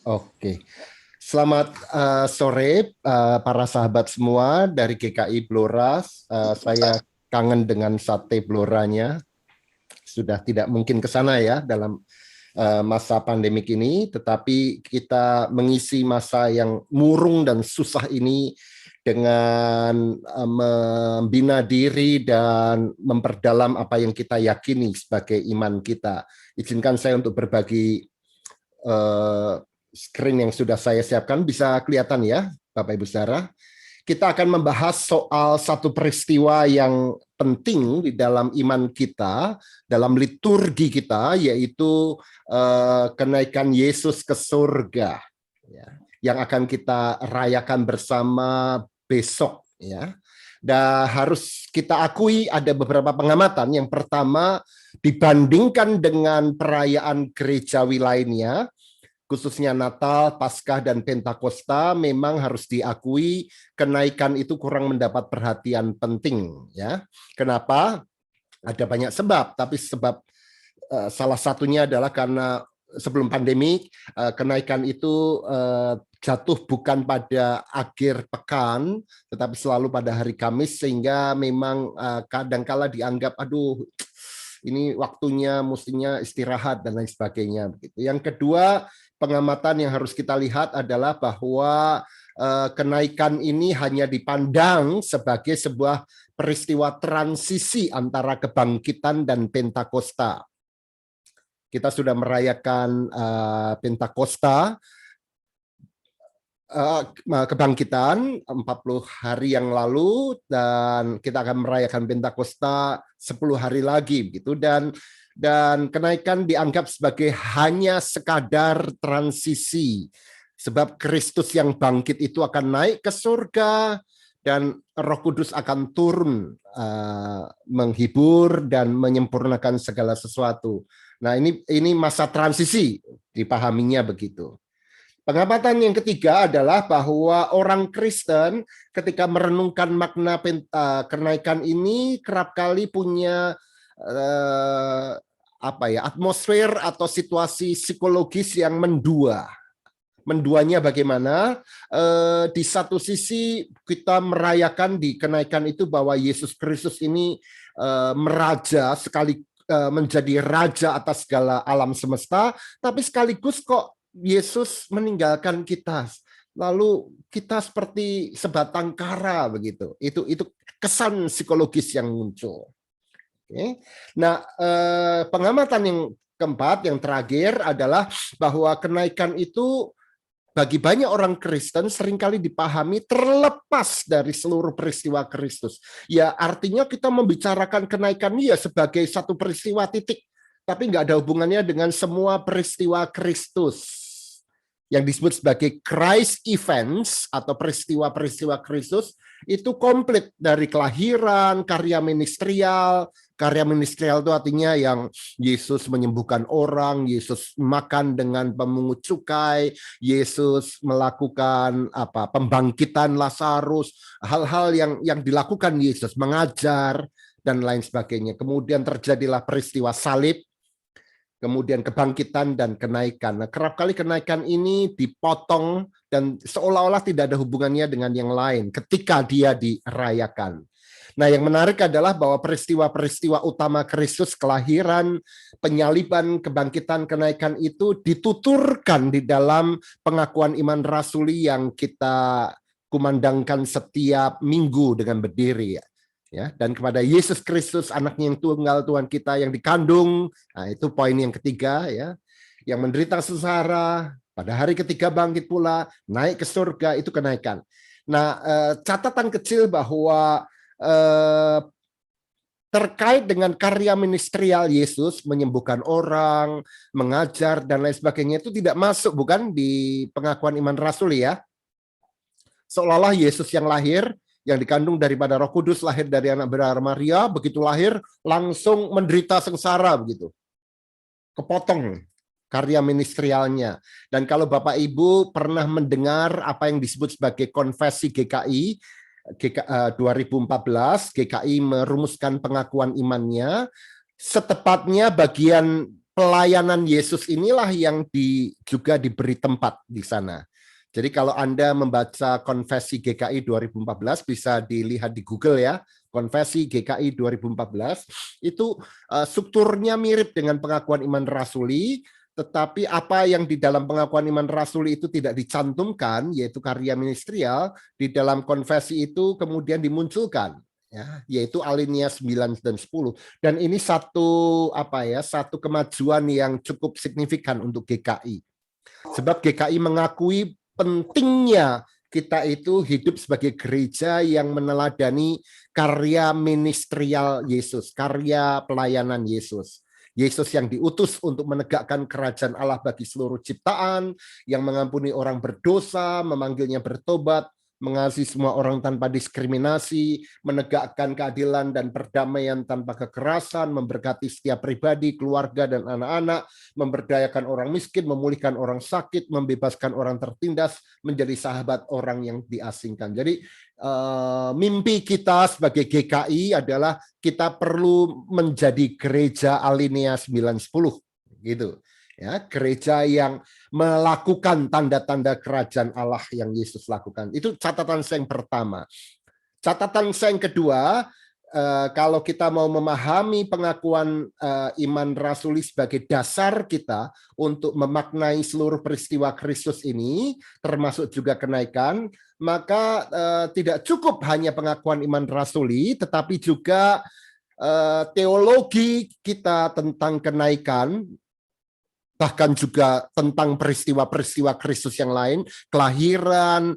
Oke, selamat sore para sahabat semua dari GKI Blora. Saya kangen dengan sate Bloranya. Sudah tidak mungkin ke sana ya dalam masa pandemik ini, tetapi kita mengisi masa yang murung dan susah ini dengan membina diri dan memperdalam apa yang kita yakini sebagai iman kita. Izinkan saya untuk berbagi eh, screen yang sudah saya siapkan. Bisa kelihatan ya, Bapak Ibu Saudara. Kita akan membahas soal satu peristiwa yang penting di dalam iman kita, dalam liturgi kita, yaitu kenaikan Yesus ke surga, ya, yang akan kita rayakan bersama besok. Ya. Dan harus kita akui ada beberapa pengamatan. Yang pertama, dibandingkan dengan perayaan gerejawi lainnya, khususnya Natal, Paskah, dan Pentakosta, memang harus diakui kenaikan itu kurang mendapat perhatian penting. Ya, kenapa? Ada banyak sebab, tapi sebab salah satunya adalah karena sebelum pandemi kenaikan itu jatuh bukan pada akhir pekan, tetapi selalu pada hari Kamis, sehingga memang kadangkala dianggap, aduh, ini waktunya mestinya istirahat dan lain sebagainya. Yang kedua, pengamatan yang harus kita lihat adalah bahwa kenaikan ini hanya dipandang sebagai sebuah peristiwa transisi antara kebangkitan dan Pentakosta. Kita sudah merayakan Pentakosta, kebangkitan 40 hari yang lalu, dan kita akan merayakan Pentakosta 10 hari lagi begitu, dan kenaikan dianggap sebagai hanya sekadar transisi, sebab Kristus yang bangkit itu akan naik ke surga dan Roh Kudus akan turun menghibur dan menyempurnakan segala sesuatu. Nah, ini masa transisi, dipahaminya begitu. Pengamatan yang ketiga adalah bahwa orang Kristen ketika merenungkan makna kenaikan ini kerap kali punya atmosfer atau situasi psikologis yang mendua. Menduanya bagaimana? Di satu sisi kita merayakan di kenaikan itu bahwa Yesus Kristus ini meraja, sekali menjadi raja atas segala alam semesta, tapi sekaligus kok Yesus meninggalkan kita. Lalu kita seperti sebatang kara begitu. Itu kesan psikologis yang muncul. Oke. Nah, pengamatan yang keempat, yang terakhir adalah bahwa kenaikan itu bagi banyak orang Kristen seringkali dipahami terlepas dari seluruh peristiwa Kristus. Ya, artinya kita membicarakan kenaikan ya sebagai satu peristiwa titik, tapi nggak ada hubungannya dengan semua peristiwa Kristus. Yang disebut sebagai Christ events atau peristiwa-peristiwa Kristus itu komplit dari kelahiran, karya ministerial. Karya ministerial itu artinya yang Yesus menyembuhkan orang, Yesus makan dengan pemungut cukai, Yesus melakukan pembangkitan Lazarus, hal-hal yang dilakukan Yesus, mengajar dan lain sebagainya. Kemudian terjadilah peristiwa salib, kemudian kebangkitan dan kenaikan. Nah, kerap kali kenaikan ini dipotong dan seolah-olah tidak ada hubungannya dengan yang lain ketika dia dirayakan. Nah, yang menarik adalah bahwa peristiwa-peristiwa utama Kristus, kelahiran, penyaliban, kebangkitan, kenaikan itu dituturkan di dalam pengakuan iman rasuli yang kita kumandangkan setiap minggu dengan berdiri. Ya, dan kepada Yesus Kristus, anaknya yang tunggal Tuhan kita yang dikandung. Nah, itu poin yang ketiga, ya, yang menderita sengsara, pada hari ketiga bangkit pula, naik ke surga, itu kenaikan. Nah, catatan kecil bahwa terkait dengan karya ministerial Yesus, menyembuhkan orang, mengajar, dan lain sebagainya, itu tidak masuk, bukan, di pengakuan iman rasuli, ya. Seolah-olah Yesus yang lahir, yang dikandung daripada Roh Kudus, lahir dari anak berdarah Maria, begitu lahir langsung menderita sengsara begitu. Kepotong karya ministerialnya. Dan kalau Bapak Ibu pernah mendengar apa yang disebut sebagai konfesi GKI 2014, GKI merumuskan pengakuan imannya, setepatnya bagian pelayanan Yesus inilah yang juga diberi tempat di sana. Jadi kalau Anda membaca Konfesi GKI 2014, bisa dilihat di Google ya, Konfesi GKI 2014, itu strukturnya mirip dengan pengakuan iman rasuli, tetapi apa yang di dalam pengakuan iman rasuli itu tidak dicantumkan, yaitu karya ministerial, di dalam konfesi itu kemudian dimunculkan, ya, yaitu alinea 9 dan 10. Dan ini satu kemajuan yang cukup signifikan untuk GKI. Sebab GKI mengakui pentingnya kita itu hidup sebagai gereja yang meneladani karya ministerial Yesus, karya pelayanan Yesus. Yesus yang diutus untuk menegakkan kerajaan Allah bagi seluruh ciptaan, yang mengampuni orang berdosa, memanggilnya bertobat, mengasihi semua orang tanpa diskriminasi, menegakkan keadilan dan perdamaian tanpa kekerasan, memberkati setiap pribadi, keluarga, dan anak-anak, memberdayakan orang miskin, memulihkan orang sakit, membebaskan orang tertindas, menjadi sahabat orang yang diasingkan. Jadi mimpi kita sebagai GKI adalah kita perlu menjadi gereja alinea 910 gitu. Ya, gereja yang melakukan tanda-tanda kerajaan Allah yang Yesus lakukan. Itu catatan saya yang pertama. Catatan saya yang kedua, kalau kita mau memahami pengakuan iman rasuli sebagai dasar kita untuk memaknai seluruh peristiwa Kristus ini, termasuk juga kenaikan, maka tidak cukup hanya pengakuan iman rasuli, tetapi juga teologi kita tentang kenaikan, bahkan juga tentang peristiwa-peristiwa Kristus yang lain, kelahiran,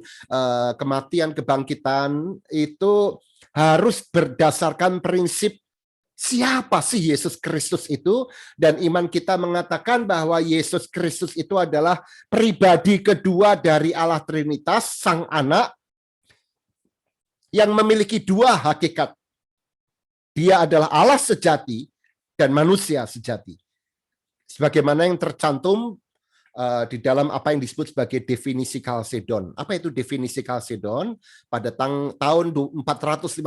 kematian, kebangkitan, itu harus berdasarkan prinsip siapa sih Yesus Kristus itu, dan iman kita mengatakan bahwa Yesus Kristus itu adalah pribadi kedua dari Allah Trinitas, Sang Anak, yang memiliki dua hakikat. Dia adalah Allah sejati dan manusia sejati. Sebagaimana yang tercantum di dalam apa yang disebut sebagai definisi Kalsedon. Apa itu definisi Kalsedon? Pada tahun 451,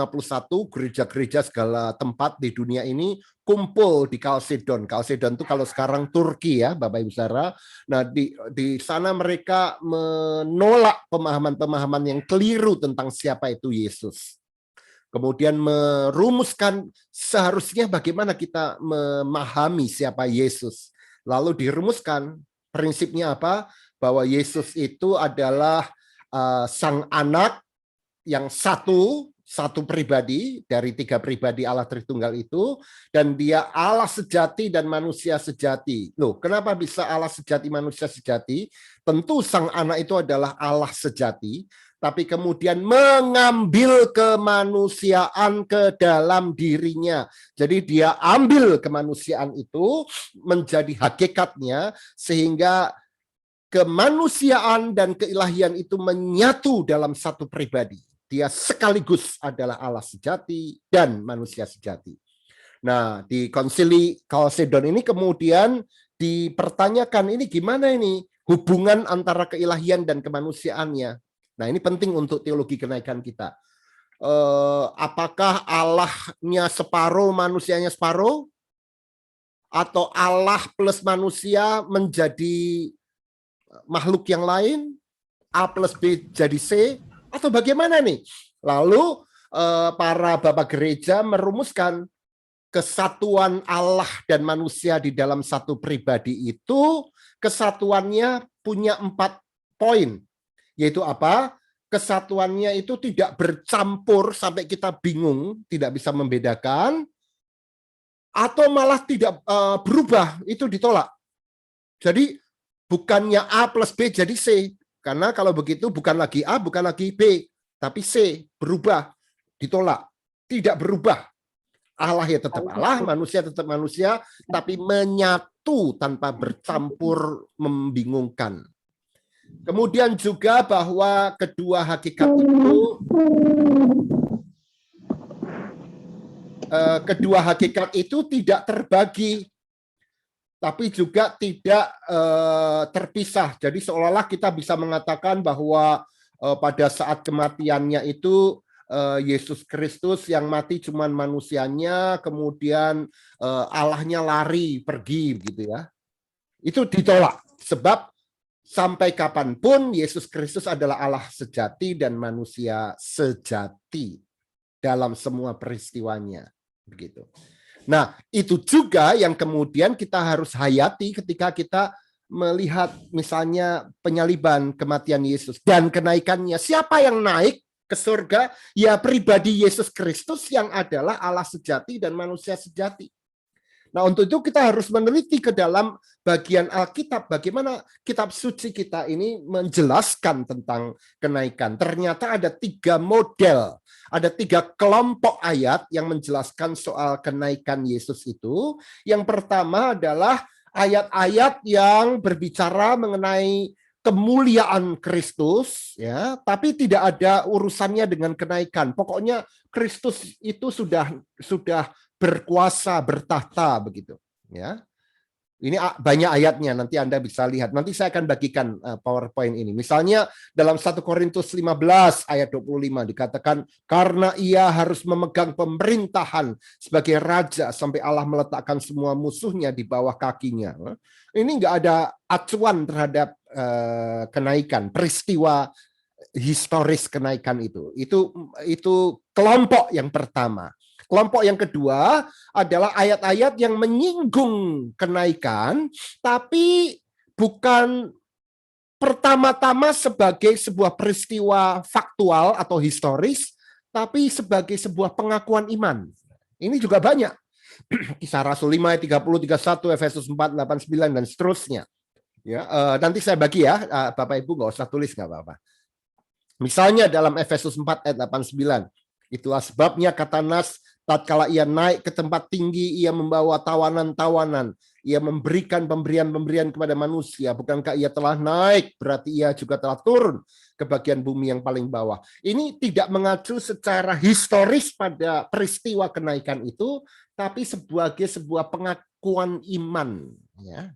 gereja-gereja segala tempat di dunia ini kumpul di Kalsedon. Kalsedon itu kalau sekarang Turki ya, Bapak Ibu Saudara. Nah, di sana mereka menolak pemahaman-pemahaman yang keliru tentang siapa itu Yesus. Kemudian merumuskan seharusnya bagaimana kita memahami siapa Yesus. Lalu dirumuskan prinsipnya apa? Bahwa Yesus itu adalah Sang Anak yang satu pribadi dari tiga pribadi Allah Tritunggal itu, dan dia Allah sejati dan manusia sejati. Loh, kenapa bisa Allah sejati, manusia sejati? Tentu Sang Anak itu adalah Allah sejati, tapi kemudian mengambil kemanusiaan ke dalam dirinya. Jadi dia ambil kemanusiaan itu menjadi hakikatnya, sehingga kemanusiaan dan keilahian itu menyatu dalam satu pribadi. Dia sekaligus adalah Allah sejati dan manusia sejati. Nah, di konsili Kalsedon ini kemudian dipertanyakan, ini gimana ini hubungan antara keilahian dan kemanusiaannya. Nah, ini penting untuk teologi kenaikan kita. Apakah Allahnya separuh, manusianya separuh? Atau Allah plus manusia menjadi makhluk yang lain? A plus B jadi C? Atau bagaimana nih? Lalu para bapak gereja merumuskan kesatuan Allah dan manusia di dalam satu pribadi itu, kesatuannya punya 4 poin. Yaitu apa? Kesatuannya itu tidak bercampur sampai kita bingung, tidak bisa membedakan, atau malah tidak berubah, itu ditolak. Jadi bukannya A plus B jadi C, karena kalau begitu bukan lagi A, bukan lagi B, tapi C, berubah, ditolak. Tidak berubah. Allah ya tetap Allah, manusia tetap manusia, tapi menyatu tanpa bercampur membingungkan. Kemudian juga bahwa kedua hakikat itu tidak terbagi, tapi juga tidak terpisah. Jadi seolah-olah kita bisa mengatakan bahwa pada saat kematiannya itu Yesus Kristus yang mati cuman manusianya, kemudian Allahnya lari pergi gitu ya. Itu ditolak sebab sampai kapanpun Yesus Kristus adalah Allah sejati dan manusia sejati dalam semua peristiwanya begitu. Nah, itu juga yang kemudian kita harus hayati ketika kita melihat misalnya penyaliban, kematian Yesus dan kenaikannya. Siapa yang naik ke surga? Ya pribadi Yesus Kristus yang adalah Allah sejati dan manusia sejati. Nah, untuk itu kita harus meneliti ke dalam bagian Alkitab, bagaimana kitab suci kita ini menjelaskan tentang kenaikan. Ternyata ada 3 model, ada 3 kelompok ayat yang menjelaskan soal kenaikan Yesus itu. Yang pertama adalah ayat-ayat yang berbicara mengenai kemuliaan Kristus, ya, tapi tidak ada urusannya dengan kenaikan. Pokoknya Kristus itu sudah berkuasa, bertahta begitu, ya. Ini banyak ayatnya, nanti Anda bisa lihat. Nanti saya akan bagikan PowerPoint ini. Misalnya dalam 1 Korintus 15 ayat 25 dikatakan karena ia harus memegang pemerintahan sebagai raja sampai Allah meletakkan semua musuhnya di bawah kakinya. Ini enggak ada acuan terhadap kenaikan, peristiwa historis kenaikan itu. Itu kelompok yang pertama. Kelompok yang kedua adalah ayat-ayat yang menyinggung kenaikan, tapi bukan pertama-tama sebagai sebuah peristiwa faktual atau historis, tapi sebagai sebuah pengakuan iman. Ini juga banyak. Kisah Rasul 5 ayat 30, 31, Efesus 4, 8, 9, dan seterusnya. Ya, nanti saya bagi ya, Bapak Ibu nggak usah tulis, nggak apa-apa. Misalnya dalam Efesus 4 ayat 8, 9, itulah sebabnya kata Nas, tatkala ia naik ke tempat tinggi, ia membawa tawanan-tawanan. Ia memberikan pemberian-pemberian kepada manusia. Bukankah ia telah naik, berarti ia juga telah turun ke bagian bumi yang paling bawah. Ini tidak mengacu secara historis pada peristiwa kenaikan itu, tapi sebagai sebuah pengakuan iman. Ya.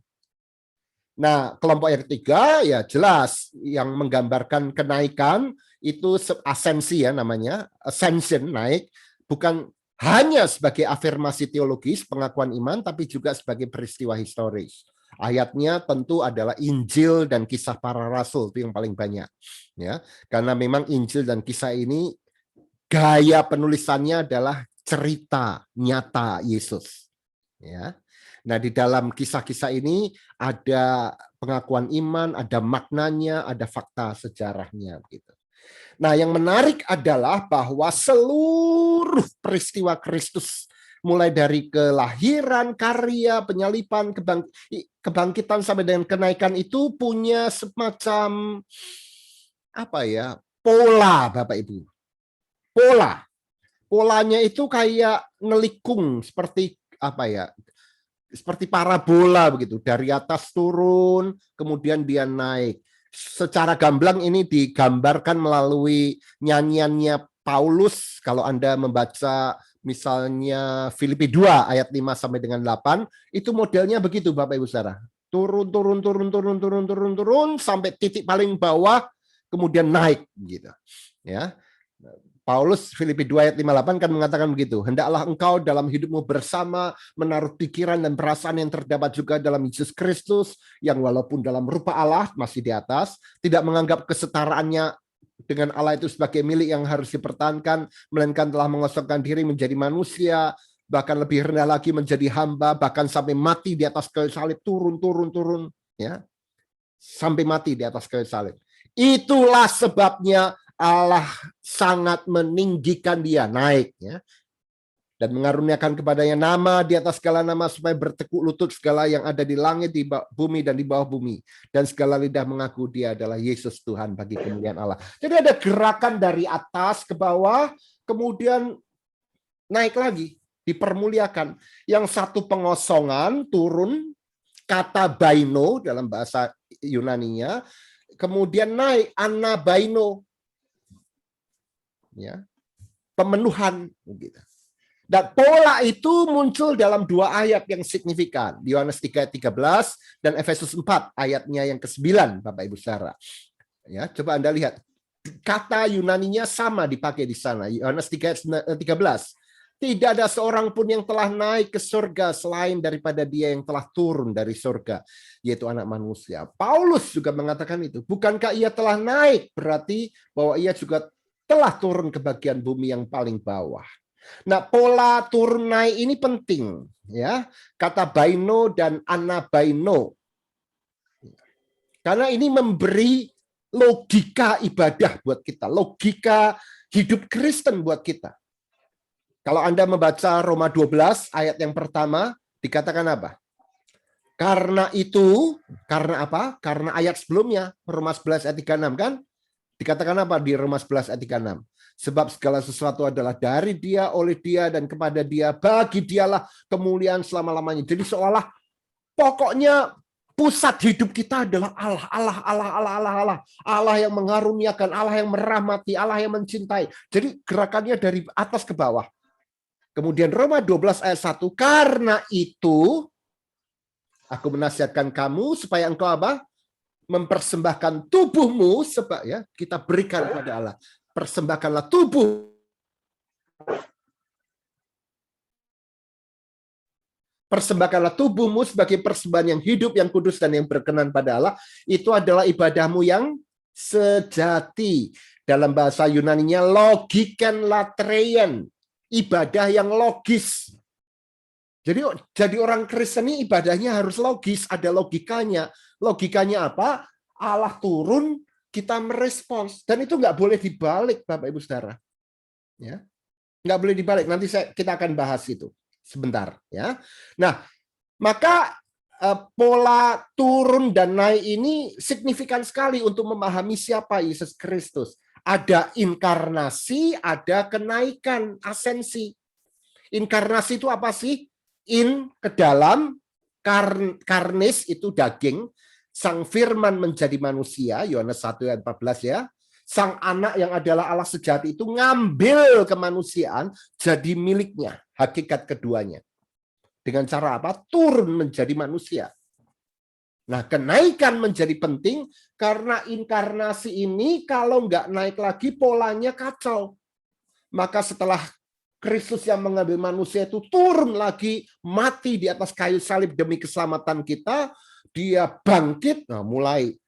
Nah, kelompok yang ketiga, ya jelas, yang menggambarkan kenaikan, itu asensi ya namanya, ascension, naik, bukan hanya sebagai afirmasi teologis, pengakuan iman, tapi juga sebagai peristiwa historis. Ayatnya tentu adalah Injil dan Kisah Para Rasul, itu yang paling banyak. Ya, karena memang Injil dan Kisah ini gaya penulisannya adalah cerita nyata Yesus. Ya. Nah, di dalam kisah-kisah ini ada pengakuan iman, ada maknanya, ada fakta sejarahnya gitu. Nah, yang menarik adalah bahwa seluruh peristiwa Kristus, mulai dari kelahiran, karya, penyaliban, kebangkitan sampai dengan kenaikan itu punya semacam pola, Bapak Ibu. Polanya itu kayak nelikung seperti seperti parabola begitu, dari atas turun, kemudian dia naik. Secara gamblang ini digambarkan melalui nyanyiannya Paulus. Kalau Anda membaca misalnya Filipi 2 ayat 5 sampai dengan 8, itu modelnya begitu Bapak Ibu Saudara. Turun sampai titik paling bawah, kemudian naik gitu. Ya. Paulus Filipi 2 ayat 58 kan mengatakan begitu, hendaklah engkau dalam hidupmu bersama menaruh pikiran dan perasaan yang terdapat juga dalam Yesus Kristus, yang walaupun dalam rupa Allah masih di atas, tidak menganggap kesetaraannya dengan Allah itu sebagai milik yang harus dipertahankan, melainkan telah mengosongkan diri menjadi manusia, bahkan lebih rendah lagi menjadi hamba, bahkan sampai mati di atas kayu salib, turun ya, sampai mati di atas kayu salib. Itulah sebabnya Allah sangat meninggikan dia, naik ya, dan mengaruniakan kepadanya nama di atas segala nama, supaya bertekuk lutut segala yang ada di langit, di bumi dan di bawah bumi, dan segala lidah mengaku dia adalah Yesus Tuhan bagi kemuliaan Allah. Jadi ada gerakan dari atas ke bawah, kemudian naik lagi, dipermuliakan. Yang satu pengosongan, turun, kata baino dalam bahasa Yunaninya, kemudian naik, anabaino, ya, pemenuhan gitu. Dan pola itu muncul dalam 2 ayat yang signifikan, Yohanes 3 ayat 13 dan Efesus 4 ayatnya yang ke-9, Bapak Ibu Saudara. Ya, coba Anda lihat. kata Yunaninya sama dipakai di sana. Yohanes 13. Tidak ada seorang pun yang telah naik ke surga selain daripada dia yang telah turun dari surga, yaitu anak manusia. Paulus juga mengatakan itu. Bukankah ia telah naik? Berarti bahwa ia juga telah turun ke bagian bumi yang paling bawah. Nah, pola turun naik ini penting. Ya, kata baino dan anabaino. Karena ini memberi logika ibadah buat kita. Logika hidup Kristen buat kita. Kalau Anda membaca Roma 12 ayat yang pertama, dikatakan apa? Karena itu, karena apa? Karena ayat sebelumnya, Roma 11 ayat 36 kan? Dikatakan apa di Roma 11 ayat 36? Sebab segala sesuatu adalah dari dia, oleh dia, dan kepada dia, bagi dialah kemuliaan selama-lamanya. Jadi seolah pokoknya pusat hidup kita adalah Allah yang mengaruniakan, Allah yang merahmati, Allah yang mencintai. Jadi gerakannya dari atas ke bawah. Kemudian Roma 12 ayat 1, karena itu aku menasihatkan kamu supaya engkau apa? Mempersembahkan tubuhmu, sebab ya kita berikan kepada Allah. Persembahkanlah tubuh. Persembahkanlah tubuhmu sebagai persembahan yang hidup, yang kudus, dan yang berkenan pada Allah. Itu adalah ibadahmu yang sejati. Dalam bahasa Yunaninya logiken latreien. Ibadah yang logis. Jadi orang Kristen ini ibadahnya harus logis, ada logikanya. Logikanya apa? Allah turun, kita merespons. Dan itu nggak boleh dibalik, Bapak Ibu Saudara. Ya, nggak boleh dibalik. Nanti kita akan bahas itu sebentar. Ya. Nah, maka pola turun dan naik ini signifikan sekali untuk memahami siapa Yesus Kristus. Ada inkarnasi, ada kenaikan, asensi. Inkarnasi itu apa sih? In ke dalam, karnis itu daging, sang firman menjadi manusia, Yohanes 1 ayat 14 ya. Sang anak yang adalah Allah sejati itu ngambil kemanusiaan jadi miliknya, hakikat keduanya. Dengan cara apa? Turun menjadi manusia. Nah, kenaikan menjadi penting karena inkarnasi ini kalau nggak naik lagi polanya kacau. Maka setelah Kristus yang mengambil manusia itu turun lagi, mati di atas kayu salib demi keselamatan kita, dia bangkit, nah mulai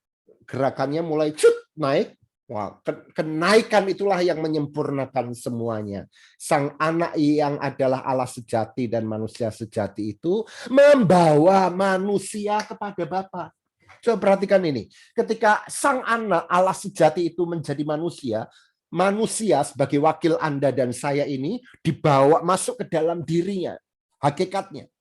gerakannya mulai naik. Wah, kenaikan itulah yang menyempurnakan semuanya. Sang anak yang adalah Allah sejati dan manusia sejati itu membawa manusia kepada Bapa. Coba perhatikan ini. Ketika sang anak Allah sejati itu menjadi manusia, manusia sebagai wakil Anda dan saya ini dibawa masuk ke dalam dirinya, hakikatnya.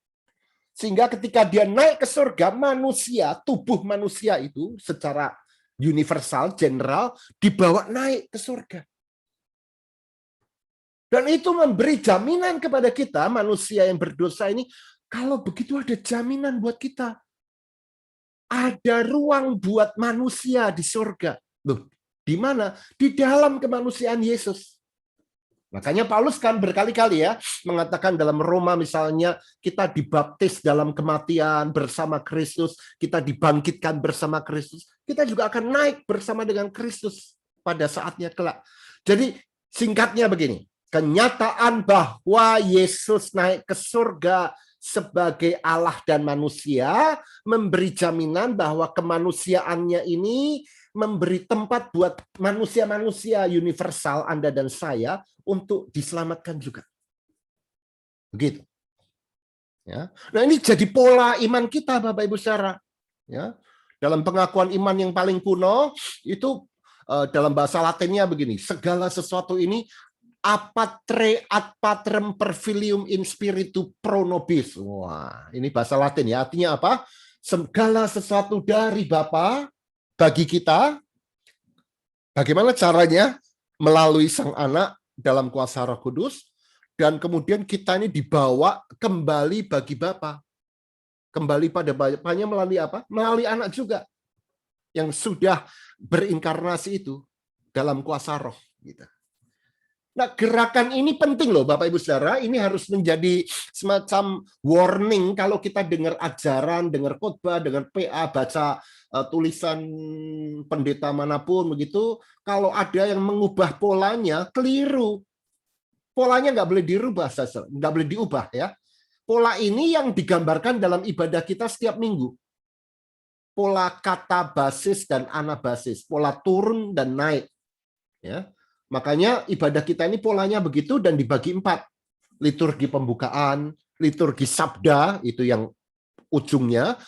Sehingga ketika dia naik ke surga, manusia, tubuh manusia itu secara universal, general, dibawa naik ke surga. Dan itu memberi jaminan kepada kita, manusia yang berdosa ini, kalau begitu ada jaminan buat kita. Ada ruang buat manusia di surga. Loh, di mana? Di dalam kemanusiaan Yesus. Makanya Paulus kan berkali-kali ya mengatakan dalam Roma misalnya kita dibaptis dalam kematian bersama Kristus, kita dibangkitkan bersama Kristus, kita juga akan naik bersama dengan Kristus pada saatnya kelak. Jadi singkatnya begini, kenyataan bahwa Yesus naik ke surga sebagai Allah dan manusia memberi jaminan bahwa kemanusiaannya ini memberi tempat buat manusia-manusia universal Anda dan saya untuk diselamatkan juga. Begitu. Ya. Nah, ini jadi pola iman kita Bapak Ibu Saudara. Ya. Dalam pengakuan iman yang paling kuno itu dalam bahasa Latinnya begini, segala sesuatu ini apatre ad patrem per filium in spiritu pro nobis. Wah, ini bahasa Latin ya. Artinya apa? Segala sesuatu dari Bapa bagi kita. Bagaimana caranya? Melalui Sang Anak dalam kuasa Roh Kudus, dan kemudian kita ini dibawa kembali bagi Bapa. Kembali pada Bapaknya melalui apa? Melalui Anak juga. Yang sudah berinkarnasi itu dalam kuasa Roh. Gitu. Nah, gerakan ini penting loh Bapak Ibu Saudara, ini harus menjadi semacam warning kalau kita dengar ajaran, dengar khotbah, dengar PA, baca tulisan pendeta manapun begitu, kalau ada yang mengubah polanya, keliru. Polanya nggak boleh dirubah, nggak boleh diubah ya. Pola ini yang digambarkan dalam ibadah kita setiap minggu. Pola kata basis dan anabasis, pola turun dan naik. Ya. Makanya ibadah kita ini polanya begitu dan dibagi 4. Liturgi pembukaan, liturgi sabda, itu yang ujungnya,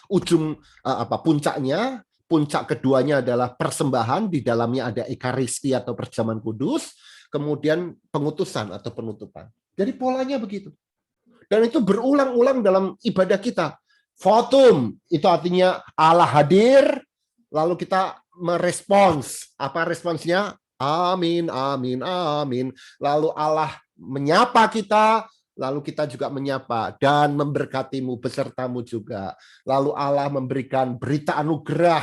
puncaknya, puncak keduanya adalah persembahan, di dalamnya ada ekaristi atau perjamuan kudus, kemudian pengutusan atau penutupan. Jadi polanya begitu. Dan itu berulang-ulang dalam ibadah kita. Votum, itu artinya Allah hadir, lalu kita merespons. Apa responsnya? Amin, amin, amin. Lalu Allah menyapa kita, lalu kita juga menyapa dan memberkatimu besertamu juga. Lalu Allah memberikan berita anugerah.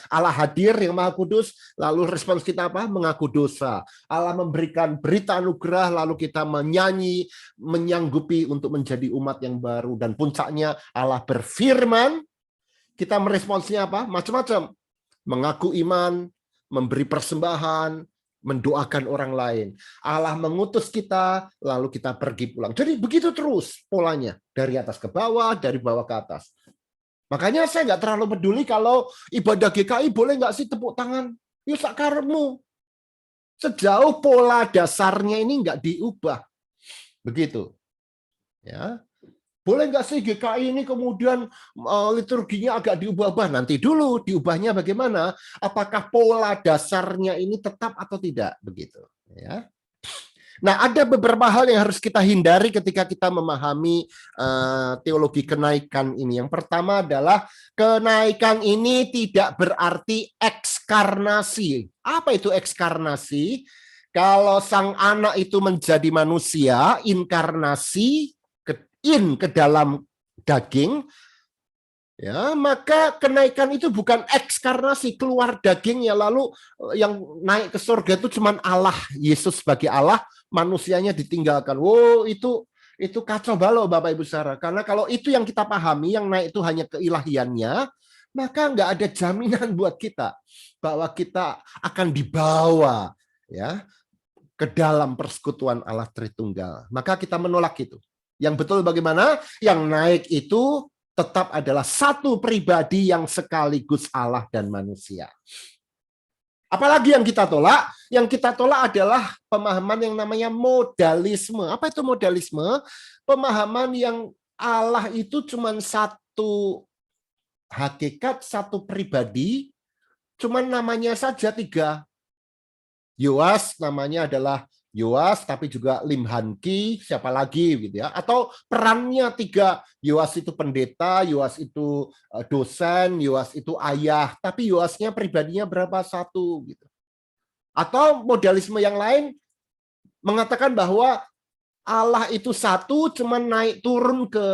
Allah hadir yang Maha Kudus, lalu respons kita apa? Mengaku dosa. Allah memberikan berita anugerah, lalu kita menyanyi, menyanggupi untuk menjadi umat yang baru. Dan puncaknya Allah berfirman, kita meresponsnya apa? Macam-macam. Mengaku iman, memberi persembahan, mendoakan orang lain. Allah mengutus kita, lalu kita pergi pulang. Jadi begitu terus polanya. Dari atas ke bawah, dari bawah ke atas. Makanya saya nggak terlalu peduli kalau ibadah GKI boleh nggak sih tepuk tangan. Yuk sakarmu. Sejauh pola dasarnya ini nggak diubah. Begitu. Ya. Boleh nggak sih GKI ini kemudian liturginya agak diubah-ubah? Nanti dulu diubahnya bagaimana? Apakah pola dasarnya ini tetap atau tidak? Begitu. Ya. Nah, ada beberapa hal yang harus kita hindari ketika kita memahami teologi kenaikan ini. Yang pertama adalah kenaikan ini tidak berarti ekskarnasi. Apa itu ekskarnasi? Kalau sang anak itu menjadi manusia, inkarnasi, ke dalam daging, ya maka kenaikan itu bukan ekskarnasi, keluar dagingnya lalu yang naik ke surga itu cuman Allah, Yesus sebagai Allah, manusianya ditinggalkan. Wow, itu kacau balau Bapak Ibu Saudara. Karena kalau itu yang kita pahami, yang naik itu hanya keilahiannya, maka nggak ada jaminan buat kita bahwa kita akan dibawa ya ke dalam persekutuan Allah Tritunggal. Maka kita menolak itu. Yang betul bagaimana? Yang naik itu tetap adalah satu pribadi yang sekaligus Allah dan manusia. Apalagi yang kita tolak? Yang kita tolak adalah pemahaman yang namanya modalisme. Apa itu modalisme? Pemahaman yang Allah itu cuma satu hakikat, satu pribadi, cuma namanya saja 3. Yoas namanya adalah Yoas, tapi juga Limhanki, siapa lagi gitu ya? Atau perannya 3, Yoas itu pendeta, Yoas itu dosen, Yoas itu ayah, tapi Yoasnya pribadinya berapa? 1 gitu. Atau modalisme yang lain mengatakan bahwa Allah itu satu, cuman naik turun ke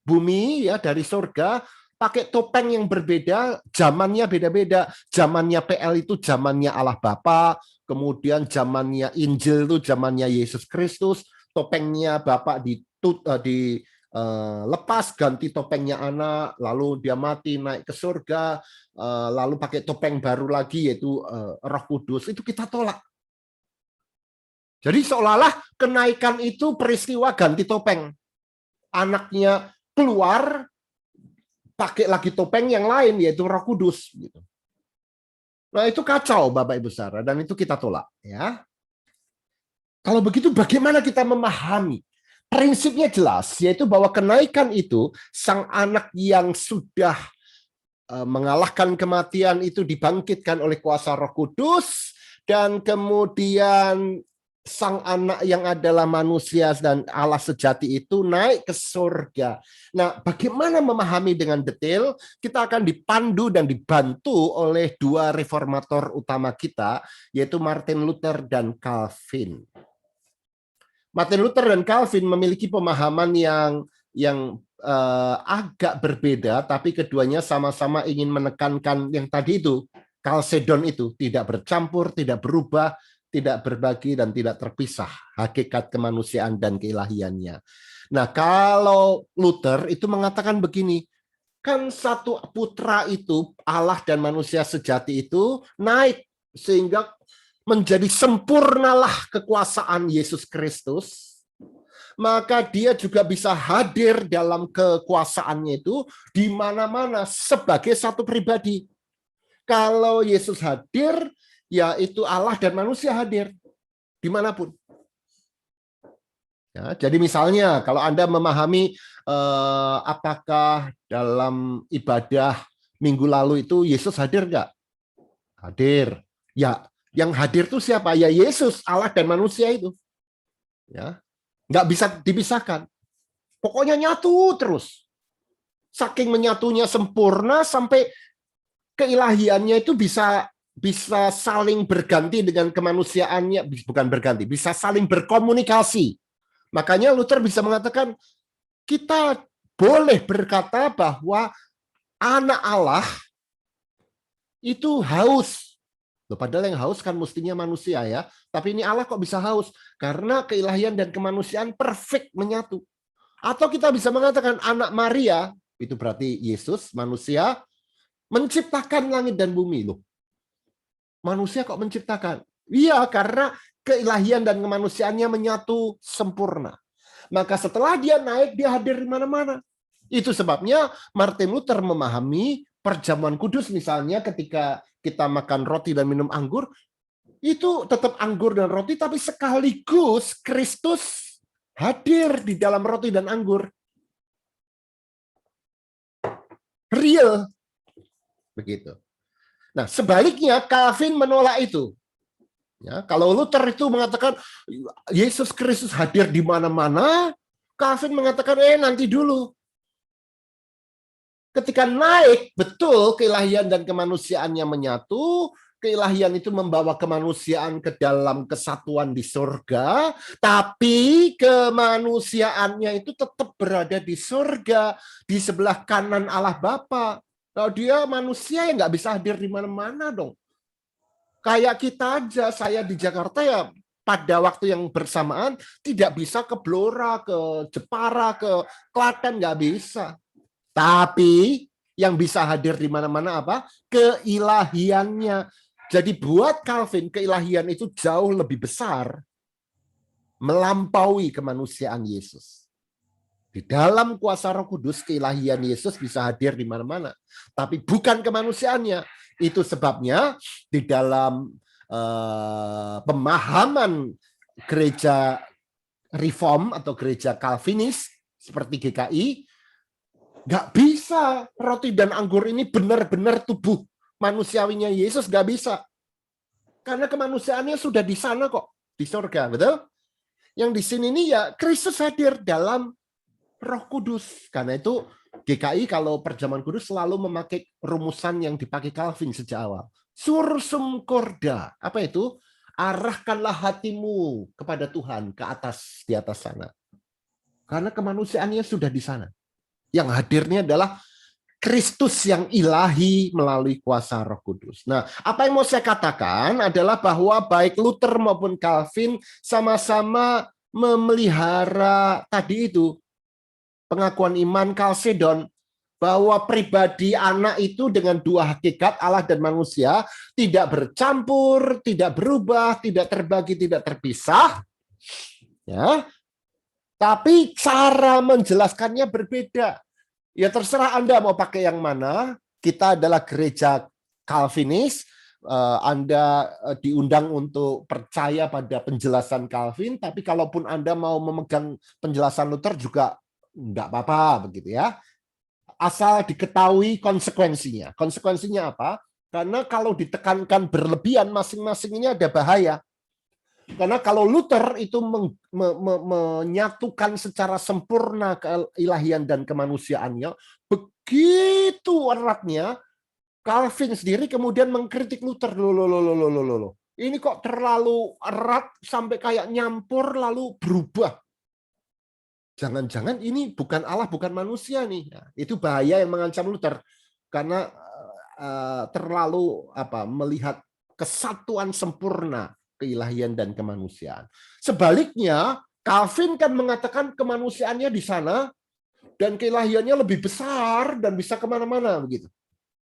bumi ya dari surga, pakai topeng yang berbeda, zamannya beda-beda. Zamannya PL itu zamannya Allah Bapa, kemudian zamannya Injil itu zamannya Yesus Kristus, topengnya Bapak lepas, ganti topengnya anak, lalu dia mati naik ke surga, lalu pakai topeng baru lagi yaitu Roh Kudus. Itu kita tolak. Jadi seolah-olah kenaikan itu peristiwa ganti topeng. Anaknya keluar, pakai lagi topeng yang lain, yaitu Roh Kudus. Nah, itu kacau, Bapak Ibu Saudara, dan itu kita tolak. Ya. Kalau begitu, bagaimana kita memahami? Prinsipnya jelas, yaitu bahwa kenaikan itu, sang anak yang sudah mengalahkan kematian itu dibangkitkan oleh kuasa Roh Kudus, dan kemudian sang anak yang adalah manusia dan Allah sejati itu naik ke surga. Nah, bagaimana memahami dengan detail? Kita akan dipandu dan dibantu oleh 2 reformator utama kita, yaitu Martin Luther dan Calvin. Martin Luther dan Calvin memiliki pemahaman yang agak berbeda, tapi keduanya sama-sama ingin menekankan yang tadi itu, Chalcedon itu, tidak bercampur, tidak berubah, tidak berbagi dan tidak terpisah hakikat kemanusiaan dan keilahiannya. Nah, kalau Luther itu mengatakan begini, kan satu putra itu, Allah dan manusia sejati itu naik sehingga menjadi sempurnalah kekuasaan Yesus Kristus, maka dia juga bisa hadir dalam kekuasaannya itu di mana-mana sebagai satu pribadi. Kalau Yesus hadir, yaitu Allah dan manusia hadir dimanapun. Ya, jadi misalnya kalau Anda memahami apakah dalam ibadah minggu lalu itu Yesus hadir nggak? Hadir. Ya, yang hadir itu siapa? Ya Yesus, Allah dan manusia itu. Ya, nggak bisa dipisahkan. Pokoknya nyatu terus. Saking menyatunya sempurna sampai keilahiannya itu bisa saling berganti dengan kemanusiaannya, bukan berganti, bisa saling berkomunikasi. Makanya Luther bisa mengatakan kita boleh berkata bahwa anak Allah itu haus. Loh, padahal yang haus kan mestinya manusia ya. Tapi ini Allah kok bisa haus? Karena keilahian dan kemanusiaan perfect menyatu. Atau kita bisa mengatakan anak Maria, itu berarti Yesus, manusia, menciptakan langit dan bumi. Loh, manusia kok menciptakan? Iya, karena keilahian dan kemanusiaannya menyatu sempurna. Maka setelah dia naik, dia hadir di mana-mana. Itu sebabnya Martin Luther memahami perjamuan kudus misalnya ketika kita makan roti dan minum anggur, itu tetap anggur dan roti, tapi sekaligus Kristus hadir di dalam roti dan anggur. Real. Begitu. Nah, sebaliknya Calvin menolak itu. Ya, kalau Luther itu mengatakan Yesus Kristus hadir di mana-mana, Calvin mengatakan nanti dulu. Ketika naik, betul keilahian dan kemanusiaannya menyatu, keilahian itu membawa kemanusiaan ke dalam kesatuan di surga, tapi kemanusiaannya itu tetap berada di surga, di sebelah kanan Allah Bapa. Kalau dia manusia yang nggak bisa hadir di mana-mana dong. Kayak kita aja, saya di Jakarta ya pada waktu yang bersamaan tidak bisa ke Blora, ke Jepara, ke Klaten, nggak bisa. Tapi yang bisa hadir di mana-mana apa? Keilahiannya. Jadi buat Calvin, keilahian itu jauh lebih besar, melampaui kemanusiaan Yesus. Di dalam kuasa Roh Kudus, keilahian Yesus bisa hadir di mana-mana. Tapi bukan kemanusiaannya. Itu sebabnya di dalam pemahaman gereja Reform atau gereja Calvinis seperti GKI, nggak bisa roti dan anggur ini benar-benar tubuh manusiawinya Yesus, nggak bisa. Karena kemanusiaannya sudah di sana kok, di surga, betul? Yang di sini ini ya Kristus hadir dalam Roh Kudus. Karena itu GKI kalau perjamuan kudus selalu memakai rumusan yang dipakai Calvin sejak awal. Sursum corda. Apa itu? Arahkanlah hatimu kepada Tuhan ke atas, di atas sana. Karena kemanusiaannya sudah di sana. Yang hadirnya adalah Kristus yang ilahi melalui kuasa Roh Kudus. Nah, apa yang mau saya katakan adalah bahwa baik Luther maupun Calvin sama-sama memelihara tadi itu pengakuan iman Kalsedon bahwa pribadi anak itu dengan dua hakikat Allah dan manusia tidak bercampur, tidak berubah, tidak terbagi, tidak terpisah. Ya. Tapi cara menjelaskannya berbeda. Ya terserah Anda mau pakai yang mana. Kita adalah gereja Calvinis. Anda diundang untuk percaya pada penjelasan Calvin, tapi kalaupun Anda mau memegang penjelasan Luther juga enggak apa-apa begitu ya. Asal diketahui konsekuensinya. Konsekuensinya apa? Karena kalau ditekankan berlebihan masing-masing ini ada bahaya. Karena kalau Luther itu menyatukan secara sempurna keilahian dan kemanusiaannya, begitu eratnya, Calvin sendiri kemudian mengkritik Luther. Loh. Ini kok terlalu erat sampai kayak nyampur lalu berubah. Jangan-jangan ini bukan Allah, bukan manusia nih. Nah, itu bahaya yang mengancam Luther. Karena terlalu melihat kesatuan sempurna keilahian dan kemanusiaan. Sebaliknya, Calvin kan mengatakan kemanusiaannya di sana dan keilahiannya lebih besar dan bisa kemana-mana begitu.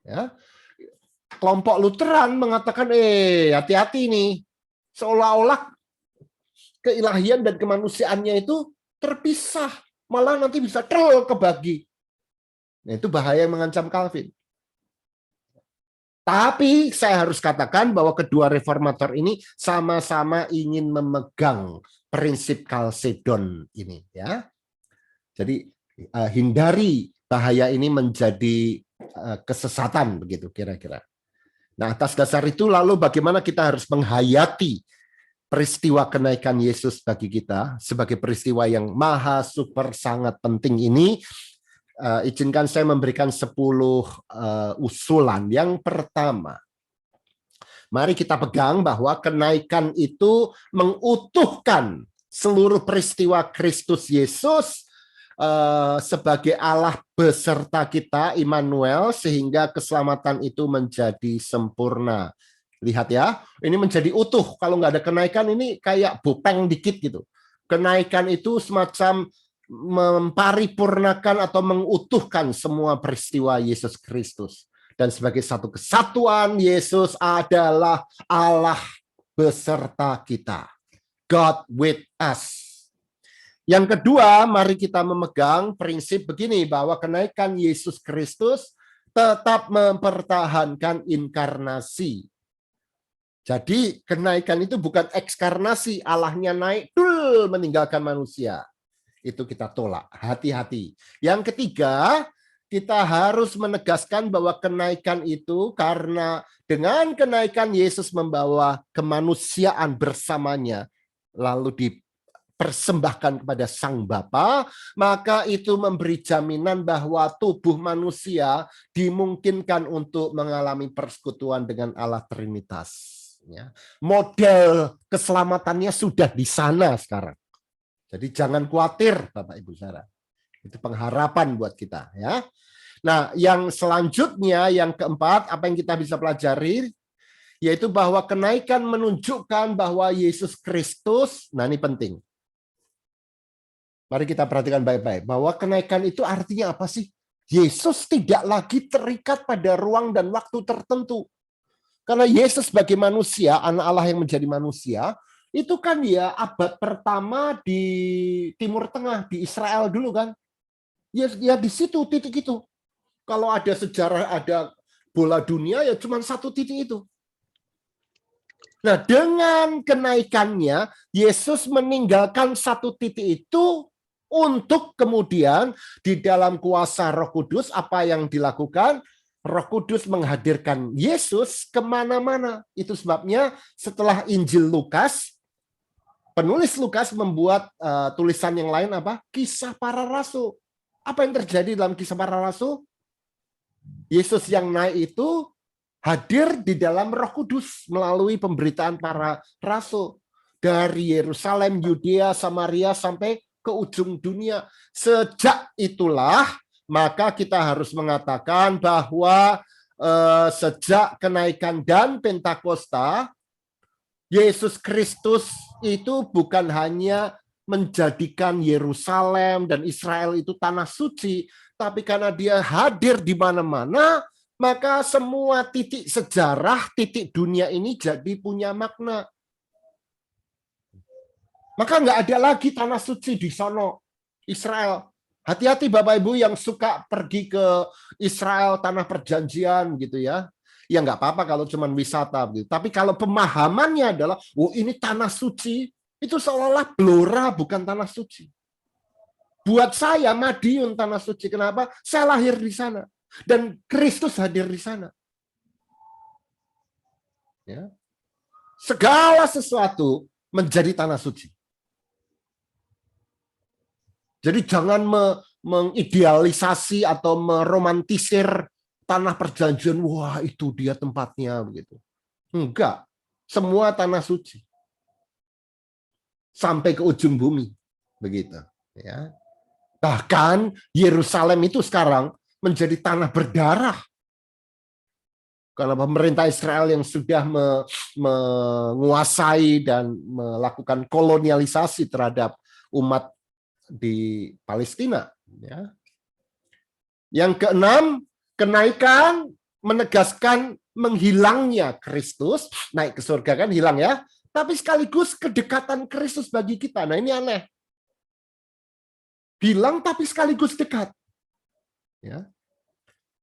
Ya. Kelompok Lutheran mengatakan, hati-hati nih, seolah-olah keilahian dan kemanusiaannya itu terpisah, malah nanti bisa kebagi. Nah, itu bahaya yang mengancam Calvin. Tapi saya harus katakan bahwa kedua reformator ini sama-sama ingin memegang prinsip Kalsedon ini, ya. Jadi hindari bahaya ini menjadi kesesatan begitu kira-kira. Nah, atas dasar itu lalu bagaimana kita harus menghayati peristiwa kenaikan Yesus bagi kita sebagai peristiwa yang maha super sangat penting ini. Izinkan saya memberikan 10 usulan. Yang pertama, mari kita pegang bahwa kenaikan itu mengutuhkan seluruh peristiwa Kristus Yesus sebagai Allah beserta kita, Immanuel, sehingga keselamatan itu menjadi sempurna. Lihat ya, ini menjadi utuh. Kalau nggak ada kenaikan, ini kayak bopeng dikit gitu. Kenaikan itu semacam memparipurnakan atau mengutuhkan semua peristiwa Yesus Kristus. Dan sebagai satu kesatuan, Yesus adalah Allah beserta kita. God with us. Yang kedua, mari kita memegang prinsip begini, bahwa kenaikan Yesus Kristus tetap mempertahankan inkarnasi. Jadi kenaikan itu bukan ekskarnasi, Allahnya naik, meninggalkan manusia. Itu kita tolak, hati-hati. Yang ketiga, kita harus menegaskan bahwa kenaikan itu karena dengan kenaikan Yesus membawa kemanusiaan bersamanya, lalu dipersembahkan kepada Sang Bapa, maka itu memberi jaminan bahwa tubuh manusia dimungkinkan untuk mengalami persekutuan dengan Allah Trinitas. Ya. Model keselamatannya sudah di sana sekarang. Jadi jangan khawatir, Bapak Ibu Saudara. Itu pengharapan buat kita, ya. Nah, yang selanjutnya, yang keempat, apa yang kita bisa pelajari, yaitu bahwa kenaikan menunjukkan bahwa Yesus Kristus, nah ini penting. Mari kita perhatikan baik-baik, bahwa kenaikan itu artinya apa sih? Yesus tidak lagi terikat pada ruang dan waktu tertentu. Karena Yesus sebagai manusia, anak Allah yang menjadi manusia, itu kan ya abad pertama di Timur Tengah, di Israel dulu kan. Ya di situ, titik itu. Kalau ada sejarah, ada bola dunia, ya cuma satu titik itu. Nah, dengan kenaikannya, Yesus meninggalkan satu titik itu untuk kemudian di dalam kuasa Roh Kudus, apa yang dilakukan? Roh Kudus menghadirkan Yesus kemana-mana. Itu sebabnya setelah Injil Lukas, penulis Lukas membuat tulisan yang lain apa? Kisah para rasul. Apa yang terjadi dalam kisah para rasul? Yesus yang naik itu hadir di dalam Roh Kudus melalui pemberitaan para rasul dari Yerusalem, Yudea, Samaria sampai ke ujung dunia. Sejak itulah maka kita harus mengatakan bahwa sejak kenaikan dan Pentakosta, Yesus Kristus itu bukan hanya menjadikan Yerusalem dan Israel itu tanah suci, tapi karena dia hadir di mana-mana, maka semua titik sejarah, titik dunia ini jadi punya makna. Maka nggak ada lagi tanah suci di sono, Israel. Hati-hati Bapak Ibu yang suka pergi ke Israel, tanah perjanjian gitu ya. Ya nggak apa-apa kalau cuma wisata gitu. Tapi kalau pemahamannya adalah, ini tanah suci, itu seolah-olah Blora bukan tanah suci. Buat saya Madiun tanah suci. Kenapa? Saya lahir di sana dan Kristus hadir di sana. Ya. Segala sesuatu menjadi tanah suci. Jadi jangan mengidealisasi atau meromantisir tanah perjanjian, wah itu dia tempatnya begitu. Enggak, semua tanah suci sampai ke ujung bumi begitu. Ya. Bahkan Yerusalem itu sekarang menjadi tanah berdarah. Karena pemerintah Israel yang sudah menguasai dan melakukan kolonialisasi terhadap umat di Palestina. Ya. Yang keenam, kenaikan menegaskan menghilangnya Kristus, naik ke surga kan hilang ya, tapi sekaligus kedekatan Kristus bagi kita. Nah ini aneh. Hilang tapi sekaligus dekat. Ya.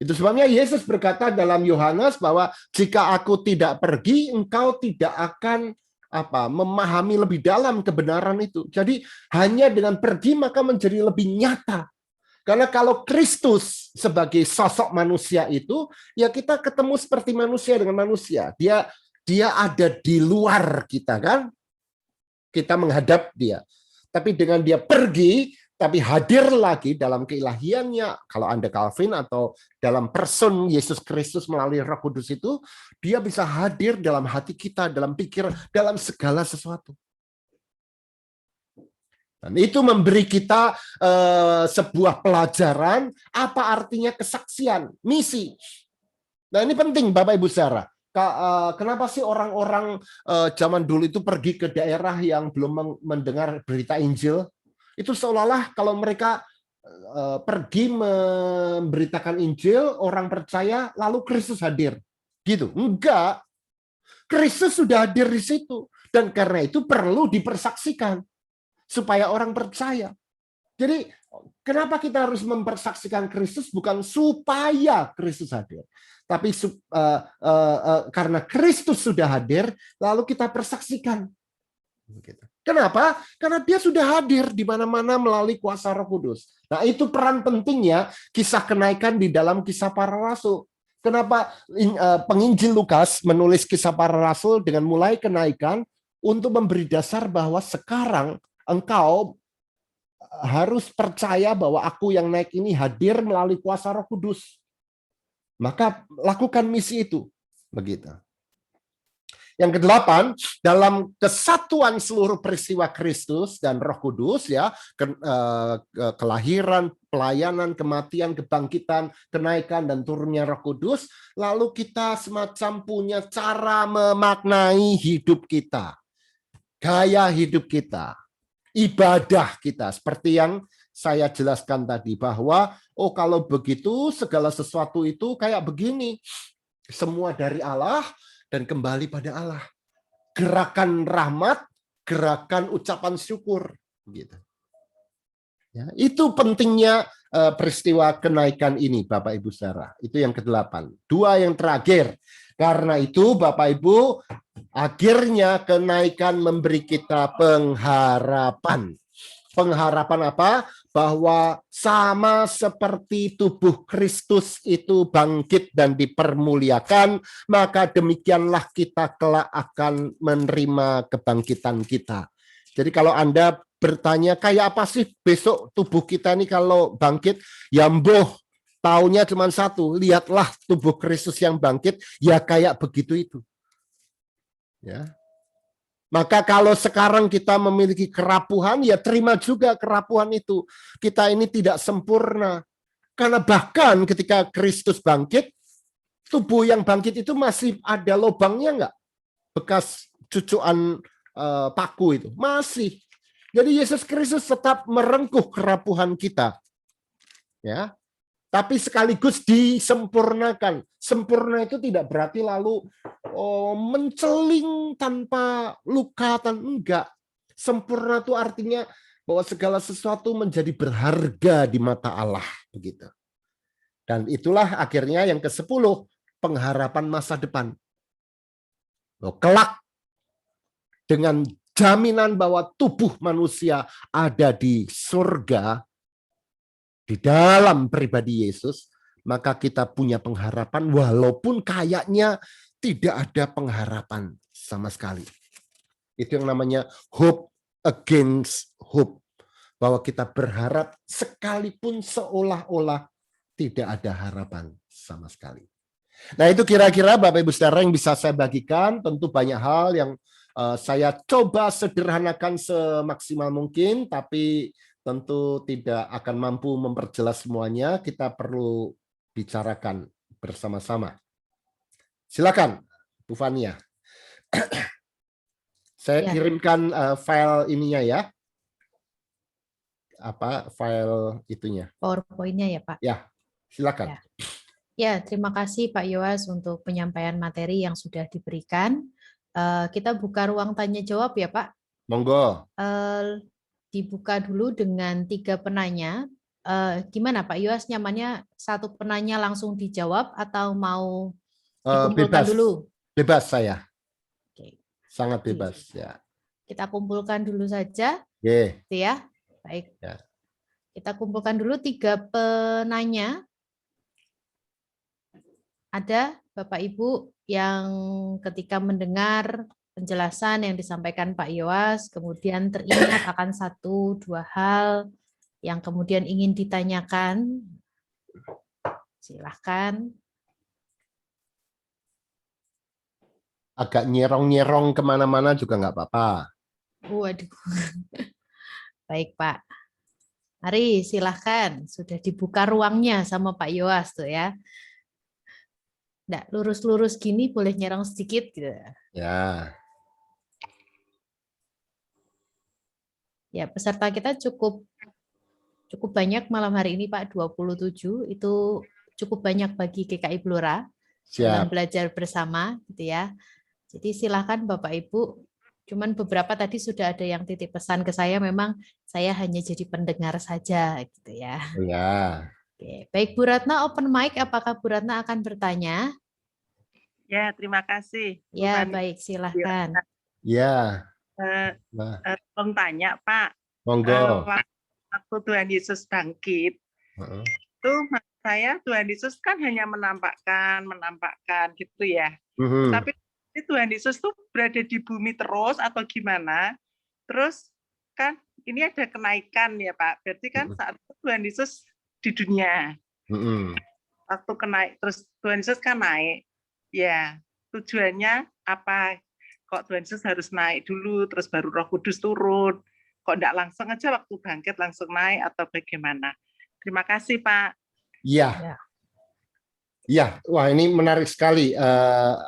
Itu sebabnya Yesus berkata dalam Yohanes bahwa jika aku tidak pergi, engkau tidak akan memahami lebih dalam kebenaran itu. Jadi hanya dengan pergi maka menjadi lebih nyata. Karena kalau Kristus sebagai sosok manusia itu, ya kita ketemu seperti manusia dengan manusia. Dia ada di luar kita kan? Kita menghadap dia. Tapi dengan dia pergi, tapi hadir lagi dalam keilahiannya. Kalau Anda Calvin atau dalam person Yesus Kristus melalui Roh Kudus itu, dia bisa hadir dalam hati kita, dalam pikiran, dalam segala sesuatu. Dan itu memberi kita sebuah pelajaran apa artinya kesaksian, misi. Nah ini penting Bapak Ibu Saudara. Kenapa sih orang-orang zaman dulu itu pergi ke daerah yang belum mendengar berita Injil? Itu seolah-olah kalau mereka pergi memberitakan Injil, orang percaya, lalu Kristus hadir. Gitu. Enggak. Kristus sudah hadir di situ. Dan karena itu perlu dipersaksikan. Supaya orang percaya. Jadi kenapa kita harus mempersaksikan Kristus? Bukan supaya Kristus hadir. Tapi karena Kristus sudah hadir, lalu kita persaksikan. Kenapa? Karena dia sudah hadir di mana-mana melalui kuasa Roh Kudus. Nah itu peran pentingnya kisah kenaikan di dalam kisah para rasul. Kenapa penginjil Lukas menulis kisah para rasul dengan mulai kenaikan untuk memberi dasar bahwa sekarang engkau harus percaya bahwa aku yang naik ini hadir melalui kuasa Roh Kudus. Maka lakukan misi itu. Begitu. Yang kedelapan, dalam kesatuan seluruh peristiwa Kristus dan Roh Kudus, ya, kelahiran, pelayanan, kematian, kebangkitan, kenaikan dan turunnya Roh Kudus, lalu kita semacam punya cara memaknai hidup kita, gaya hidup kita, ibadah kita, seperti yang saya jelaskan tadi bahwa kalau begitu segala sesuatu itu kayak begini, semua dari Allah dan kembali pada Allah. Gerakan rahmat, gerakan ucapan syukur, gitu. Ya, itu pentingnya peristiwa kenaikan ini, Bapak Ibu Saudara. Itu yang ke-8. Dua yang terakhir. Karena itu, Bapak Ibu, akhirnya kenaikan memberi kita pengharapan. Pengharapan apa? Bahwa sama seperti tubuh Kristus itu bangkit dan dipermuliakan, maka demikianlah kita kelak akan menerima kebangkitan kita. Jadi kalau Anda bertanya, kayak apa sih besok tubuh kita ini kalau bangkit? Ya mboh, taunya cuma satu, lihatlah tubuh Kristus yang bangkit, ya kayak begitu itu. Ya. Maka kalau sekarang kita memiliki kerapuhan, ya terima juga kerapuhan itu. Kita ini tidak sempurna. Karena bahkan ketika Kristus bangkit, tubuh yang bangkit itu masih ada lubangnya enggak? Bekas cucuan paku itu. Masih. Jadi Yesus Kristus tetap merengkuh kerapuhan kita. Ya. Tapi sekaligus disempurnakan. Sempurna itu tidak berarti lalu menceling tanpa luka, enggak. Sempurna itu artinya bahwa segala sesuatu menjadi berharga di mata Allah, begitu. Dan itulah akhirnya yang ke-10, pengharapan masa depan. Kelak dengan jaminan bahwa tubuh manusia ada di surga, di dalam pribadi Yesus, maka kita punya pengharapan walaupun kayaknya tidak ada pengharapan sama sekali. Itu yang namanya hope against hope. Bahwa kita berharap sekalipun seolah-olah tidak ada harapan sama sekali. Nah itu kira-kira Bapak Ibu Saudara yang bisa saya bagikan. Tentu banyak hal yang saya coba sederhanakan semaksimal mungkin, tapi tentu tidak akan mampu memperjelas semuanya. Kita perlu bicarakan bersama-sama. Silakan, Bu Fania. Saya kirimkan file ininya ya. Apa file itunya? PowerPoint-nya ya, Pak. Ya, silakan. Ya, terima kasih Pak Yowas untuk penyampaian materi yang sudah diberikan. Kita buka ruang tanya jawab ya, Pak. Monggo. Dibuka dulu dengan 3 penanya. Gimana Pak Yowas, nyamannya satu penanya langsung dijawab atau mau dikumpulkan Bebas. dulu? Bebas saya. Oke. Sangat bebas ya. Kita kumpulkan dulu saja. Oke. Ya. Baik. Ya. Kita kumpulkan dulu 3 penanya. Ada Bapak Ibu yang ketika mendengar penjelasan yang disampaikan Pak Yowas, kemudian teringat akan 1-2 hal yang kemudian ingin ditanyakan. Silahkan. Agak nyerong-nyerong kemana-mana juga nggak apa-apa. Waduh. Baik Pak. Mari silahkan. Sudah dibuka ruangnya sama Pak Yowas tuh ya. Nggak lurus-lurus gini boleh nyerong sedikit gitu. Ya. Ya, peserta kita cukup banyak malam hari ini Pak, 27. Itu cukup banyak bagi GKI Blora dalam belajar bersama gitu ya. Jadi silakan Bapak Ibu. Cuman beberapa tadi sudah ada yang titip pesan ke saya, memang saya hanya jadi pendengar saja gitu ya. Ya. Oke. Baik Bu Ratna, open mic, apakah Bu Ratna akan bertanya? Ya, terima kasih. Ya, baik, silahkan. Ya. Tolong tanya Pak. Monggo. Waktu Tuhan Yesus bangkit, itu maksud saya Tuhan Yesus kan hanya menampakkan gitu ya. Tapi Tuhan Yesus tuh berada di bumi terus atau gimana? Terus kan ini ada kenaikan ya Pak. Berarti kan saat itu Tuhan Yesus di dunia. Waktu terus Tuhan Yesus kan naik. Ya, tujuannya apa? Kok Tuhan Yesus harus naik dulu, terus baru Roh Kudus turun? Kok enggak langsung aja waktu bangkit langsung naik atau bagaimana? Terima kasih Pak. Iya. Ya, wah ini menarik sekali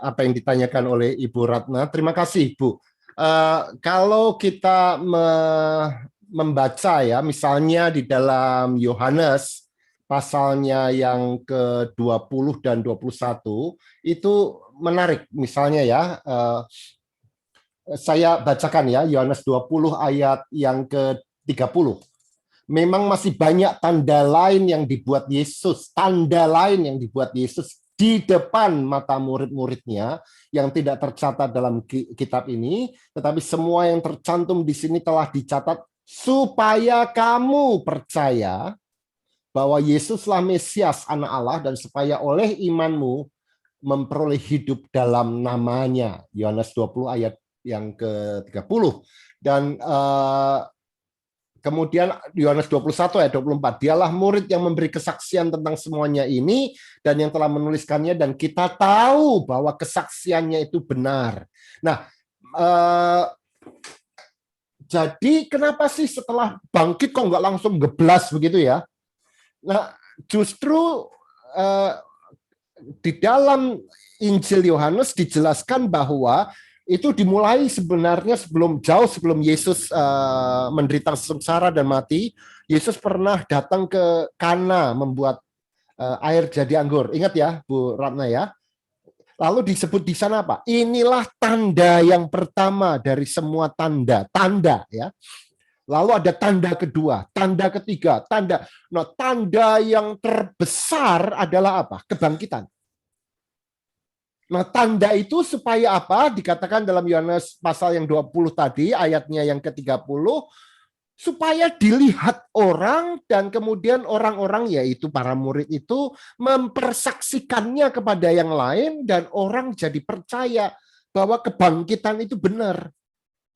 apa yang ditanyakan oleh Ibu Ratna. Terima kasih, Bu. Kalau kita membaca ya, misalnya di dalam Yohanes pasalnya yang ke-20 dan 21, itu menarik. Misalnya ya, saya bacakan ya, Yohanes 20 ayat yang ke-30. Memang masih banyak tanda lain yang dibuat Yesus, di depan mata murid-muridnya yang tidak tercatat dalam kitab ini, tetapi semua yang tercantum di sini telah dicatat supaya kamu percaya bahwa Yesuslah Mesias, Anak Allah, dan supaya oleh imanmu memperoleh hidup dalam namanya. Yohanes 20 ayat yang ke-30. Dan kemudian Yohanes 21 ayat 24, dialah murid yang memberi kesaksian tentang semuanya ini dan yang telah menuliskannya, dan kita tahu bahwa kesaksiannya itu benar. Nah, jadi kenapa sih setelah bangkit kok nggak langsung geblas begitu ya? Nah, justru di dalam Injil Yohanes dijelaskan bahwa itu dimulai sebenarnya jauh sebelum Yesus menderita sengsara dan mati. Yesus pernah datang ke Kana membuat air jadi anggur. Ingat ya, Bu Ratna ya. Lalu disebut di sana apa? Inilah tanda yang pertama dari semua tanda ya. Lalu ada tanda kedua, tanda ketiga, tanda. Nah, tanda yang terbesar adalah apa? Kebangkitan. Nah, tanda itu supaya apa? Dikatakan dalam Yohanes pasal yang 20 tadi, ayatnya yang ke-30, supaya dilihat orang dan kemudian orang-orang, yaitu para murid itu, mempersaksikannya kepada yang lain dan orang jadi percaya bahwa kebangkitan itu benar.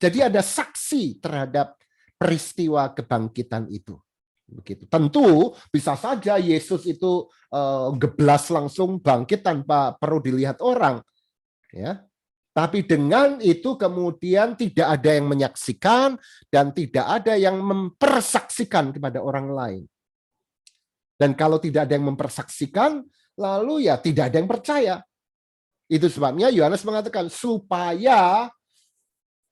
Jadi ada saksi terhadap peristiwa kebangkitan itu. Begitu. Tentu bisa saja Yesus itu geblas langsung bangkit tanpa perlu dilihat orang, ya. Tapi dengan itu kemudian tidak ada yang menyaksikan dan tidak ada yang mempersaksikan kepada orang lain. Dan kalau tidak ada yang mempersaksikan, lalu ya tidak ada yang percaya. Itu sebabnya Yohanes mengatakan supaya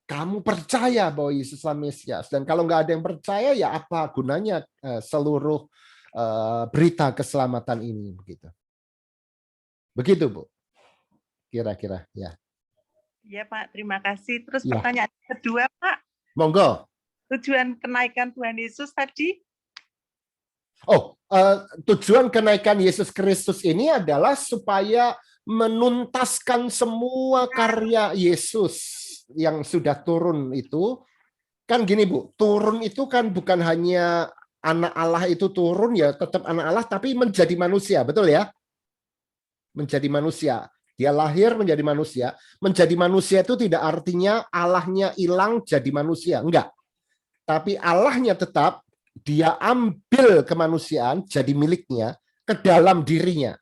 kamu percaya bahwa Yesuslah Mesias. Dan kalau nggak ada yang percaya, ya apa gunanya seluruh berita keselamatan ini, begitu. Begitu, Bu. Kira-kira, ya. Ya, Pak. Terima kasih. Terus Ya. pertanyaan kedua, Pak. Monggo. Tujuan kenaikan Tuhan Yesus tadi? Tujuan kenaikan Yesus Kristus ini adalah supaya menuntaskan semua karya Yesus yang sudah turun itu. Kan gini, Bu, turun itu kan bukan hanya anak Allah itu turun, ya tetap anak Allah, tapi menjadi manusia, betul ya? Menjadi manusia. Dia lahir menjadi manusia. Menjadi manusia itu tidak artinya Allahnya hilang jadi manusia, enggak. Tapi Allahnya tetap, dia ambil kemanusiaan jadi miliknya ke dalam dirinya.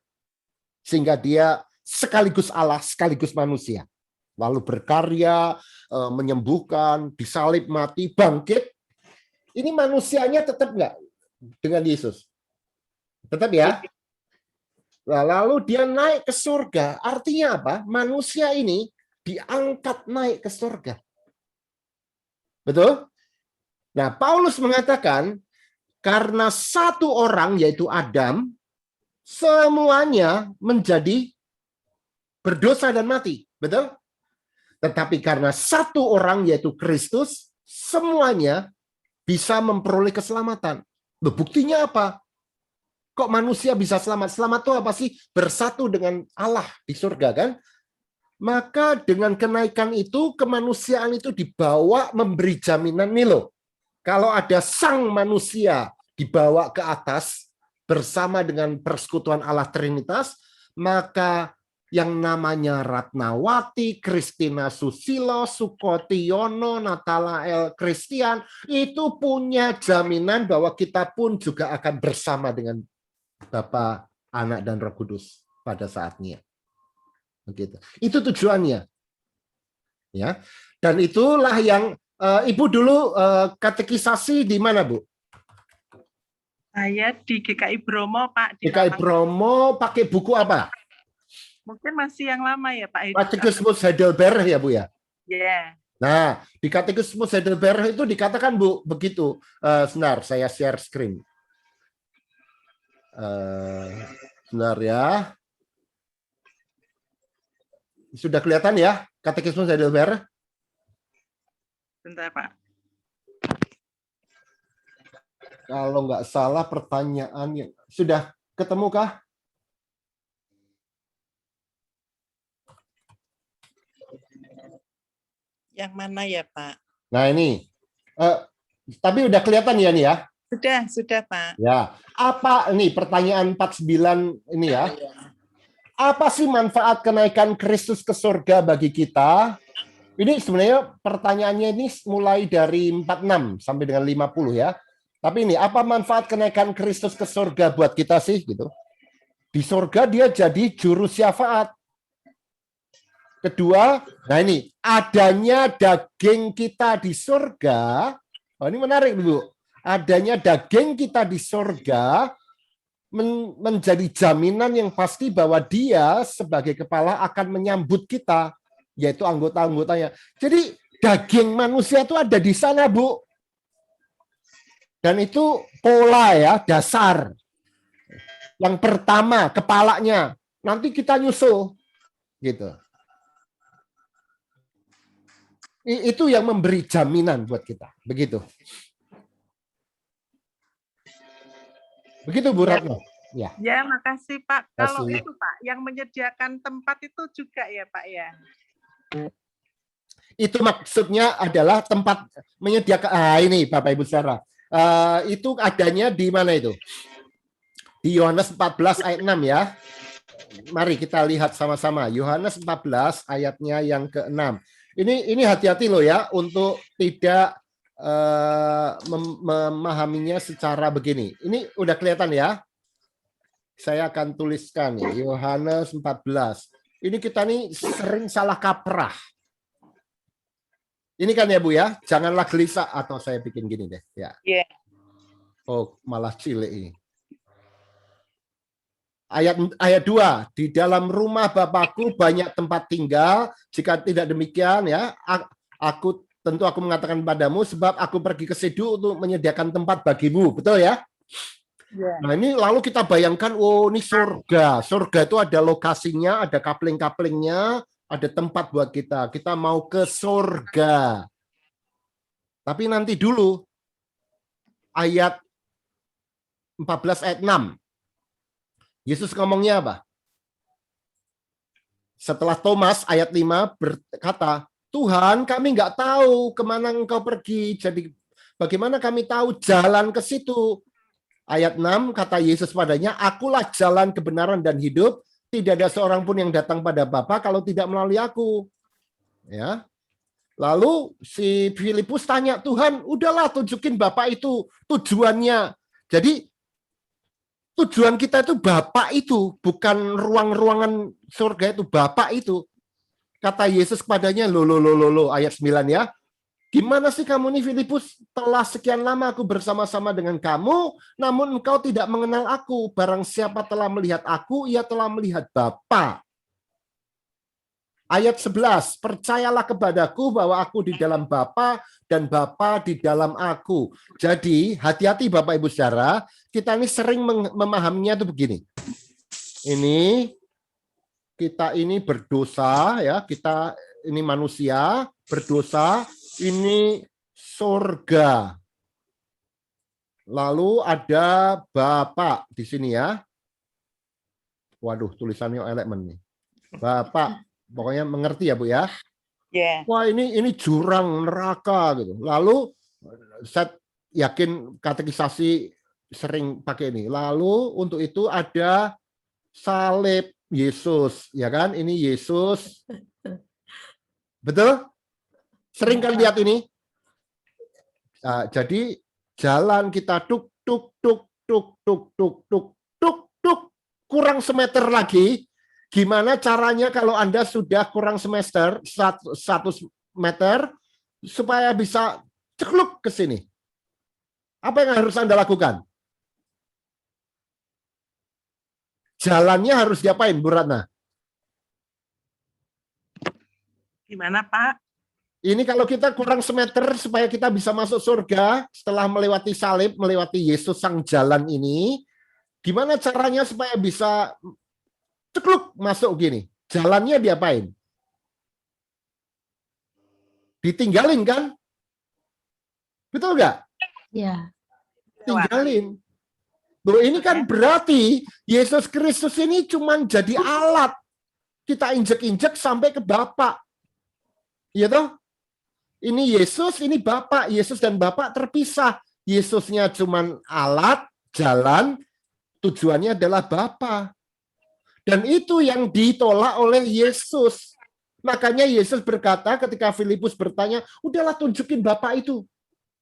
Sehingga dia sekaligus Allah, sekaligus manusia. Lalu berkarya, menyembuhkan, disalib, mati, bangkit. Ini manusianya tetap enggak dengan Yesus? Tetap ya? Lalu dia naik ke surga. Artinya apa? Manusia ini diangkat naik ke surga. Betul? Nah, Paulus mengatakan, karena satu orang, yaitu Adam, semuanya menjadi berdosa dan mati. Betul? Tetapi karena satu orang, yaitu Kristus, semuanya bisa memperoleh keselamatan. Loh, buktinya apa? Kok manusia bisa selamat? Selamat itu apa sih? Bersatu dengan Allah di surga, kan? Maka dengan kenaikan itu, kemanusiaan itu dibawa memberi jaminan nih loh. Kalau ada sang manusia dibawa ke atas bersama dengan persekutuan Allah Trinitas, maka yang namanya Ratnawati, Kristina Susilo, Sukoti Yono, Natalael Christian, itu punya jaminan bahwa kita pun juga akan bersama dengan Bapa, Anak, dan Roh Kudus pada saatnya. Begitu. Itu tujuannya. Ya. Dan itulah yang Ibu dulu katekisasi di mana, Bu? Saya di GKI Bromo, Pak. Di GKI Bromo pakai buku apa? Mungkin masih yang lama ya, Pak. Katekismus Heidelberg ya, Bu ya? Ya. Nah, di Katekismus Heidelberg itu dikatakan, Bu, begitu. Sebentar, saya share screen. Sebentar ya. Sudah kelihatan ya, Katekismus Heidelberg? Bentar, Pak. Kalau nggak salah pertanyaannya. Sudah ketemu kah? Yang mana ya, Pak? Nah ini, tapi udah kelihatan ya nih ya? Sudah Pak. Ya, apa nih pertanyaan 49 ini ya? Apa sih manfaat kenaikan Kristus ke surga bagi kita? Ini sebenarnya pertanyaannya ini mulai dari 46 sampai dengan 50 ya. Tapi ini, apa manfaat kenaikan Kristus ke surga buat kita sih gitu? Di surga dia jadi juru syafaat. Kedua, nah ini, adanya daging kita di surga. Oh, ini menarik, Bu. Adanya daging kita di surga menjadi jaminan yang pasti bahwa dia sebagai kepala akan menyambut kita, yaitu anggota-anggotanya. Jadi daging manusia itu ada di sana, Bu. Dan itu pola ya, dasar. Yang pertama, kepalanya. Nanti kita nyusul. Gitu. Itu yang memberi jaminan buat kita. Begitu. Begitu, Bu Ratno. Ya. Ya, makasih Pak. Kalau Makasih. itu Pak, yang menyediakan tempat itu juga ya Pak ya. Itu maksudnya adalah tempat menyediakan. Ini Bapak Ibu saudara. Itu adanya di mana itu? Di Yohanes 14 ayat 6 ya. Mari kita lihat sama-sama. Yohanes 14 ayatnya yang ke-6. Ini hati-hati loh ya untuk tidak memahaminya secara begini. Ini udah kelihatan ya. Saya akan tuliskan ya, Yohanes 14. Ini kita nih sering salah kaprah. Ini kan ya Bu ya, janganlah gelisah, atau saya bikin gini deh ya. Yeah. Oh, malah cilik ini. Ayat 2, di dalam rumah Bapakku banyak tempat tinggal, jika tidak demikian ya, aku mengatakan padamu, sebab aku pergi ke situ untuk menyediakan tempat bagimu. Betul ya? Nah ini lalu kita bayangkan, oh ini surga. Surga itu ada lokasinya, ada kapling-kaplingnya, ada tempat buat kita. Kita mau ke surga. Tapi nanti dulu, ayat 14 ayat 6. Yesus ngomongnya apa? Setelah Thomas ayat 5 berkata, Tuhan, kami nggak tahu kemana engkau pergi. Jadi bagaimana kami tahu jalan ke situ? Ayat 6 kata Yesus padanya, akulah jalan kebenaran dan hidup. Tidak ada seorang pun yang datang pada Bapa kalau tidak melalui aku. Ya. Lalu si Filipus tanya, Tuhan, udahlah tunjukin Bapa itu tujuannya. Jadi tujuan kita itu Bapa itu, bukan ruang-ruangan surga itu, Bapa itu. Kata Yesus kepadanya, lo, ayat 9 ya. Gimana sih kamu nih Filipus? Telah sekian lama aku bersama-sama dengan kamu, namun engkau tidak mengenal aku. Barang siapa telah melihat aku, ia telah melihat Bapa. Ayat 11, percayalah kepadaku bahwa aku di dalam Bapa dan Bapa di dalam aku. Jadi hati-hati Bapak Ibu Saudara, kita ini sering memahaminya itu begini. Ini kita ini berdosa ya, kita ini manusia berdosa, ini surga. Lalu ada Bapa di sini ya. Waduh, tulisannya elemen nih. Bapak, pokoknya mengerti ya Bu ya. Yeah. Wah ini jurang neraka gitu. Lalu saya yakin katekisasi sering pakai ini. Lalu untuk itu ada salib Yesus, ya kan? Ini Yesus. Betul? Sering kan lihat ini? Nah, jadi jalan kita tuk kurang semeter lagi. Gimana caranya kalau Anda sudah kurang semester 100 meter supaya bisa cekluk ke sini? Apa yang harus Anda lakukan? Jalannya harus diapain, Bu Ratna? Gimana, Pak? Ini kalau kita kurang semeter supaya kita bisa masuk surga setelah melewati salib, melewati Yesus sang jalan ini, gimana caranya supaya bisa cekluk masuk gini? Jalannya diapain? Ditinggalin kan? Betul nggak? Ya. Tinggalin. Loh, ini kan berarti Yesus Kristus ini cuma jadi alat. Kita injek-injek sampai ke Bapa. Iya toh? Ini Yesus, ini Bapa. Yesus dan Bapa terpisah. Yesusnya cuma alat, jalan, tujuannya adalah Bapa. Dan itu yang ditolak oleh Yesus. Makanya Yesus berkata ketika Filipus bertanya, udahlah tunjukin Bapa itu.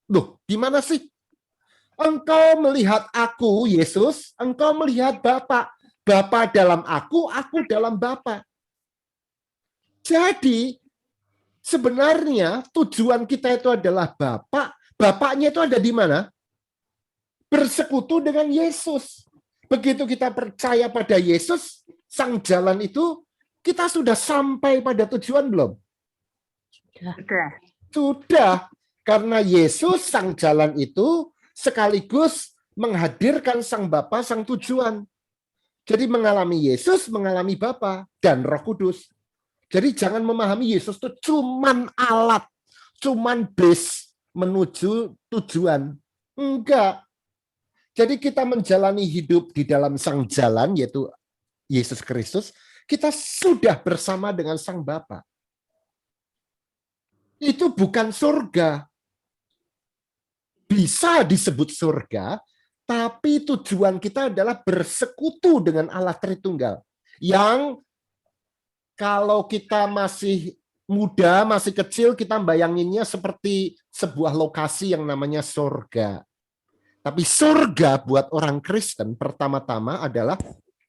Loh, gimana sih? Engkau melihat aku, Yesus, engkau melihat Bapa. Bapa dalam aku dalam Bapa. Jadi, sebenarnya tujuan kita itu adalah Bapa. Bapaknya itu ada di mana? Bersekutu dengan Yesus. Begitu kita percaya pada Yesus, sang jalan itu, kita sudah sampai pada tujuan belum? Sudah. Karena Yesus, sang jalan itu, sekaligus menghadirkan sang Bapa, sang tujuan. Jadi mengalami Yesus, mengalami Bapa dan Roh Kudus. Jadi jangan memahami Yesus itu cuman alat, cuman base menuju tujuan. Enggak. Jadi kita menjalani hidup di dalam sang jalan, yaitu Yesus Kristus, kita sudah bersama dengan sang Bapa. Itu bukan surga. Bisa disebut surga, tapi tujuan kita adalah bersekutu dengan Allah Tritunggal. Yang kalau kita masih muda, masih kecil, kita bayanginnya seperti sebuah lokasi yang namanya surga. Tapi surga buat orang Kristen pertama-tama adalah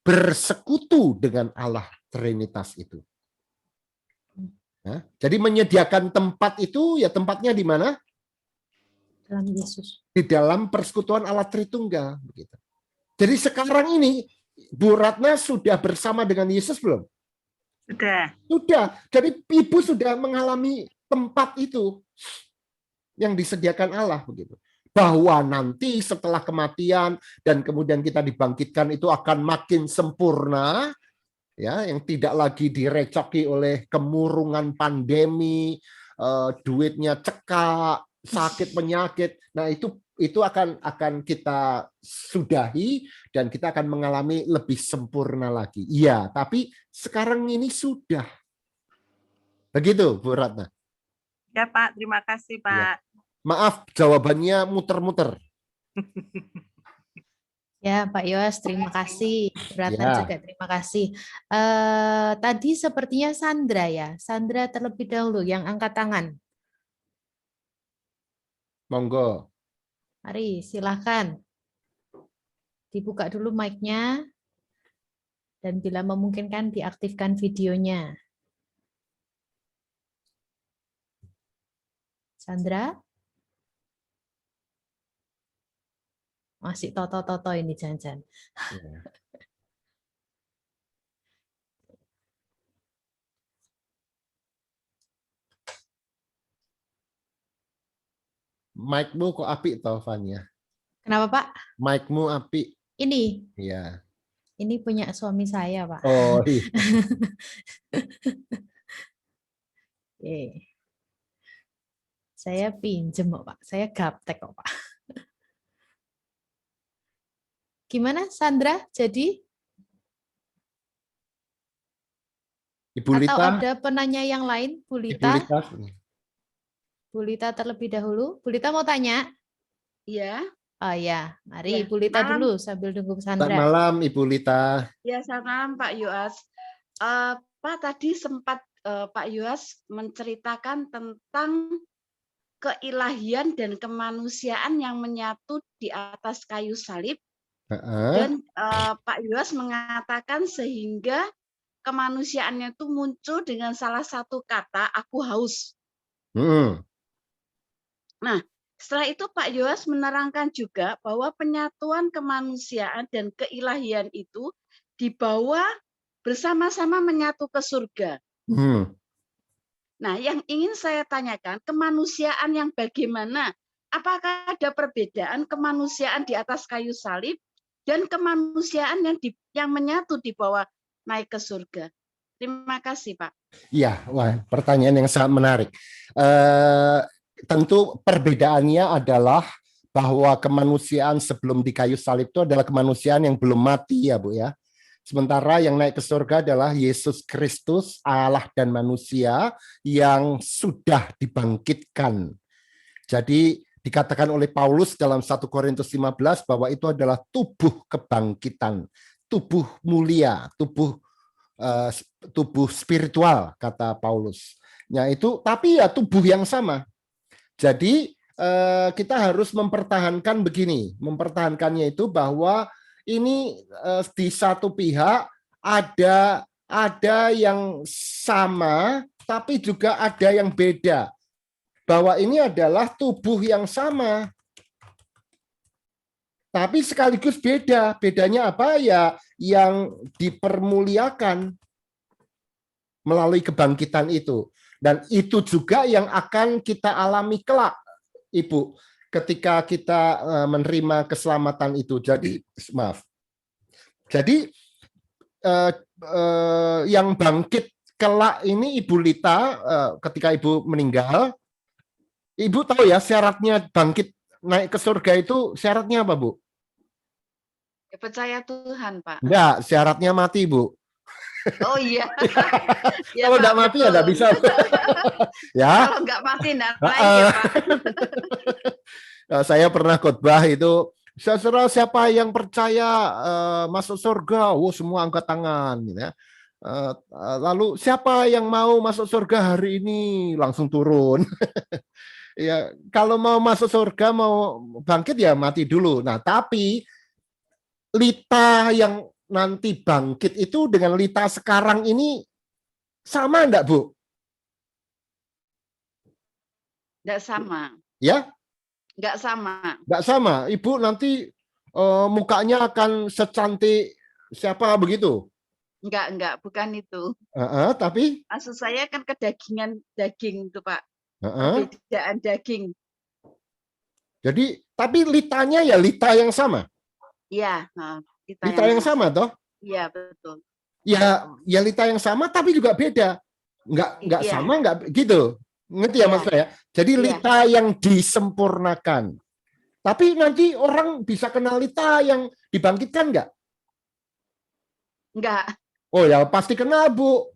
bersekutu dengan Allah Trinitas itu. Nah, jadi menyediakan tempat itu, ya tempatnya di mana? Dalam Yesus. Di dalam persekutuan Allah Tritunggal. Jadi sekarang ini Bu Ratna sudah bersama dengan Yesus belum? Sudah. Sudah. Jadi Ibu sudah mengalami tempat itu yang disediakan Allah begitu. Bahwa nanti setelah kematian dan kemudian kita dibangkitkan itu akan makin sempurna, ya, yang tidak lagi direcoki oleh kemurungan pandemi, duitnya cekak, sakit penyakit. Nah, itu akan kita sudahi dan kita akan mengalami lebih sempurna lagi. Iya, tapi sekarang ini sudah. Begitu, Bu Ratna. Ya, Pak. Terima kasih, Pak. Ya. Maaf, jawabannya muter-muter. Ya, Pak Yoas, terima kasih. Ratna Ya. juga terima kasih. Tadi sepertinya Sandra ya. Sandra terlebih dahulu yang angkat tangan. Monggo. Mari, silakan. Dibuka dulu mic-nya. Dan bila memungkinkan diaktifkan videonya. Sandra? Masih toto-toto ini jangan-jangan. Mic-mu kok apik toh, Fania? Kenapa, Pak? Mic-mu apik. Ini. Iya. Ini punya suami saya, Pak. Oh, iya. Oke. Saya pinjem kok, Pak. Saya gaptek kok, Pak. Gimana, Sandra? Jadi? Ibu Lita. Atau ada penanya yang lain, Bu Lita? Ibu Lita. Bu Lita terlebih dahulu. Bu Lita mau tanya? Iya. Oh ya, mari Ya, Bu Lita malam. dulu sambil tunggu Selamat Sandra. malam, Ibu Lita. Ya, selamat malam Pak Yoas. Pak, tadi sempat Pak Yoas menceritakan tentang keilahian dan kemanusiaan yang menyatu di atas kayu salib. Dan Pak Yoas mengatakan sehingga kemanusiaannya itu muncul dengan salah satu kata, aku haus. Nah, setelah itu Pak Yoas menerangkan juga bahwa penyatuan kemanusiaan dan keilahian itu dibawa bersama-sama menyatu ke surga. Nah, yang ingin saya tanyakan, kemanusiaan yang bagaimana? Apakah ada perbedaan kemanusiaan di atas kayu salib dan kemanusiaan yang menyatu di bawah naik ke surga? Terima kasih, Pak. Iya, wah, pertanyaan yang sangat menarik. Tentu perbedaannya adalah bahwa kemanusiaan sebelum di kayu salib itu adalah kemanusiaan yang belum mati, ya Bu ya. Sementara yang naik ke surga adalah Yesus Kristus, Allah dan manusia yang sudah dibangkitkan. Jadi dikatakan oleh Paulus dalam 1 Korintus 15 bahwa itu adalah tubuh kebangkitan, tubuh mulia, tubuh spiritual, kata Paulus. Ya itu, tapi ya tubuh yang sama. Jadi kita harus mempertahankan begini, mempertahankannya itu bahwa ini di satu pihak ada yang sama, tapi juga ada yang beda. Bahwa ini adalah tubuh yang sama, tapi sekaligus beda. Bedanya apa ya? Yang dipermuliakan melalui kebangkitan itu. Dan itu juga yang akan kita alami kelak, Ibu, ketika kita menerima keselamatan itu. Jadi, maaf. Jadi, yang bangkit kelak ini Ibu Lita, ketika Ibu meninggal, Ibu tahu ya syaratnya bangkit naik ke surga itu syaratnya apa, Bu? Ya, percaya Tuhan, Pak. Enggak, syaratnya mati, Bu. Oh iya. Ya, kalau enggak mati ya enggak bisa. Ya. Kalau enggak mati enggak naik ya, Pak. Saya pernah khotbah itu, saudara siapa yang percaya masuk surga? Semua angkat tangan, gitu ya. Lalu siapa yang mau masuk surga hari ini? Langsung turun. Ya, kalau mau masuk surga, mau bangkit ya mati dulu. Nah, tapi Lita yang nanti bangkit itu dengan Lita sekarang ini sama enggak, Bu? Enggak sama. Ya? Enggak sama. Enggak sama. Ibu nanti mukanya akan secantik siapa begitu? Enggak, bukan itu. Tapi? Maksud saya kan kedagingan daging itu, Pak. Perbedaan daging. Jadi, tapi litanya ya lita yang sama? Iya. Lita yang sama, toh? Iya, betul. Ya lita yang sama, tapi juga beda. Enggak sama, enggak gitu. Ngerti ya maksud saya? Jadi lita yang disempurnakan. Tapi nanti orang bisa kenal lita yang dibangkitkan enggak? Enggak. Oh ya pasti kenal, Bu.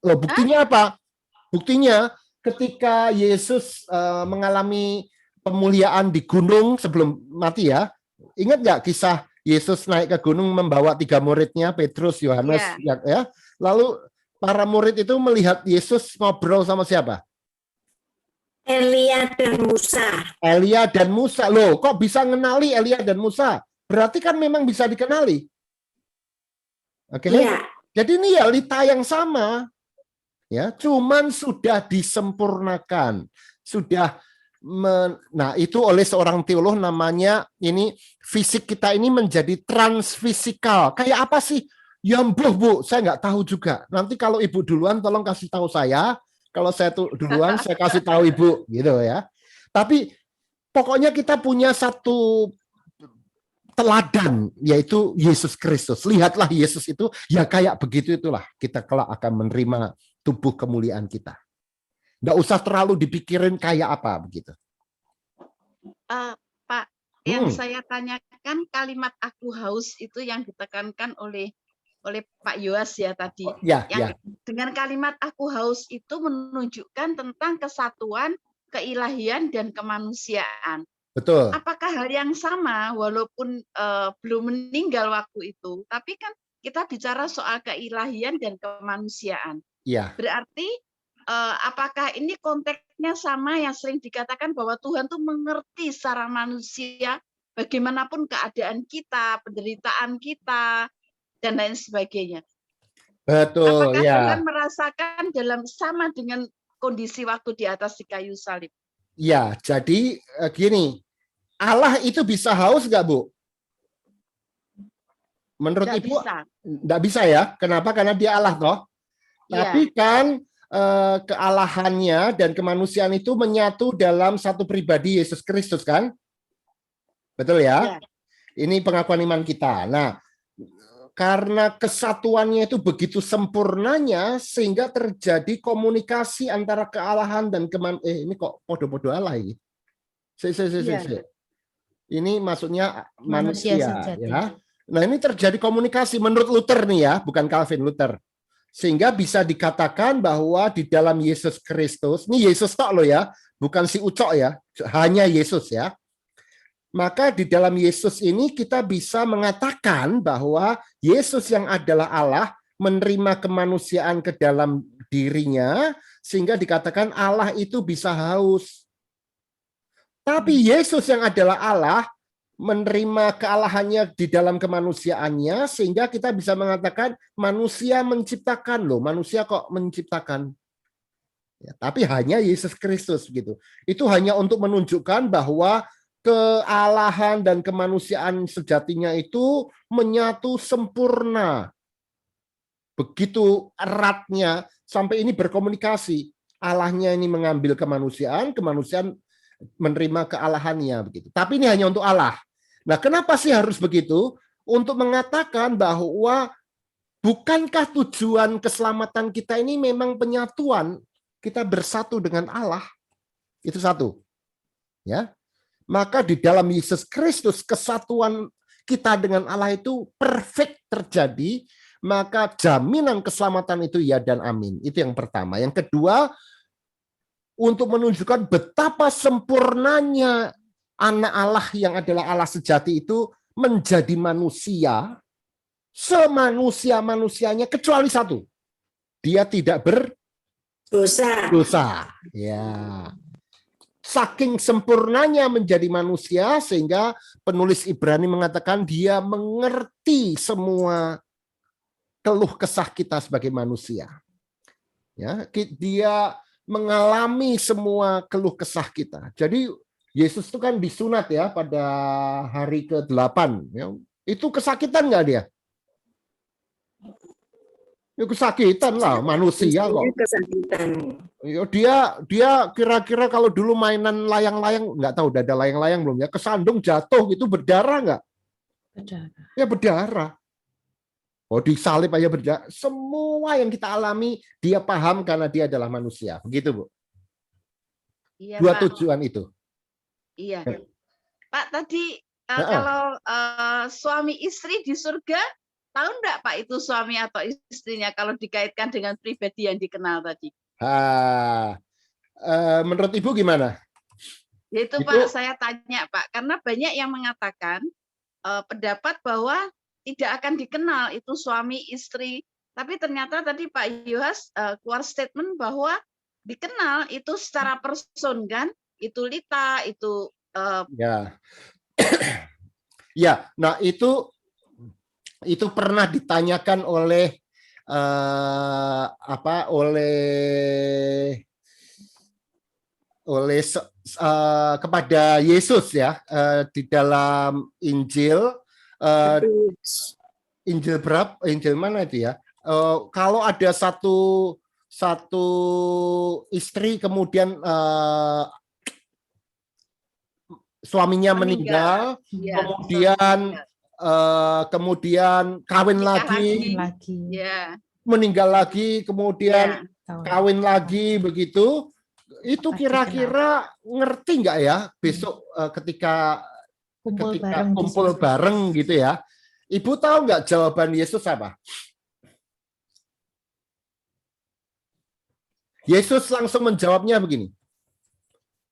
Loh, buktinya apa? Buktinya ketika Yesus mengalami pemuliaan di gunung sebelum mati ya. Ingat nggak kisah Yesus naik ke gunung membawa 3 muridnya, Petrus, Yohanes, ya. Lalu para murid itu melihat Yesus ngobrol sama siapa? Elia dan Musa. Elia dan Musa. Loh, kok bisa mengenali Elia dan Musa? Berarti kan memang bisa dikenali. Oke. Ya. Jadi ini ya lita yang sama. Ya, cuman sudah disempurnakan. Sudah nah itu oleh seorang teolog namanya ini fisik kita ini menjadi transfisikal. Kayak apa sih? Ya Bu, saya nggak tahu juga. Nanti kalau Ibu duluan tolong kasih tahu saya. Kalau saya duluan saya kasih tahu Ibu gitu ya. Tapi pokoknya kita punya satu teladan yaitu Yesus Kristus. Lihatlah Yesus itu ya kayak begitu itulah kita kelak akan menerima tubuh kemuliaan kita. Nggak usah terlalu dipikirin kayak apa begitu. Pak, yang saya tanyakan kalimat aku haus itu yang ditekankan oleh Pak Yoas ya tadi. Dengan kalimat aku haus itu menunjukkan tentang kesatuan, keilahian dan kemanusiaan. Betul. Apakah hal yang sama walaupun belum meninggal waktu itu, tapi kan kita bicara soal keilahian dan kemanusiaan. Iya. Berarti apakah ini konteksnya sama yang sering dikatakan bahwa Tuhan tuh mengerti secara manusia bagaimanapun keadaan kita, penderitaan kita dan lain sebagainya. Betul. Apakah ya. Tuhan merasakan sama dengan kondisi waktu di atas di kayu salib? Ya, jadi gini, Allah itu bisa haus nggak, Bu? Menurut Ibu, nggak bisa ya. Kenapa? Karena dia Allah toh. Tapi kan kealahannya dan kemanusiaan itu menyatu dalam satu pribadi Yesus Kristus kan? Betul ya? Ini pengakuan iman kita. Nah, karena kesatuannya itu begitu sempurnanya sehingga terjadi komunikasi antara kealahan dan ini kok podo-podo Allah ini. Ini maksudnya manusia ya. Nah, ini terjadi komunikasi menurut Luther nih ya, bukan Calvin, Luther. Sehingga bisa dikatakan bahwa di dalam Yesus Kristus, ini Yesus tok loh ya, bukan si Ucok ya, hanya Yesus ya. Maka di dalam Yesus ini kita bisa mengatakan bahwa Yesus yang adalah Allah menerima kemanusiaan ke dalam dirinya, sehingga dikatakan Allah itu bisa haus. Tapi Yesus yang adalah Allah menerima kealahannya di dalam kemanusiaannya sehingga kita bisa mengatakan manusia menciptakan loh, manusia kok menciptakan. Ya, tapi hanya Yesus Kristus gitu. Itu hanya untuk menunjukkan bahwa kealahan dan kemanusiaan sejatinya itu menyatu sempurna. Begitu eratnya sampai ini berkomunikasi. Allahnya ini mengambil kemanusiaan, kemanusiaan menerima kealahannya begitu. Tapi ini hanya untuk Allah. Nah, kenapa sih harus begitu? Untuk mengatakan bahwa bukankah tujuan keselamatan kita ini memang penyatuan, kita bersatu dengan Allah. Itu satu. Ya. Maka di dalam Yesus Kristus kesatuan kita dengan Allah itu perfect terjadi, maka jaminan keselamatan itu ya dan amin. Itu yang pertama. Yang kedua, untuk menunjukkan betapa sempurnanya anak Allah yang adalah Allah sejati itu menjadi manusia, semanusia-manusianya kecuali satu. Dia tidak berdosa. Ya. Saking sempurnanya menjadi manusia sehingga penulis Ibrani mengatakan dia mengerti semua keluh kesah kita sebagai manusia. Ya, dia mengalami semua keluh kesah kita. Jadi Yesus itu kan disunat ya pada hari ke-8. Ya. Itu kesakitan nggak dia? Ya kesakitan lah, manusia kok. Kesakitan. Dia kira-kira kalau dulu mainan layang-layang, nggak tahu udah ada layang-layang belum ya, kesandung jatuh gitu berdarah nggak? Berdarah. Ya berdarah. Oh disalib aja berdarah. Semua yang kita alami dia paham karena dia adalah manusia. Begitu Bu. Iya, Dua Pak. tujuan itu. Iya. Pak, tadi kalau suami istri di surga, tahu enggak Pak itu suami atau istrinya kalau dikaitkan dengan pribadi yang dikenal tadi? Menurut Ibu gimana? Yaitu Pak, saya tanya Pak, karena banyak yang mengatakan pendapat bahwa tidak akan dikenal itu suami istri, tapi ternyata tadi Pak Yohas keluar statement bahwa dikenal itu secara person kan, itu Lita, itu ya. Ya, nah itu pernah ditanyakan oleh kepada Yesus ya di dalam Injil Injil berapa? Injil mana itu ya? Kalau ada satu istri kemudian suaminya meninggal, ya, kemudian kawin lagi, ya. meninggal lagi, kemudian kawin lagi begitu. Itu kira-kira ngerti nggak ya besok ketika kumpul bareng gitu ya? Ibu tahu nggak jawaban Yesus apa? Yesus langsung menjawabnya begini,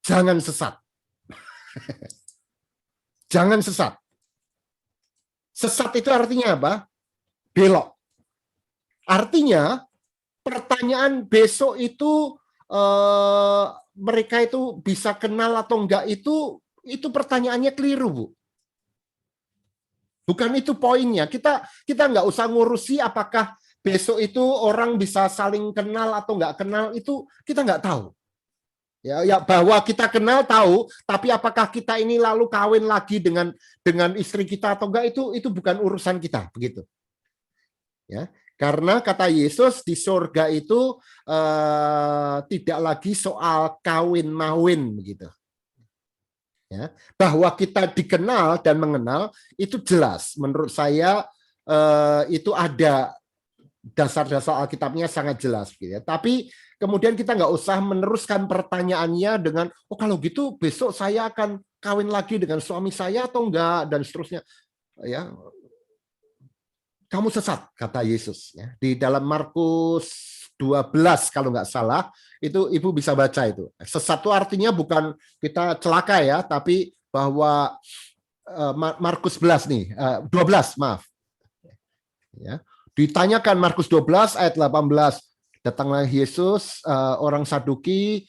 jangan sesat. Jangan sesat. Sesat itu artinya apa? Belok. Artinya pertanyaan besok itu mereka itu bisa kenal atau enggak itu pertanyaannya keliru, Bu. Bukan itu poinnya. Kita nggak usah ngurusi apakah besok itu orang bisa saling kenal atau nggak kenal, itu kita nggak tahu. Ya bahwa kita kenal tahu, tapi apakah kita ini lalu kawin lagi dengan istri kita atau enggak itu bukan urusan kita, begitu. Ya, karena kata Yesus di surga itu tidak lagi soal kawin-mawin begitu. Ya, bahwa kita dikenal dan mengenal itu jelas. Menurut saya itu ada dasar-dasar Alkitabnya sangat jelas, gitu ya. Tapi kemudian kita nggak usah meneruskan pertanyaannya dengan, oh kalau gitu besok saya akan kawin lagi dengan suami saya atau enggak dan seterusnya. Ya, kamu sesat kata Yesus. Ya. Di dalam Markus 12 kalau nggak salah itu Ibu bisa baca itu. Sesat itu artinya bukan kita celaka ya, tapi bahwa Markus 11 nih, 12 maaf. Ya. Ditanyakan Markus 12 ayat 18, datanglah Yesus, orang Saduki,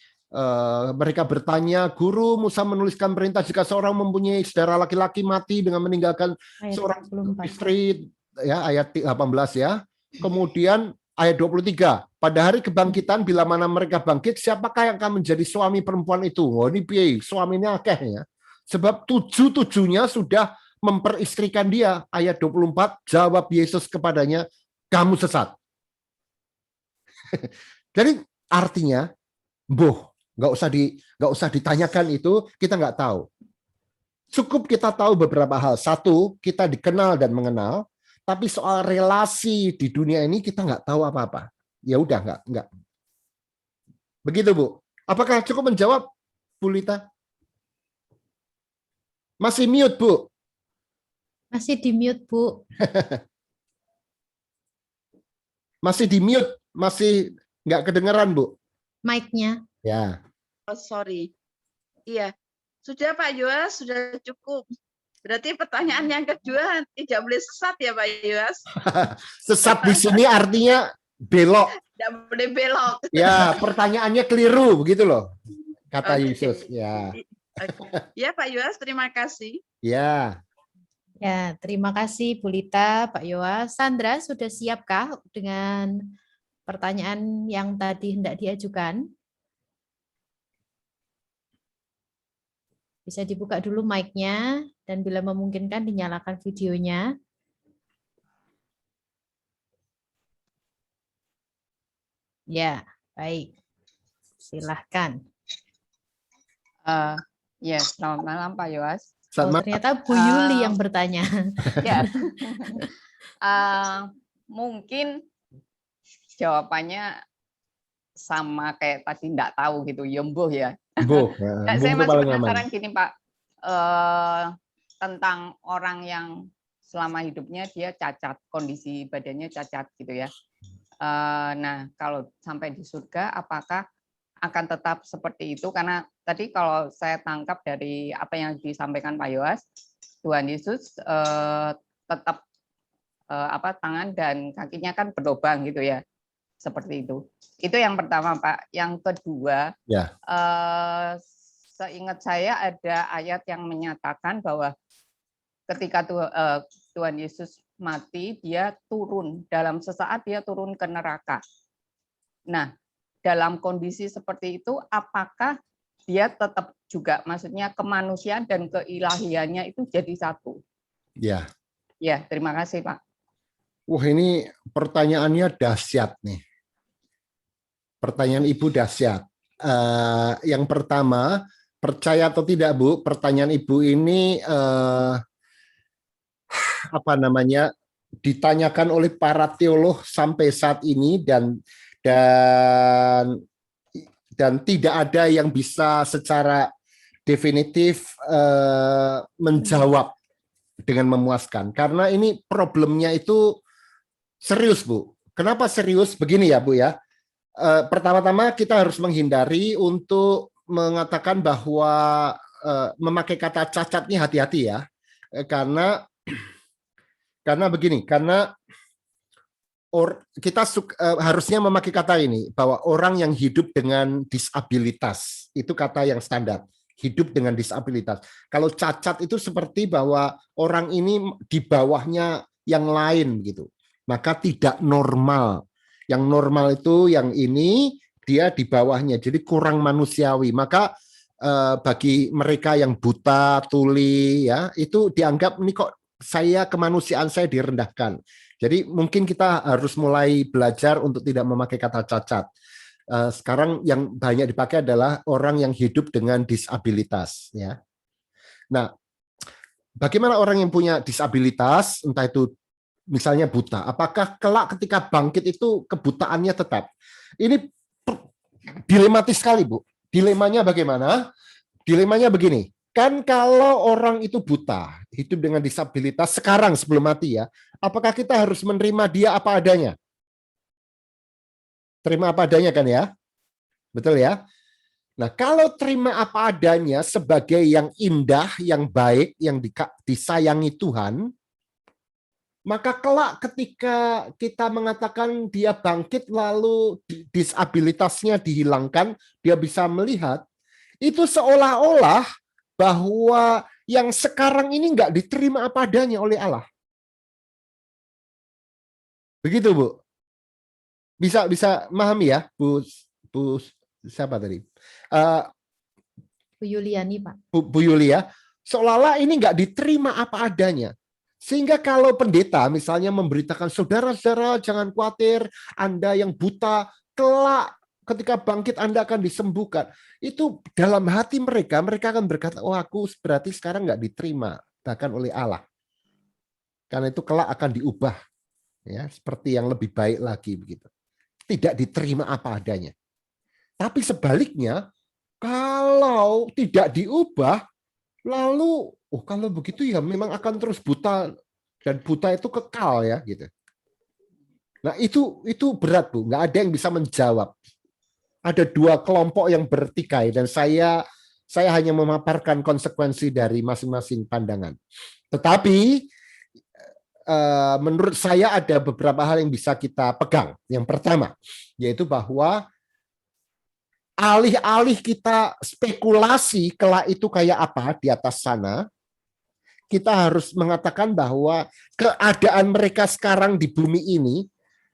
mereka bertanya, Guru, Musa menuliskan perintah jika seorang mempunyai saudara laki-laki mati dengan meninggalkan seorang istri, ya ayat 18 ya. Kemudian ayat 23, pada hari kebangkitan bila mana mereka bangkit, siapakah yang akan menjadi suami perempuan itu? Oh, ini piye, suaminya akeh ya. Sebab 7-7-nya sudah memperistrikan dia. Ayat 24, jawab Yesus kepadanya, kamu sesat. Jadi artinya, nggak usah ditanyakan itu, kita nggak tahu. Cukup kita tahu beberapa hal. Satu, kita dikenal dan mengenal, tapi soal relasi di dunia ini kita nggak tahu apa-apa. Ya udah nggak. Begitu Bu. Apakah cukup menjawab, Bu Lita? Masih mute Bu. Masih di mute, Bu. Masih di mute, masih nggak kedengeran, Bu. Mic-nya. Ya. Oh, sorry. Iya. Sudah Pak Yohas, sudah cukup. Berarti pertanyaan yang kedua tidak boleh sesat ya Pak Yohas? Sesat di sini artinya belok. Tidak boleh belok. Ya, pertanyaannya keliru, begitu loh. Kata Yesus. Ya. Ya Pak Yohas, terima kasih. Ya. Ya, terima kasih Bu Lita, Pak Yohas. Sandra, sudah siapkah dengan pertanyaan yang tadi hendak diajukan? Bisa dibuka dulu mic-nya dan bila memungkinkan dinyalakan videonya. Ya, baik. Silahkan. Ya, selamat malam Pak Yowas. Ternyata Bu Yuli yang bertanya. Ya, mungkin jawabannya sama kayak tadi enggak tahu gitu, Yembuh ya. Saya masih penasaran gini Pak, tentang orang yang selama hidupnya dia cacat, kondisi badannya cacat gitu ya. Nah, kalau sampai di surga, apakah akan tetap seperti itu? Karena tadi kalau saya tangkap dari apa yang disampaikan Pak Yowas, Tuhan Yesus tetap tangan dan kakinya kan berlubang gitu ya, seperti itu. Itu yang pertama Pak. Yang kedua, seingat saya ada ayat yang menyatakan bahwa ketika Tuhan Yesus mati, dia turun dalam sesaat, dia turun ke neraka. Nah, dalam kondisi seperti itu, apakah dia tetap juga, maksudnya kemanusiaan dan keilahiannya itu jadi satu? Ya. Ya, terima kasih Pak. Wah, ini pertanyaannya dahsyat nih. Pertanyaan Ibu dahsyat. Yang pertama, percaya atau tidak Bu, pertanyaan Ibu ini ditanyakan oleh para teolog sampai saat ini dan tidak ada yang bisa secara definitif menjawab dengan memuaskan, karena ini problemnya itu serius Bu. Kenapa serius? Begini ya Bu ya. Pertama-tama kita harus menghindari untuk mengatakan bahwa memakai kata cacat ini hati-hati ya, karena begini, karena kita harusnya memakai kata ini, bahwa orang yang hidup dengan disabilitas, itu kata yang standar, hidup dengan disabilitas. Kalau cacat itu seperti bahwa orang ini di bawahnya yang lain gitu, maka tidak normal. Yang normal itu yang ini, dia di bawahnya, jadi kurang manusiawi. Maka bagi mereka yang buta, tuli, ya itu dianggap ini kok kemanusiaan saya direndahkan. Jadi mungkin kita harus mulai belajar untuk tidak memakai kata cacat. Sekarang yang banyak dipakai adalah orang yang hidup dengan disabilitas. Ya. Nah, bagaimana orang yang punya disabilitas, entah itu misalnya buta, apakah kelak ketika bangkit itu kebutaannya tetap? Ini dilematis sekali, Bu. Dilemanya bagaimana? Dilemanya begini. Kan kalau orang itu buta, hidup dengan disabilitas sekarang sebelum mati ya, apakah kita harus menerima dia apa adanya? Terima apa adanya kan ya? Betul ya? Nah, kalau terima apa adanya sebagai yang indah, yang baik, yang disayangi Tuhan, maka kelak ketika kita mengatakan dia bangkit lalu disabilitasnya dihilangkan, dia bisa melihat, itu seolah-olah bahwa yang sekarang ini nggak diterima apa adanya oleh Allah. Begitu Bu. Bisa memahami ya Bu siapa tadi? Bu Yuliani Pak. Bu Yulia. Seolah-olah ini nggak diterima apa adanya. Sehingga kalau pendeta misalnya memberitakan saudara-saudara jangan khawatir, Anda yang buta kelak ketika bangkit Anda akan disembuhkan. Itu dalam hati mereka akan berkata, oh aku berarti sekarang nggak diterima bahkan oleh Allah. Karena itu kelak akan diubah ya seperti yang lebih baik lagi begitu. Tidak diterima apa adanya. Tapi sebaliknya, kalau tidak diubah, lalu kalau begitu ya memang akan terus buta, dan buta itu kekal ya gitu. Nah itu berat Bu, nggak ada yang bisa menjawab. Ada dua kelompok yang bertikai dan saya hanya memaparkan konsekuensi dari masing-masing pandangan. Tetapi menurut saya ada beberapa hal yang bisa kita pegang. Yang pertama, yaitu bahwa alih-alih kita spekulasi kelak itu kayak apa di atas sana, kita harus mengatakan bahwa keadaan mereka sekarang di bumi ini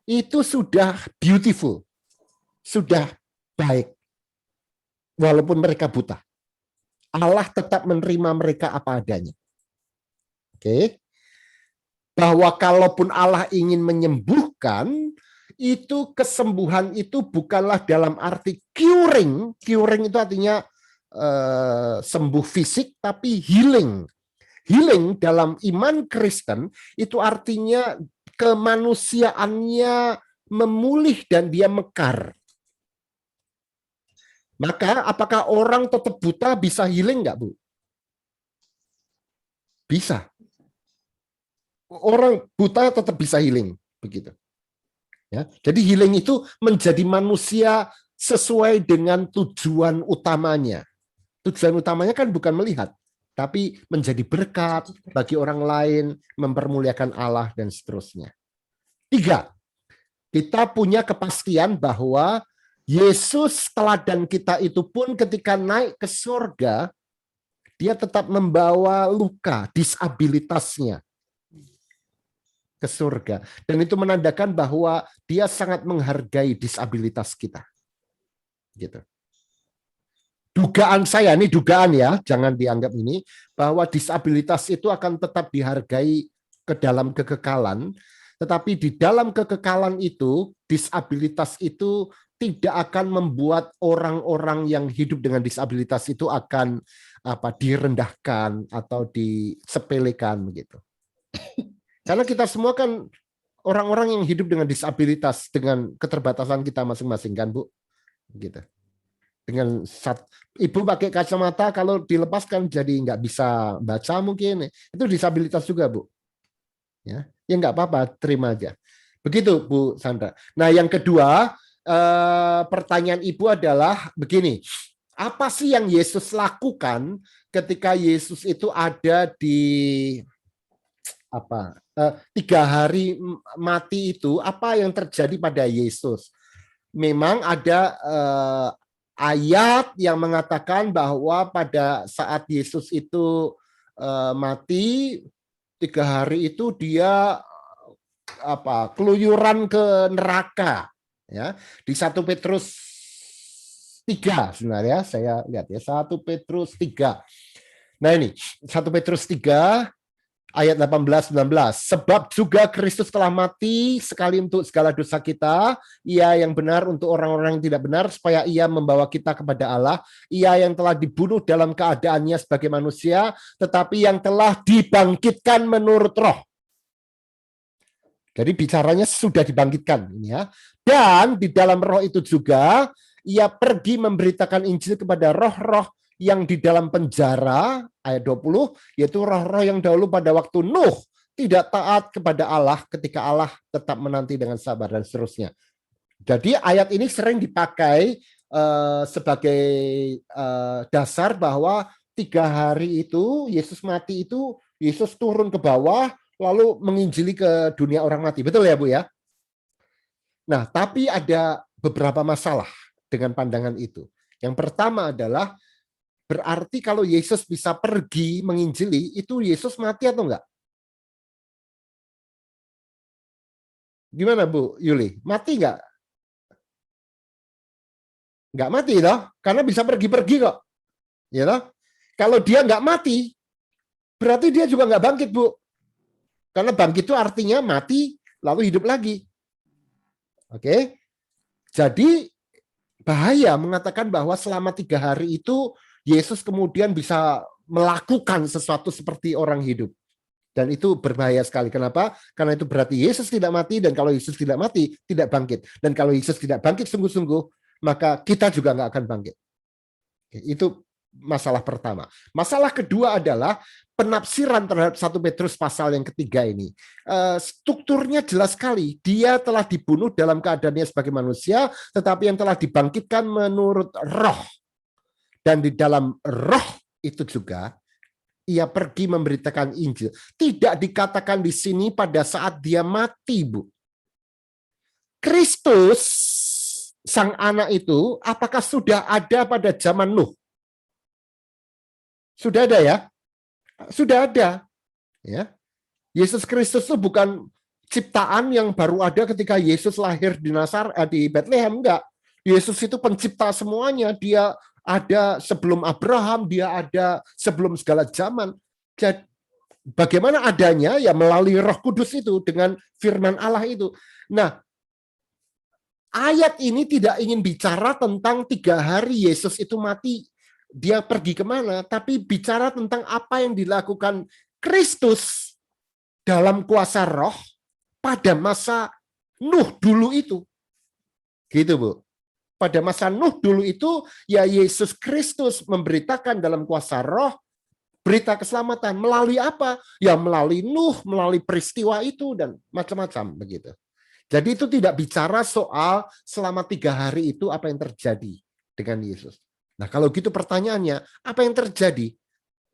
itu sudah beautiful, sudah baik. Walaupun mereka buta, Allah tetap menerima mereka apa adanya. Oke. Bahwa kalaupun Allah ingin menyembuhkan, itu kesembuhan itu bukanlah dalam arti curing. Curing itu artinya sembuh fisik, tapi healing. Healing dalam iman Kristen itu artinya kemanusiaannya memulih dan dia mekar. Maka apakah orang tetap buta bisa healing nggak, Bu? Bisa. Orang buta tetap bisa healing, begitu. Ya, jadi healing itu menjadi manusia sesuai dengan tujuan utamanya. Tujuan utamanya kan bukan melihat, tapi menjadi berkat bagi orang lain, mempermuliakan Allah, dan seterusnya. 3, kita punya kepastian bahwa Yesus teladan kita itu pun ketika naik ke surga, dia tetap membawa luka, disabilitasnya ke surga. Dan itu menandakan bahwa dia sangat menghargai disabilitas kita. Gitu. Dugaan saya, ini dugaan ya, jangan dianggap ini, bahwa disabilitas itu akan tetap dihargai ke dalam kekekalan, tetapi di dalam kekekalan itu, disabilitas itu tidak akan membuat orang-orang yang hidup dengan disabilitas itu akan direndahkan atau disepelekan begitu. Karena kita semua kan orang-orang yang hidup dengan disabilitas, dengan keterbatasan kita masing-masing kan, Bu? Gitu. Dengan ibu pakai kacamata, kalau dilepaskan jadi nggak bisa baca mungkin. Itu disabilitas juga, Bu. Ya nggak apa-apa, terima aja. Begitu, Bu Sandra. Nah, yang kedua, pertanyaan Ibu adalah begini. Apa sih yang Yesus lakukan ketika Yesus itu ada di 3 hari mati itu? Apa yang terjadi pada Yesus? Memang ada ayat yang mengatakan bahwa pada saat Yesus itu mati 3 hari itu dia keluyuran ke neraka, ya. Di 1 Petrus 3 sebenarnya saya lihat ya, 1 Petrus 3. Nah ini 1 Petrus 3 ayat 18-19. Sebab juga Kristus telah mati sekali untuk segala dosa kita, ia yang benar untuk orang-orang yang tidak benar, supaya ia membawa kita kepada Allah. Ia yang telah dibunuh dalam keadaannya sebagai manusia, tetapi yang telah dibangkitkan menurut roh. Jadi bicaranya sudah dibangkitkan, ya. Dan di dalam roh itu juga ia pergi memberitakan Injil kepada roh-roh yang di dalam penjara, ayat 20, yaitu roh-roh yang dahulu pada waktu Nuh tidak taat kepada Allah ketika Allah tetap menanti dengan sabar dan seterusnya. Jadi ayat ini sering dipakai sebagai dasar bahwa 3 hari itu Yesus mati itu, Yesus turun ke bawah lalu menginjili ke dunia orang mati. Betul ya, Bu ya? Nah, tapi ada beberapa masalah dengan pandangan itu. Yang pertama adalah berarti kalau Yesus bisa pergi menginjili, itu Yesus mati atau enggak? Gimana, Bu Yuli? Mati enggak? Enggak mati toh, karena bisa pergi-pergi kok. Ya toh? Kalau dia enggak mati, berarti dia juga enggak bangkit, Bu. Karena bangkit itu artinya mati lalu hidup lagi. Oke. Jadi bahaya mengatakan bahwa selama 3 hari itu Yesus kemudian bisa melakukan sesuatu seperti orang hidup. Dan itu berbahaya sekali. Kenapa? Karena itu berarti Yesus tidak mati, dan kalau Yesus tidak mati, tidak bangkit. Dan kalau Yesus tidak bangkit sungguh-sungguh, maka kita juga nggak akan bangkit. Itu masalah pertama. Masalah kedua adalah penafsiran terhadap 1 Petrus pasal yang ketiga ini. Strukturnya jelas sekali. Dia telah dibunuh dalam keadaannya sebagai manusia, tetapi yang telah dibangkitkan menurut roh. Dan di dalam roh itu juga ia pergi memberitakan Injil. Tidak dikatakan di sini pada saat dia mati, Bu. Kristus, sang anak itu, apakah sudah ada pada zaman Nuh? Sudah ada ya? Sudah ada. Ya. Yesus Kristus itu bukan ciptaan yang baru ada ketika Yesus lahir di Bethlehem, enggak. Yesus itu pencipta semuanya. Dia ada sebelum Abraham, dia ada sebelum segala zaman. Jadi, bagaimana adanya? Ya melalui Roh Kudus itu, dengan firman Allah itu. Nah, ayat ini tidak ingin bicara tentang 3 hari Yesus itu mati, dia pergi kemana, tapi bicara tentang apa yang dilakukan Kristus dalam kuasa roh pada masa Nuh dulu itu. Gitu, Bu. Pada masa Nuh dulu itu, ya Yesus Kristus memberitakan dalam kuasa roh berita keselamatan. Melalui apa? Ya melalui Nuh, melalui peristiwa itu, dan macam-macam begitu. Jadi itu tidak bicara soal selama 3 hari itu apa yang terjadi dengan Yesus. Nah kalau gitu pertanyaannya, apa yang terjadi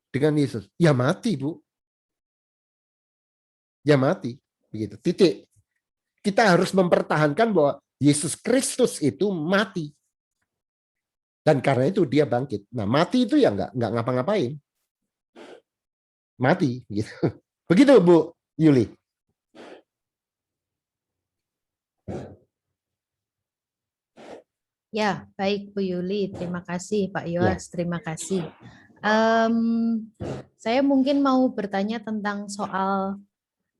dengan Yesus? Ya mati, Bu. Ya mati. Begitu. Titik. Kita harus mempertahankan bahwa Yesus Kristus itu mati. Dan karena itu dia bangkit. Nah mati itu ya nggak ngapa-ngapain. Mati. Gitu. Begitu Bu Yuli. Ya, baik Bu Yuli. Terima kasih Pak Yoas. Terima kasih. Saya mungkin mau bertanya tentang soal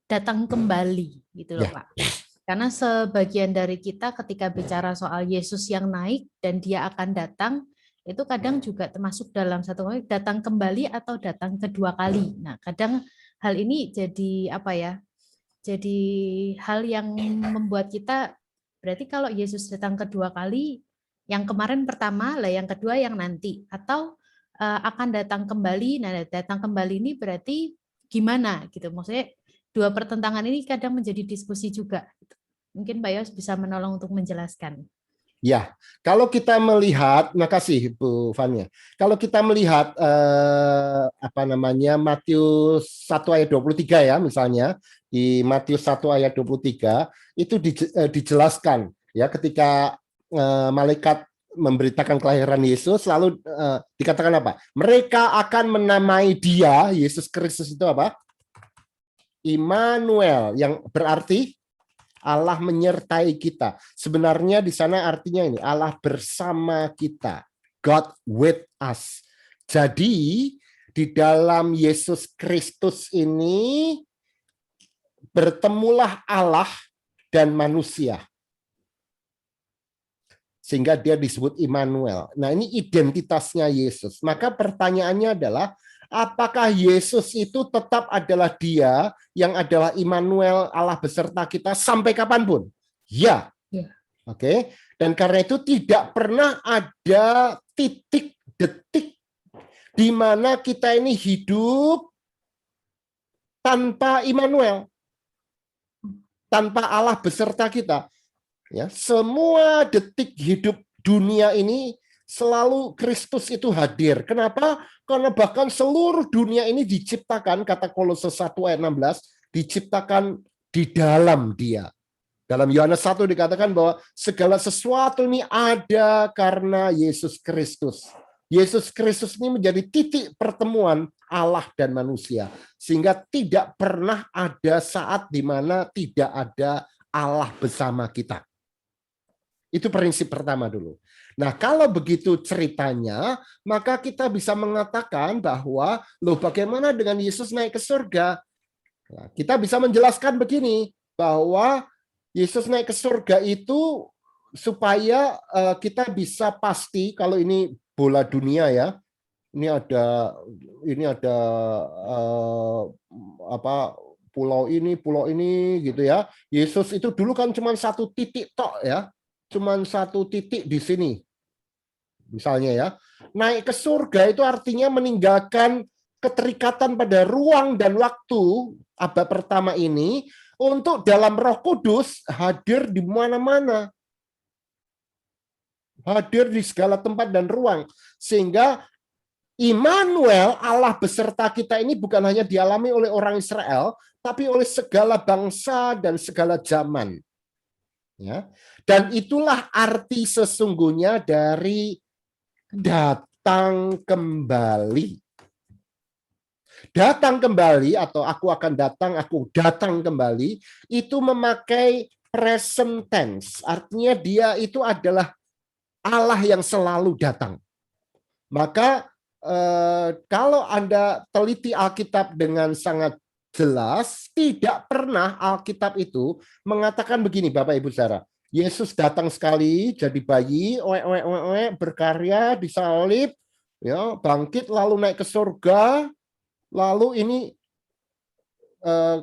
datang kembali, gitu loh Pak. Karena sebagian dari kita ketika bicara soal Yesus yang naik dan dia akan datang, itu kadang juga termasuk dalam satu kali datang kembali atau datang kedua kali. Nah, kadang hal ini jadi apa ya? Jadi hal yang membuat kita berarti kalau Yesus datang kedua kali, yang kemarin pertama lah, yang kedua yang nanti, atau akan datang kembali. Nah, datang kembali ini berarti gimana gitu? Maksudnya dua pertentangan ini kadang menjadi diskusi juga. Mungkin Pak Yos bisa menolong untuk menjelaskan. Ya, kalau kita melihat, makasih Bu Fania. Kalau kita melihat Matius 1 ayat 23 ya, misalnya di Matius 1 ayat 23 itu dijelaskan ya ketika malaikat memberitakan kelahiran Yesus, lalu dikatakan apa? Mereka akan menamai dia, Yesus Kristus itu apa? Immanuel, yang berarti Allah menyertai kita. Sebenarnya di sana artinya ini, Allah bersama kita. God with us. Jadi di dalam Yesus Kristus ini bertemulah Allah dan manusia. Sehingga dia disebut Immanuel. Nah ini identitasnya Yesus. Maka pertanyaannya adalah, apakah Yesus itu tetap adalah dia yang adalah Immanuel, Allah beserta kita sampai kapanpun? Ya. Oke. Dan karena itu tidak pernah ada titik detik di mana kita ini hidup tanpa Immanuel, tanpa Allah beserta kita. Ya, semua detik hidup dunia ini selalu Kristus itu hadir. Kenapa? Karena bahkan seluruh dunia ini diciptakan, kata Kolose 1 ayat 16, diciptakan di dalam dia. Dalam Yohanes 1 dikatakan bahwa segala sesuatu ini ada karena Yesus Kristus. Yesus Kristus ini menjadi titik pertemuan Allah dan manusia. Sehingga tidak pernah ada saat di mana tidak ada Allah bersama kita. Itu prinsip pertama dulu. Nah, kalau begitu ceritanya, maka kita bisa mengatakan bahwa, loh bagaimana dengan Yesus naik ke surga? Nah, kita bisa menjelaskan begini, bahwa Yesus naik ke surga itu supaya kita bisa pasti, kalau ini bola dunia ya, ini ada pulau ini gitu ya. Yesus itu dulu kan cuma satu titik tok ya. Cuman satu titik di sini. Misalnya ya. Naik ke surga itu artinya meninggalkan keterikatan pada ruang dan waktu abad pertama ini untuk dalam Roh Kudus hadir di mana-mana. Hadir di segala tempat dan ruang. Sehingga Immanuel, Allah beserta kita ini bukan hanya dialami oleh orang Israel, tapi oleh segala bangsa dan segala zaman. Ya. Dan itulah arti sesungguhnya dari datang kembali. Datang kembali atau aku datang kembali, itu memakai present tense. Artinya dia itu adalah Allah yang selalu datang. Maka kalau Anda teliti Alkitab dengan sangat jelas, tidak pernah Alkitab itu mengatakan begini, Bapak Ibu Saudara, Yesus datang sekali jadi bayi, berkarya, disalib, ya, bangkit lalu naik ke surga. Lalu ini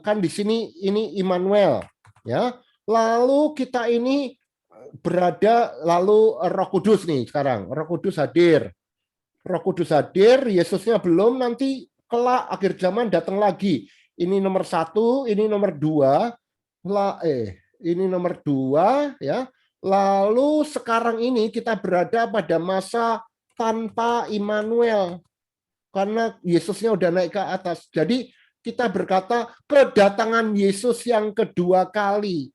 kan di sini ini Immanuel, ya. Lalu kita ini berada, lalu Roh Kudus nih sekarang, Roh Kudus hadir. Roh Kudus hadir, Yesusnya belum, nanti kelak akhir zaman datang lagi. Ini nomor 1, ini nomor 2. Ini nomor 2 ya. Lalu sekarang ini kita berada pada masa tanpa Immanuel karena Yesusnya udah naik ke atas. Jadi kita berkata kedatangan Yesus yang kedua kali.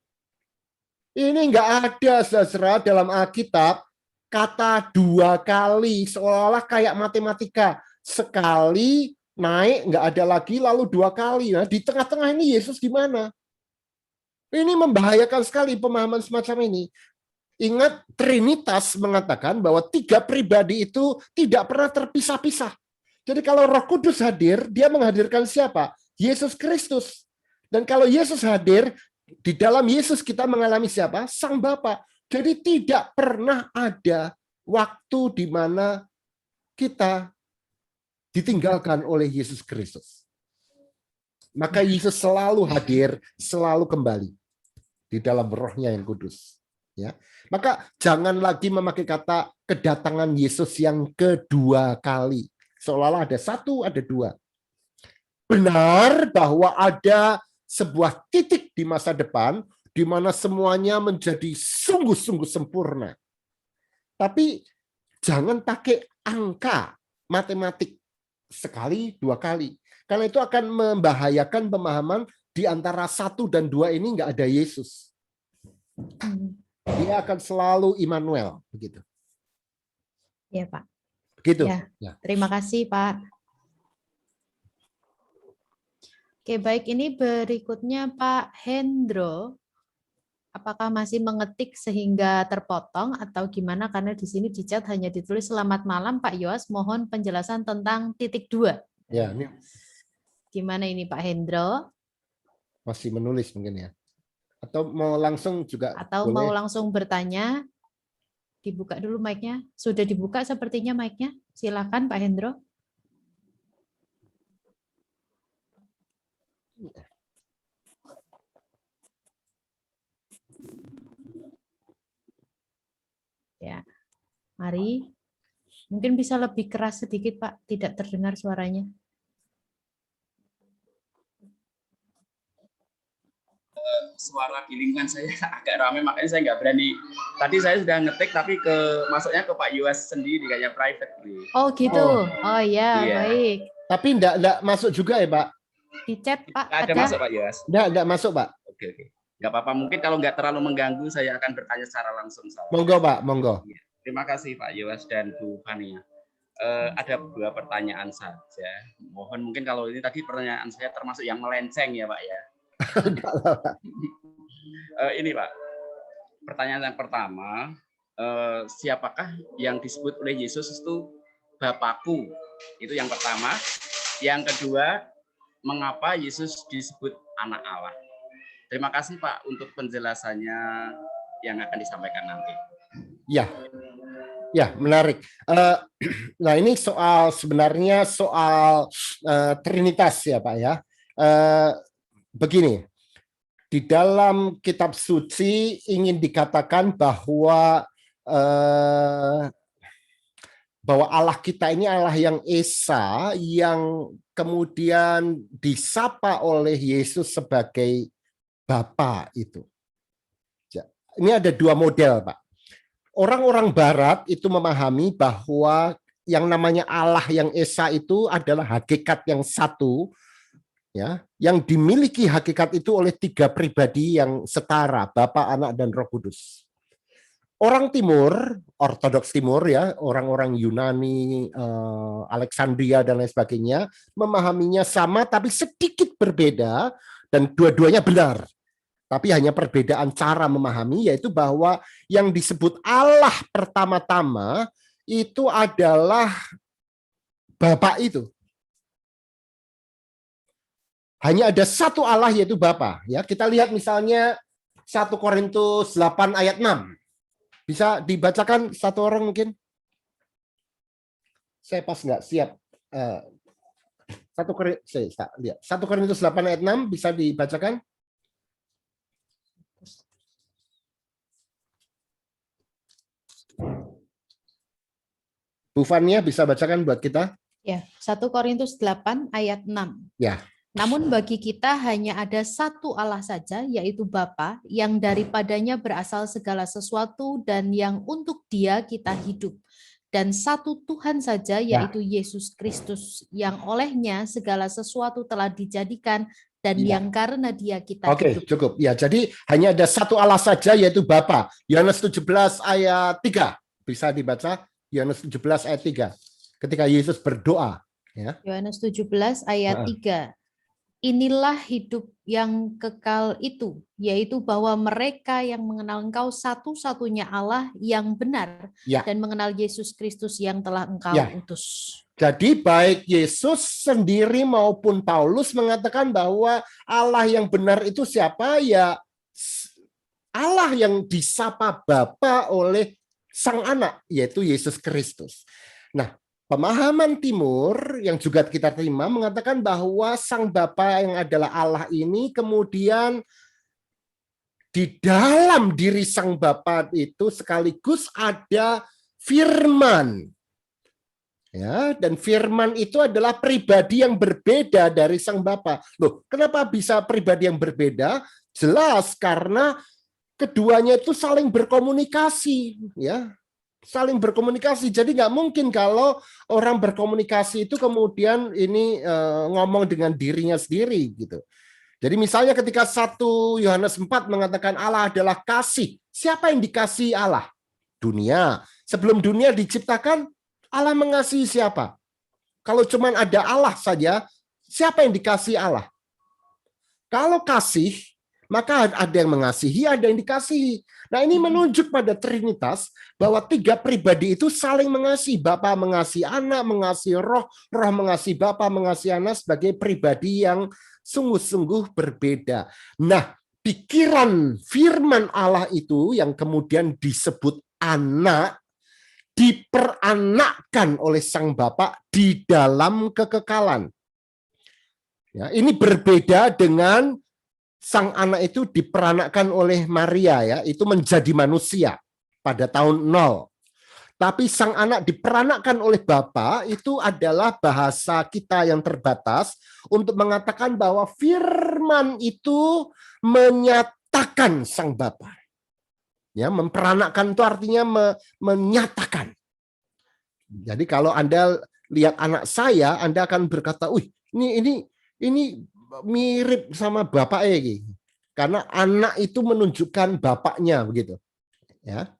Ini enggak ada, saudara, dalam Alkitab kata 2 kali, seolah-olah kayak matematika. Sekali naik enggak ada lagi, lalu 2 kali. Nah, di tengah-tengah ini Yesus di mana? Ini membahayakan sekali pemahaman semacam ini. Ingat, Trinitas mengatakan bahwa 3 pribadi itu tidak pernah terpisah-pisah. Jadi kalau Roh Kudus hadir, dia menghadirkan siapa? Yesus Kristus. Dan kalau Yesus hadir, di dalam Yesus kita mengalami siapa? Sang Bapa. Jadi tidak pernah ada waktu di mana kita ditinggalkan oleh Yesus Kristus. Maka Yesus selalu hadir, selalu kembali di dalam rohnya yang kudus. Ya. Maka jangan lagi memakai kata kedatangan Yesus yang kedua kali. Seolah-olah ada 1, ada 2. Benar bahwa ada sebuah titik di masa depan di mana semuanya menjadi sungguh-sungguh sempurna. Tapi jangan pakai angka matematik sekali, 2 kali. Karena itu akan membahayakan pemahaman di antara 1 dan 2 ini nggak ada Yesus. Dia akan selalu Immanuel, begitu. Ya, Pak. Begitu. Ya. Terima kasih, Pak. Oke, baik. Ini berikutnya Pak Hendro. Apakah masih mengetik sehingga terpotong atau gimana? Karena di sini di chat hanya ditulis selamat malam Pak Yoas, mohon penjelasan tentang titik 2. Ya, ini gimana ini Pak Hendro? Masih menulis mungkin ya. Atau mau langsung juga atau boleh. Mau langsung bertanya? Dibuka dulu mic-nya. Sudah dibuka sepertinya mic-nya. Silakan Pak Hendro. Ya, mari. Mungkin bisa lebih keras sedikit, Pak. Tidak terdengar suaranya. Suara di lingkungan saya agak ramai, makanya saya nggak berani. Tadi saya sudah ngetik, tapi masuknya ke Pak Yoas sendiri, kayak private. Oh gitu. Oh ya, iya. Baik. Tapi enggak masuk juga ya, Pak? Di chat, Pak. Ada masuk, Pak Yoas? Enggak masuk, Pak. Oke. Nggak apa-apa. Mungkin kalau nggak terlalu mengganggu, saya akan bertanya secara langsung. Monggo, Pak. Monggo. Terima kasih, Pak Yoas dan Bu Fania. Ada 2 pertanyaan saja. Mohon mungkin kalau ini tadi pertanyaan saya termasuk yang melenceng ya, Pak ya. Ini Pak, pertanyaan yang pertama, siapakah yang disebut oleh Yesus itu Bapakku? Itu yang pertama. Yang kedua, mengapa Yesus disebut anak Allah? Terima kasih Pak untuk penjelasannya yang akan disampaikan nanti. Ya, menarik. Nah ini sebenarnya soal Trinitas ya Pak ya. Begini, di dalam kitab suci ingin dikatakan bahwa Allah kita ini Allah yang esa, yang kemudian disapa oleh Yesus sebagai Bapa itu. Ini ada 2 model, Pak. Orang-orang Barat itu memahami bahwa yang namanya Allah yang esa itu adalah hakikat yang satu, ya, yang dimiliki hakikat itu oleh 3 pribadi yang setara, Bapa, Anak, dan Roh Kudus. Orang Timur, Ortodoks Timur ya, orang-orang Yunani, Alexandria dan lain sebagainya, memahaminya sama tapi sedikit berbeda dan dua-duanya benar. Tapi hanya perbedaan cara memahami, yaitu bahwa yang disebut Allah pertama-tama itu adalah Bapa itu. Hanya ada satu Allah yaitu Bapa. Ya, kita lihat misalnya 1 Korintus 8 ayat 6. Bisa dibacakan satu orang mungkin? Saya pas nggak siap. 1 Korintus 8 ayat 6 bisa dibacakan? Bu Fania bisa bacakan buat kita? Ya, 1 Korintus 8 ayat 6. Ya. Namun bagi kita hanya ada satu Allah saja, yaitu Bapa, yang daripadanya berasal segala sesuatu dan yang untuk Dia kita hidup. Dan satu Tuhan saja, yaitu Yesus Kristus, yang olehnya segala sesuatu telah dijadikan dan yang karena Dia kita hidup. Oke, cukup. Ya, jadi hanya ada satu Allah saja, yaitu Bapa. Yohanes 17 ayat 3. Bisa dibaca Yohanes 17 ayat 3. Ketika Yesus berdoa. Ya. Yohanes 17 ayat 3. Inilah hidup yang kekal itu, yaitu bahwa mereka yang mengenal Engkau satu-satunya Allah yang benar dan mengenal Yesus Kristus yang telah Engkau utus. Jadi baik Yesus sendiri maupun Paulus mengatakan bahwa Allah yang benar itu siapa? Ya Allah yang disapa Bapa oleh Sang Anak, yaitu Yesus Kristus. Nah, pemahaman Timur yang juga kita terima mengatakan bahwa Sang Bapa yang adalah Allah ini kemudian di dalam diri Sang Bapa itu sekaligus ada firman. Ya, dan firman itu adalah pribadi yang berbeda dari Sang Bapa. Loh, kenapa bisa pribadi yang berbeda? Jelas karena keduanya itu saling berkomunikasi, ya. Saling berkomunikasi. Jadi nggak mungkin kalau orang berkomunikasi itu kemudian ini ngomong dengan dirinya sendiri gitu. Jadi misalnya ketika 1 Yohanes 4 mengatakan Allah adalah kasih. Siapa yang dikasihi Allah? Dunia. Sebelum dunia diciptakan, Allah mengasihi siapa? Kalau cuma ada Allah saja, siapa yang dikasihi Allah? Kalau kasih, maka ada yang mengasihi, ada yang dikasihi. Nah, ini menunjuk pada Trinitas bahwa tiga pribadi itu saling mengasihi. Bapa mengasihi Anak, mengasihi Roh, Roh mengasihi Bapa, mengasihi Anak sebagai pribadi yang sungguh-sungguh berbeda. Nah, pikiran firman Allah itu yang kemudian disebut anak diperanakkan oleh Sang Bapa di dalam kekekalan. Ya, ini berbeda dengan Sang Anak itu diperanakkan oleh Maria, ya, itu menjadi manusia pada tahun 0. Tapi Sang Anak diperanakkan oleh Bapa itu adalah bahasa kita yang terbatas untuk mengatakan bahwa firman itu menyatakan Sang Bapa. Ya, memperanakkan itu artinya menyatakan. Jadi kalau Anda lihat anak saya, Anda akan berkata, "Wih, ini mirip sama bapaknya gitu." Karena anak itu menunjukkan bapaknya begitu. Ya.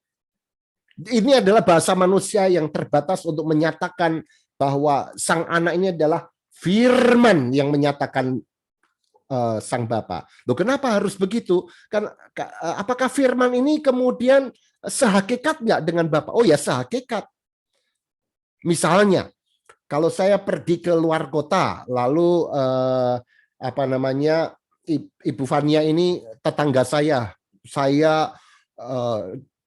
Ini adalah bahasa manusia yang terbatas untuk menyatakan bahwa Sang Anak ini adalah firman yang menyatakan Sang Bapa. Loh, kenapa harus begitu? Kan apakah firman ini kemudian sehakikat nggak dengan Bapa? Oh ya, sehakikat. Misalnya, kalau saya pergi ke luar kota, lalu Ibu Fania ini tetangga saya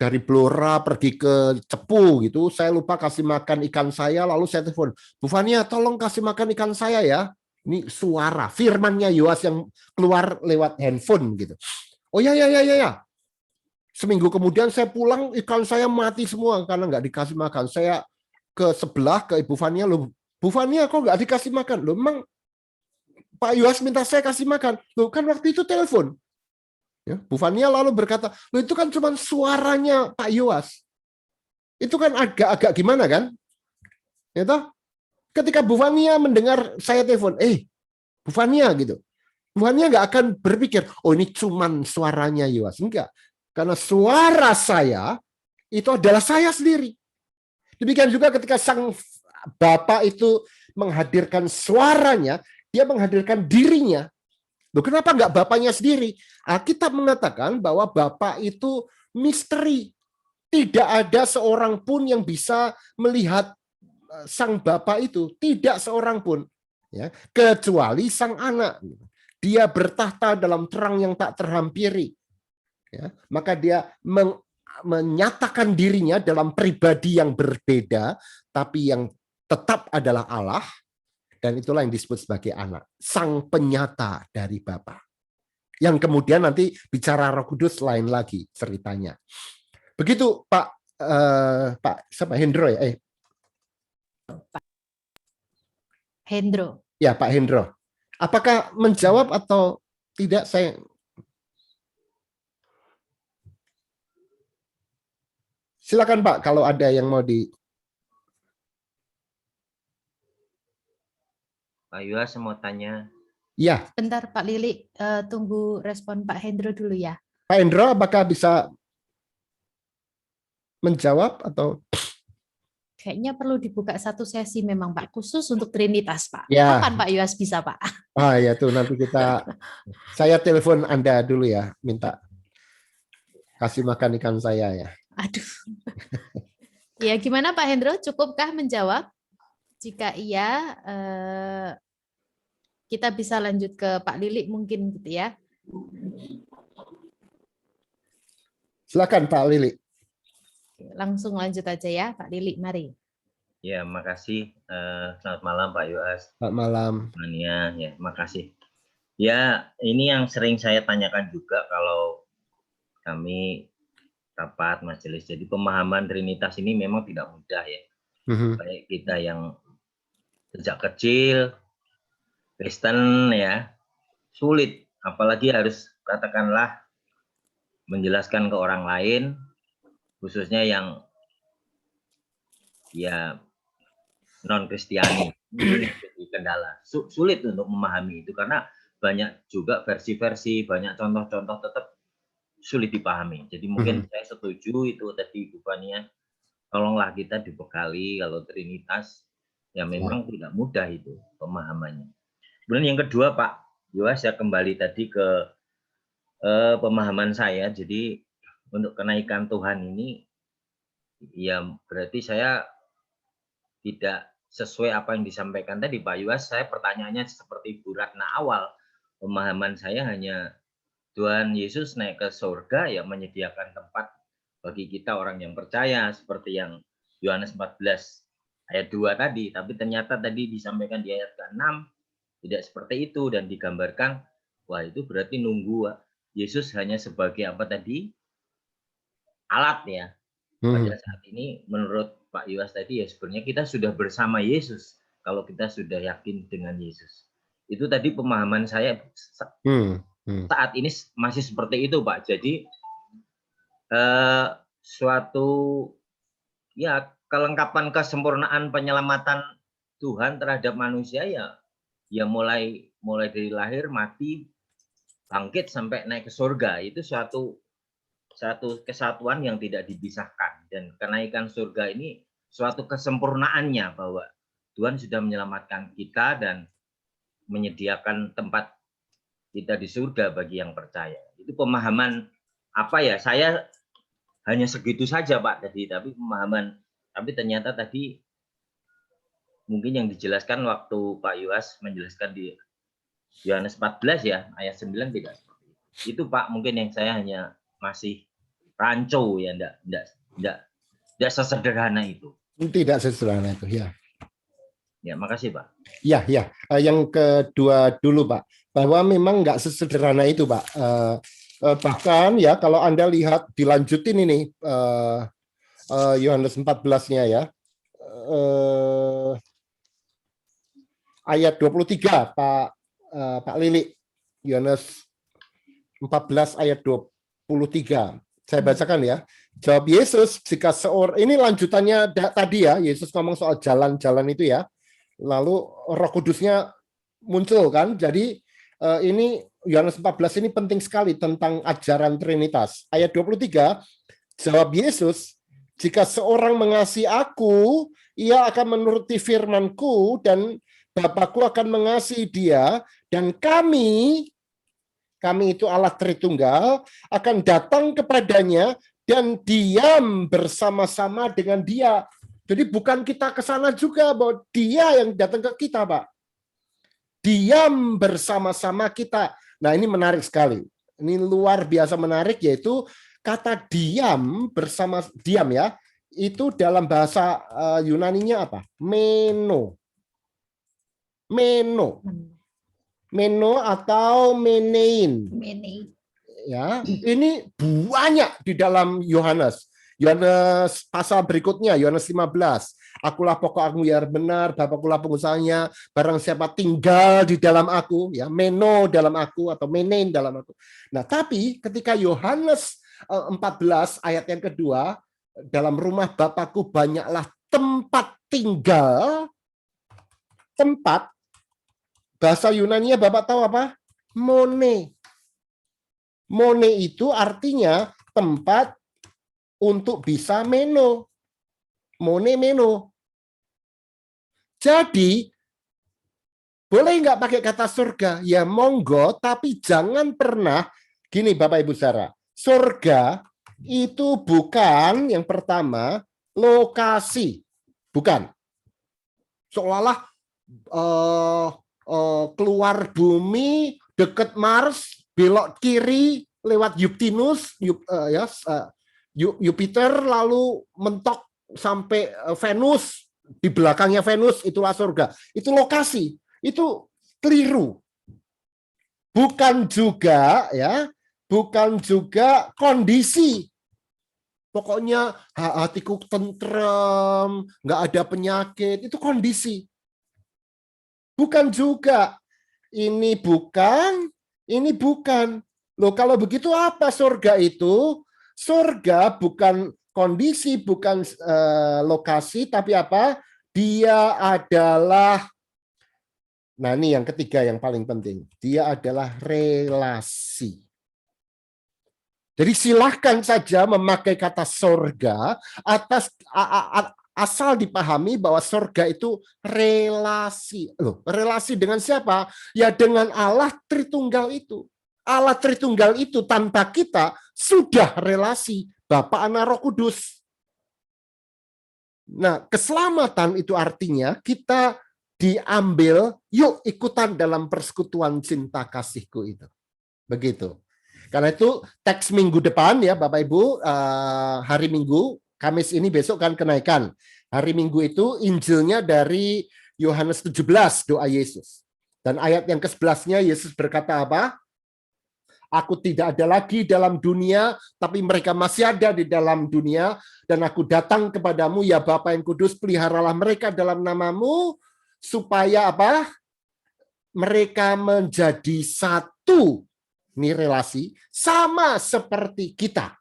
dari Blora pergi ke Cepu gitu, saya lupa kasih makan ikan saya, lalu saya telepon, Bu Fania, tolong kasih makan ikan saya ya. Ini suara firmannya Yoas yang keluar lewat handphone gitu. Oh ya. Seminggu kemudian saya pulang, ikan saya mati semua karena nggak dikasih makan. Saya ke sebelah ke Ibu Fania, loh, Bu Fania kok nggak dikasih makan? Loh, memang Pak Yoas minta saya kasih makan. Loh, kan waktu itu telepon. Ya, Bu Fania lalu berkata, loh, itu kan cuma suaranya Pak Yoas. Itu kan agak-agak gimana kan? Ya toh? Ketika Bu Fania mendengar saya telepon, Bu Fania gitu. Bu Fania nggak akan berpikir, oh ini cuma suaranya Yoas. Enggak. Karena suara saya itu adalah saya sendiri. Demikian juga ketika Sang Bapa itu menghadirkan suaranya, dia menghadirkan dirinya. Loh, kenapa enggak Bapaknya sendiri? Alkitab mengatakan bahwa Bapa itu misteri. Tidak ada seorang pun yang bisa melihat Sang Bapa itu. Tidak seorang pun. Ya, kecuali Sang Anak. Dia bertahta dalam terang yang tak terhampiri. ya, maka dia menyatakan dirinya dalam pribadi yang berbeda, tapi yang tetap adalah Allah, dan itulah yang disebut sebagai anak, sang penyata dari Bapa. Yang kemudian nanti bicara Roh Kudus lain lagi ceritanya. Begitu Pak siapa Hendro ya? Hendro. Ya Pak Hendro. Apakah menjawab atau tidak? Silakan Pak kalau ada yang mau di. Pak Yuas mau tanya. Ya. Bentar Pak Lili, tunggu respon Pak Hendro dulu ya. Pak Hendro, apakah bisa menjawab atau? Kayaknya perlu dibuka satu sesi memang Pak, khusus untuk Trinitas Pak. Ya. Kapan Pak Yuas bisa Pak? Ah ya tuh nanti saya telepon Anda dulu ya, minta kasih makan ikan saya ya. Aduh. Ya gimana Pak Hendro, cukupkah menjawab? Jika iya, kita bisa lanjut ke Pak Lili mungkin gitu ya. Silakan Pak Lili. Langsung lanjut aja ya Pak Lili, mari. Ya, makasih. Selamat malam Pak Yuas. Selamat malam. Ya, makasih. Ya, ini yang sering saya tanyakan juga kalau kami rapat majelis. Jadi pemahaman Trinitas ini memang tidak mudah ya. Baik kita yang sejak kecil Kristen ya, sulit. Apalagi harus katakanlah menjelaskan ke orang lain, khususnya yang ya non Kristiani, jadi kendala. Sulit untuk memahami itu karena banyak juga versi-versi, banyak contoh-contoh tetap sulit dipahami. Jadi mungkin saya setuju itu tadi Bu Fania, tolonglah kita dibekali kalau Trinitas ya memang tidak mudah itu pemahamannya. Kemudian yang kedua Pak Yuas, saya kembali tadi ke pemahaman saya. Jadi untuk kenaikan Tuhan ini ya berarti saya tidak sesuai apa yang disampaikan tadi Pak Yuas. Saya pertanyaannya seperti Bu Ratna awal, pemahaman saya hanya Tuhan Yesus naik ke surga ya menyediakan tempat bagi kita orang yang percaya seperti yang Yohanes 14 ayat 2 tadi, tapi ternyata tadi disampaikan di ayat ke-6 tidak seperti itu dan digambarkan wah itu berarti nunggu Yesus hanya sebagai apa tadi? Alat ya. Pada saat ini menurut Pak Yuas tadi ya sebenarnya kita sudah bersama Yesus kalau kita sudah yakin dengan Yesus. Itu tadi pemahaman saya saat ini masih seperti itu Pak. Jadi suatu ya kelengkapan kesempurnaan penyelamatan Tuhan terhadap manusia ya mulai dari lahir, mati, bangkit sampai naik ke surga itu satu kesatuan yang tidak dipisahkan, dan kenaikan surga ini suatu kesempurnaannya bahwa Tuhan sudah menyelamatkan kita dan menyediakan tempat kita di surga bagi yang percaya. Itu pemahaman apa ya, saya hanya segitu saja Pak tadi, tapi pemahaman, tapi ternyata tadi mungkin yang dijelaskan waktu Pak Yuas menjelaskan di Yohanes 14 ya ayat 9 tidak seperti itu Pak. Mungkin yang saya hanya masih rancu ya, enggak sesederhana itu. Tidak sesederhana itu ya. Ya, makasih Pak. Ya. Yang kedua dulu Pak, bahwa memang enggak sesederhana itu Pak. Bahkan ya kalau Anda lihat dilanjutin ini Yohanes 14-nya ya. Ayat 23 Pak Lili, Yohanes 14 ayat 23. Saya bacakan ya. Jawab Yesus, jika seorang, ini lanjutannya tadi ya, Yesus ngomong soal jalan-jalan itu ya. Lalu Roh Kudusnya muncul kan. Jadi ini Yohanes 14 ini penting sekali tentang ajaran Trinitas. Ayat 23, jawab Yesus, jika seorang mengasihi aku, ia akan menuruti firman-Ku dan Bapakku akan mengasihi dia, dan kami itu Allah Tritunggal, akan datang kepadanya dan diam bersama-sama dengan dia. Jadi bukan kita ke sana juga, bahwa dia yang datang ke kita, Pak. Diam bersama-sama kita. Nah ini menarik sekali. Ini luar biasa menarik, yaitu kata diam bersama diam ya. Itu dalam bahasa Yunaninya apa? Meno. Meno. Meno atau menein. Ya, ini banyak di dalam Yohanes. Yohanes pasal berikutnya, Yohanes 15. Akulah pokok yang benar, Bapakkulah pengusahanya, barang siapa tinggal di dalam aku, ya, meno dalam aku atau menein dalam aku. Nah, tapi ketika Yohanes 14 ayat yang kedua, dalam rumah Bapakku banyaklah tempat tinggal. Tempat, bahasa Yunaninya Bapak tahu apa? Mone. Mone itu artinya tempat untuk bisa meno. Mone meno. Jadi, boleh nggak pakai kata surga? Ya monggo, tapi jangan pernah, gini Bapak Ibu Saudara, surga itu bukan yang pertama lokasi. Bukan. Seolah-olah keluar bumi, dekat Mars, belok kiri, lewat Jupiter, Jupiter, lalu mentok sampai Venus, di belakangnya Venus itulah surga. Itu lokasi, itu keliru. Bukan juga ya, bukan juga kondisi. Pokoknya hatiku tentrem, nggak ada penyakit, itu kondisi. Bukan juga. Ini bukan, ini bukan. Loh, kalau begitu apa surga itu? Surga bukan kondisi, bukan lokasi, tapi apa? Dia adalah, nah ini yang ketiga yang paling penting. Dia adalah relasi. Jadi silahkan saja memakai kata surga asal dipahami bahwa surga itu relasi. Loh, relasi dengan siapa? Ya dengan Allah Tritunggal itu. Allah Tritunggal itu tanpa kita sudah relasi Bapa, Anak, Roh Kudus. Nah, keselamatan itu artinya kita diambil, yuk ikutan dalam persekutuan cinta kasihku itu. Begitu. Karena itu teks minggu depan ya Bapak Ibu, hari Minggu, Kamis ini besok kan kenaikan. Hari Minggu itu Injilnya dari Yohanes 17, doa Yesus. Dan ayat yang ke-11-nya Yesus berkata apa? Aku tidak ada lagi dalam dunia, tapi mereka masih ada di dalam dunia. Dan aku datang kepadamu, ya Bapa yang kudus, peliharalah mereka dalam namamu, supaya apa? Mereka menjadi satu. Ini relasi, sama seperti kita.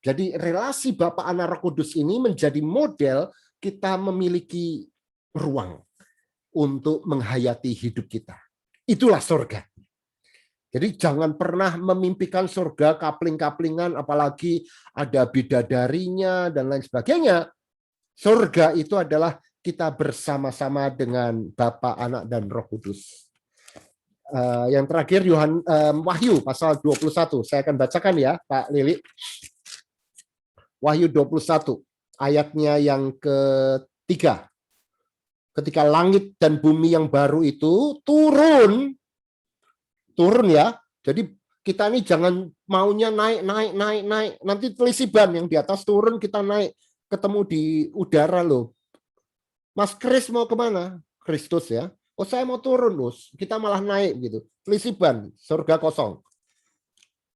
Jadi relasi Bapa, Anak, Roh Kudus ini menjadi model kita memiliki ruang untuk menghayati hidup kita. Itulah surga. Jadi jangan pernah memimpikan surga kapling-kaplingan, apalagi ada bidadarinya dan lain sebagainya. Surga itu adalah kita bersama-sama dengan Bapa, Anak, dan Roh Kudus. Yang terakhir Wahyu pasal 21. Saya akan bacakan ya Pak Lili. Wahyu 21 ayatnya yang ketiga. Ketika langit dan bumi yang baru itu turun ya. Jadi kita ini jangan maunya naik. Nanti telisiban yang di atas turun, kita naik ketemu di udara loh. Mas Kris mau kemana? Kristus ya. Oh saya mau turun, Lus. Kita malah naik gitu. Telisiban, surga kosong.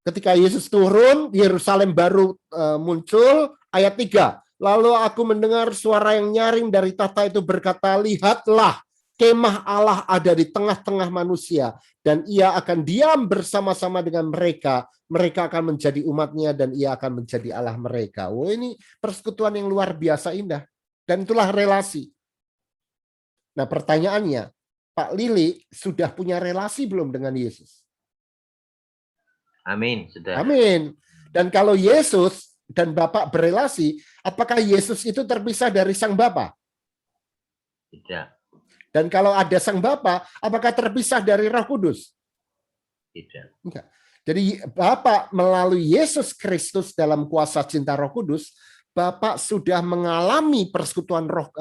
Ketika Yesus turun, Yerusalem baru muncul, ayat 3. Lalu aku mendengar suara yang nyaring dari tahta itu berkata, lihatlah, kemah Allah ada di tengah-tengah manusia, dan ia akan diam bersama-sama dengan mereka. Mereka akan menjadi umatnya, dan ia akan menjadi Allah mereka. Oh, ini persekutuan yang luar biasa indah. Dan itulah relasi. Nah pertanyaannya, Pak Lili sudah punya relasi belum dengan Yesus? Amin, sudah. Amin. Dan kalau Yesus dan Bapak berelasi, apakah Yesus itu terpisah dari Sang Bapa? Tidak. Dan kalau ada Sang Bapa, apakah terpisah dari Roh Kudus? Tidak. Enggak. Jadi Bapak melalui Yesus Kristus dalam kuasa cinta Roh Kudus, Bapak sudah mengalami persekutuan Roh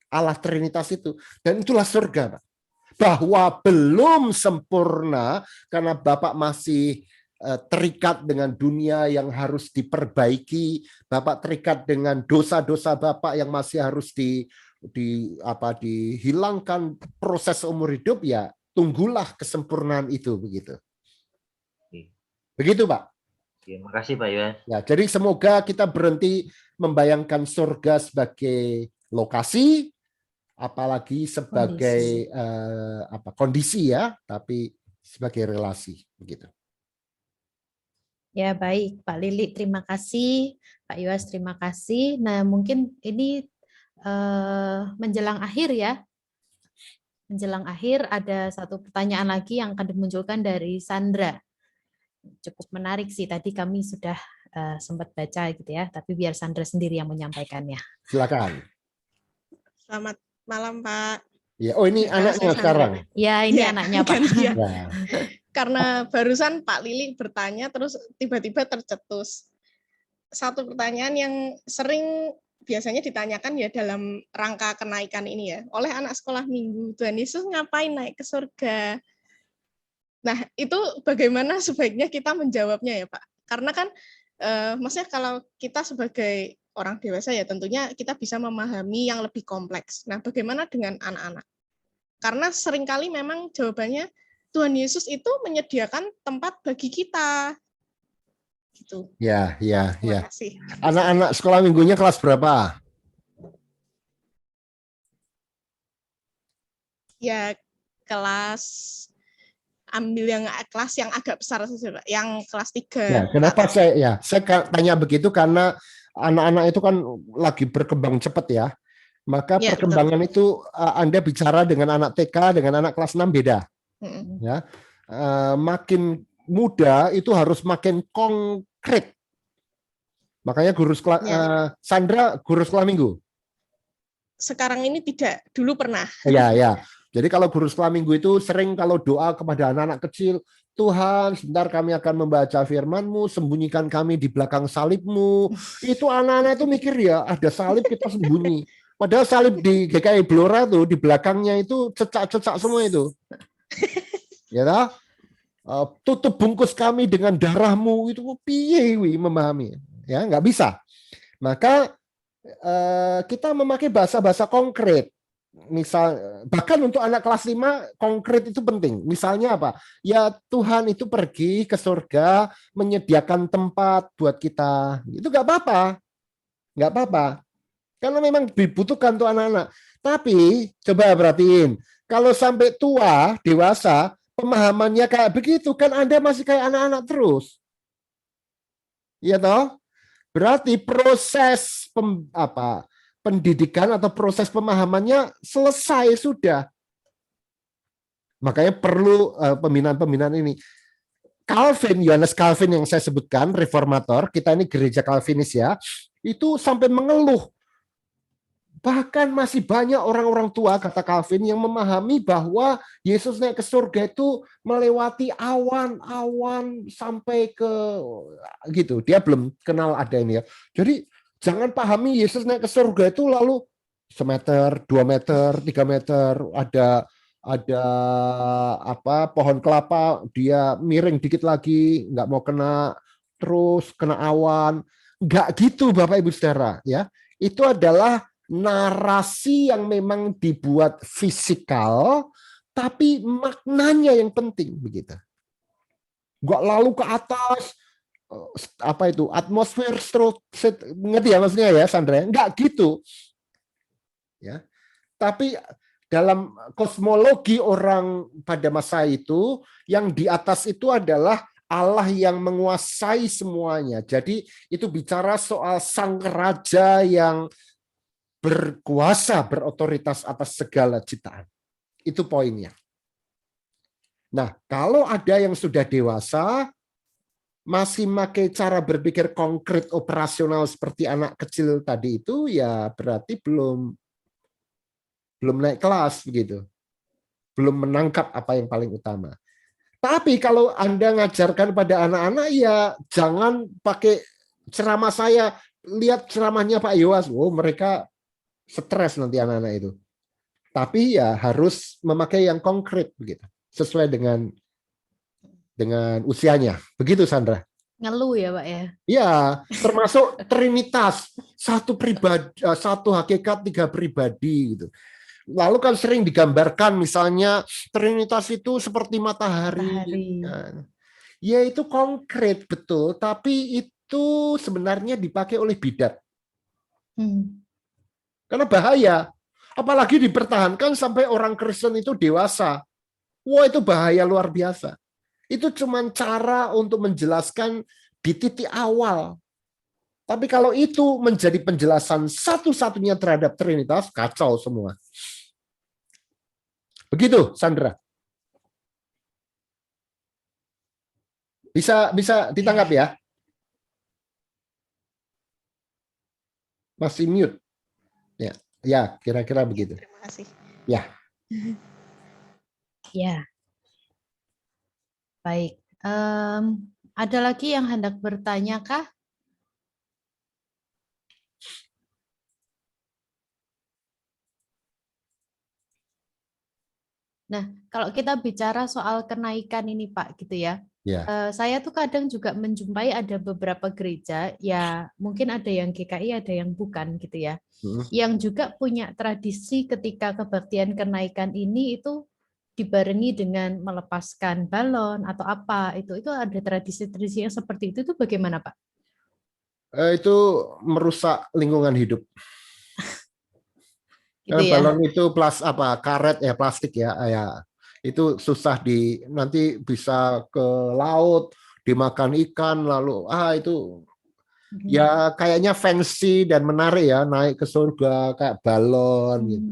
Allah Trinitas itu, dan itulah surga, Pak. Bahwa belum sempurna karena Bapak masih terikat dengan dunia yang harus diperbaiki, Bapak terikat dengan dosa-dosa Bapak yang masih harus dihilangkan proses umur hidup, ya tunggulah kesempurnaan itu begitu. Begitu, Pak. Terima kasih, Pak Yohanes. Ya, jadi semoga kita berhenti membayangkan surga sebagai lokasi, apalagi sebagai kondisi ya, tapi sebagai relasi begitu. Ya, baik Pak Lili, terima kasih. Pak Yohanes, terima kasih. Nah, mungkin ini menjelang akhir ya. Menjelang akhir ada satu pertanyaan lagi yang akan dimunculkan dari Sandra. Cukup menarik sih, tadi kami sudah sempat baca gitu ya, tapi biar Sandra sendiri yang menyampaikannya. Silakan. Selamat malam, Pak. Ya, oh ini anaknya sekarang. Ya, ini anaknya Pak. Ya. Ya. Karena barusan Pak Lili bertanya terus tiba-tiba tercetus. Satu pertanyaan yang sering biasanya ditanyakan ya dalam rangka kenaikan ini ya, oleh anak sekolah minggu, Tuhan Yesus ngapain naik ke surga? Nah, itu bagaimana sebaiknya kita menjawabnya ya, Pak? Karena kan maksudnya kalau kita sebagai orang dewasa ya tentunya kita bisa memahami yang lebih kompleks. Nah, bagaimana dengan anak-anak? Karena seringkali memang jawabannya Tuhan Yesus itu menyediakan tempat bagi kita. Gitu. Ya. Terima kasih. Anak-anak sekolah minggunya kelas berapa? Ya, ambil yang kelas yang agak besar saja, Pak. Yang kelas 3. Ya, kenapa saya tanya begitu, karena anak-anak itu kan lagi berkembang cepat ya. Maka ya, perkembangan betul. Itu Anda bicara dengan anak TK dengan anak kelas 6 beda. Ya, makin muda itu harus makin konkret. Makanya guru sekolah Sandra guru sekolah minggu. Sekarang ini tidak, dulu pernah. Ya. Jadi kalau guru sekolah minggu itu sering kalau doa kepada anak-anak kecil, Tuhan, sebentar kami akan membaca firman-Mu, sembunyikan kami di belakang salib-Mu. Itu anak-anak itu mikir ya, ada salib kita sembunyi. Padahal salib di GKI Blora tuh di belakangnya itu cecak-cecak semua itu. Ya toh? Tutup bungkus kami dengan darah-Mu, itu piye memahami, ya nggak bisa. Maka kita memakai bahasa-bahasa konkret. Misal bahkan untuk anak kelas 5 konkret itu penting. Misalnya apa? Ya Tuhan itu pergi ke surga menyediakan tempat buat kita. Itu nggak apa-apa. Nggak apa-apa. Karena memang dibutuhkan untuk anak-anak. Tapi coba perhatiin, kalau sampai tua, dewasa, pemahamannya kayak begitu, kan Anda masih kayak anak-anak terus. Iya toh? Berarti proses pendidikan atau proses pemahamannya selesai sudah. Makanya perlu pembinaan-pembinaan ini. Yohanes Calvin yang saya sebutkan, reformator, kita ini gereja Calvinis ya, itu sampai mengeluh. Bahkan masih banyak orang-orang tua, kata Calvin, yang memahami bahwa Yesus naik ke surga itu melewati awan-awan sampai ke gitu. Dia belum kenal ada ini ya. Jadi jangan pahami Yesus naik ke surga itu lalu semeter, 2 meter, 3 meter, ada pohon kelapa, dia miring dikit lagi, nggak mau kena, terus kena awan. Nggak gitu Bapak Ibu Saudara ya. Itu adalah narasi yang memang dibuat fisikal, tapi maknanya yang penting begitu. Nggak lalu ke atas, atmosfer ngerti ya maksudnya ya Sandra? Nggak gitu. Ya. Tapi dalam kosmologi orang pada masa itu, yang di atas itu adalah Allah yang menguasai semuanya. Jadi itu bicara soal sang raja yang berkuasa, berotoritas atas segala ciptaan. Itu poinnya. Nah, kalau ada yang sudah dewasa, masih pakai cara berpikir konkret operasional seperti anak kecil tadi itu, ya berarti belum naik kelas begitu. Belum menangkap apa yang paling utama. Tapi kalau Anda ngajarkan pada anak-anak, ya jangan pakai ceramah saya, lihat ceramahnya Pak Yohanes. Oh, mereka stres nanti anak-anak itu. Tapi ya harus memakai yang konkret begitu, sesuai dengan dengan usianya. Begitu Sandra. Ngeluh ya Pak ya? Iya, termasuk Trinitas, satu pribadi, satu hakikat, tiga pribadi gitu. Lalu kan sering digambarkan misalnya Trinitas itu seperti matahari. Ya itu konkret betul, tapi itu sebenarnya dipakai oleh bidat. Karena bahaya. Apalagi dipertahankan sampai orang Kristen itu dewasa. Wah, itu bahaya luar biasa. Itu cuma cara untuk menjelaskan di titik awal. Tapi kalau itu menjadi penjelasan satu-satunya terhadap Trinitas, kacau semua. Begitu, Sandra. Bisa ditangkap ya? Masih mute. Ya, kira-kira begitu. Terima kasih. Ya. Ya. Baik. Ada lagi yang hendak bertanya kah? Nah, kalau kita bicara soal kenaikan ini Pak, gitu ya. Saya tuh kadang juga menjumpai ada beberapa gereja, ya mungkin ada yang GKI, ada yang bukan gitu ya. Yang juga punya tradisi ketika kebaktian kenaikan ini itu dibarengi dengan melepaskan balon atau apa. Itu ada tradisi-tradisi yang seperti itu bagaimana Pak? Itu merusak lingkungan hidup. Gitu ya? Balon itu karet ya, plastik ya, itu susah nanti bisa ke laut dimakan ikan lalu itu ya kayaknya fancy dan menarik ya, naik ke surga kayak balon gitu.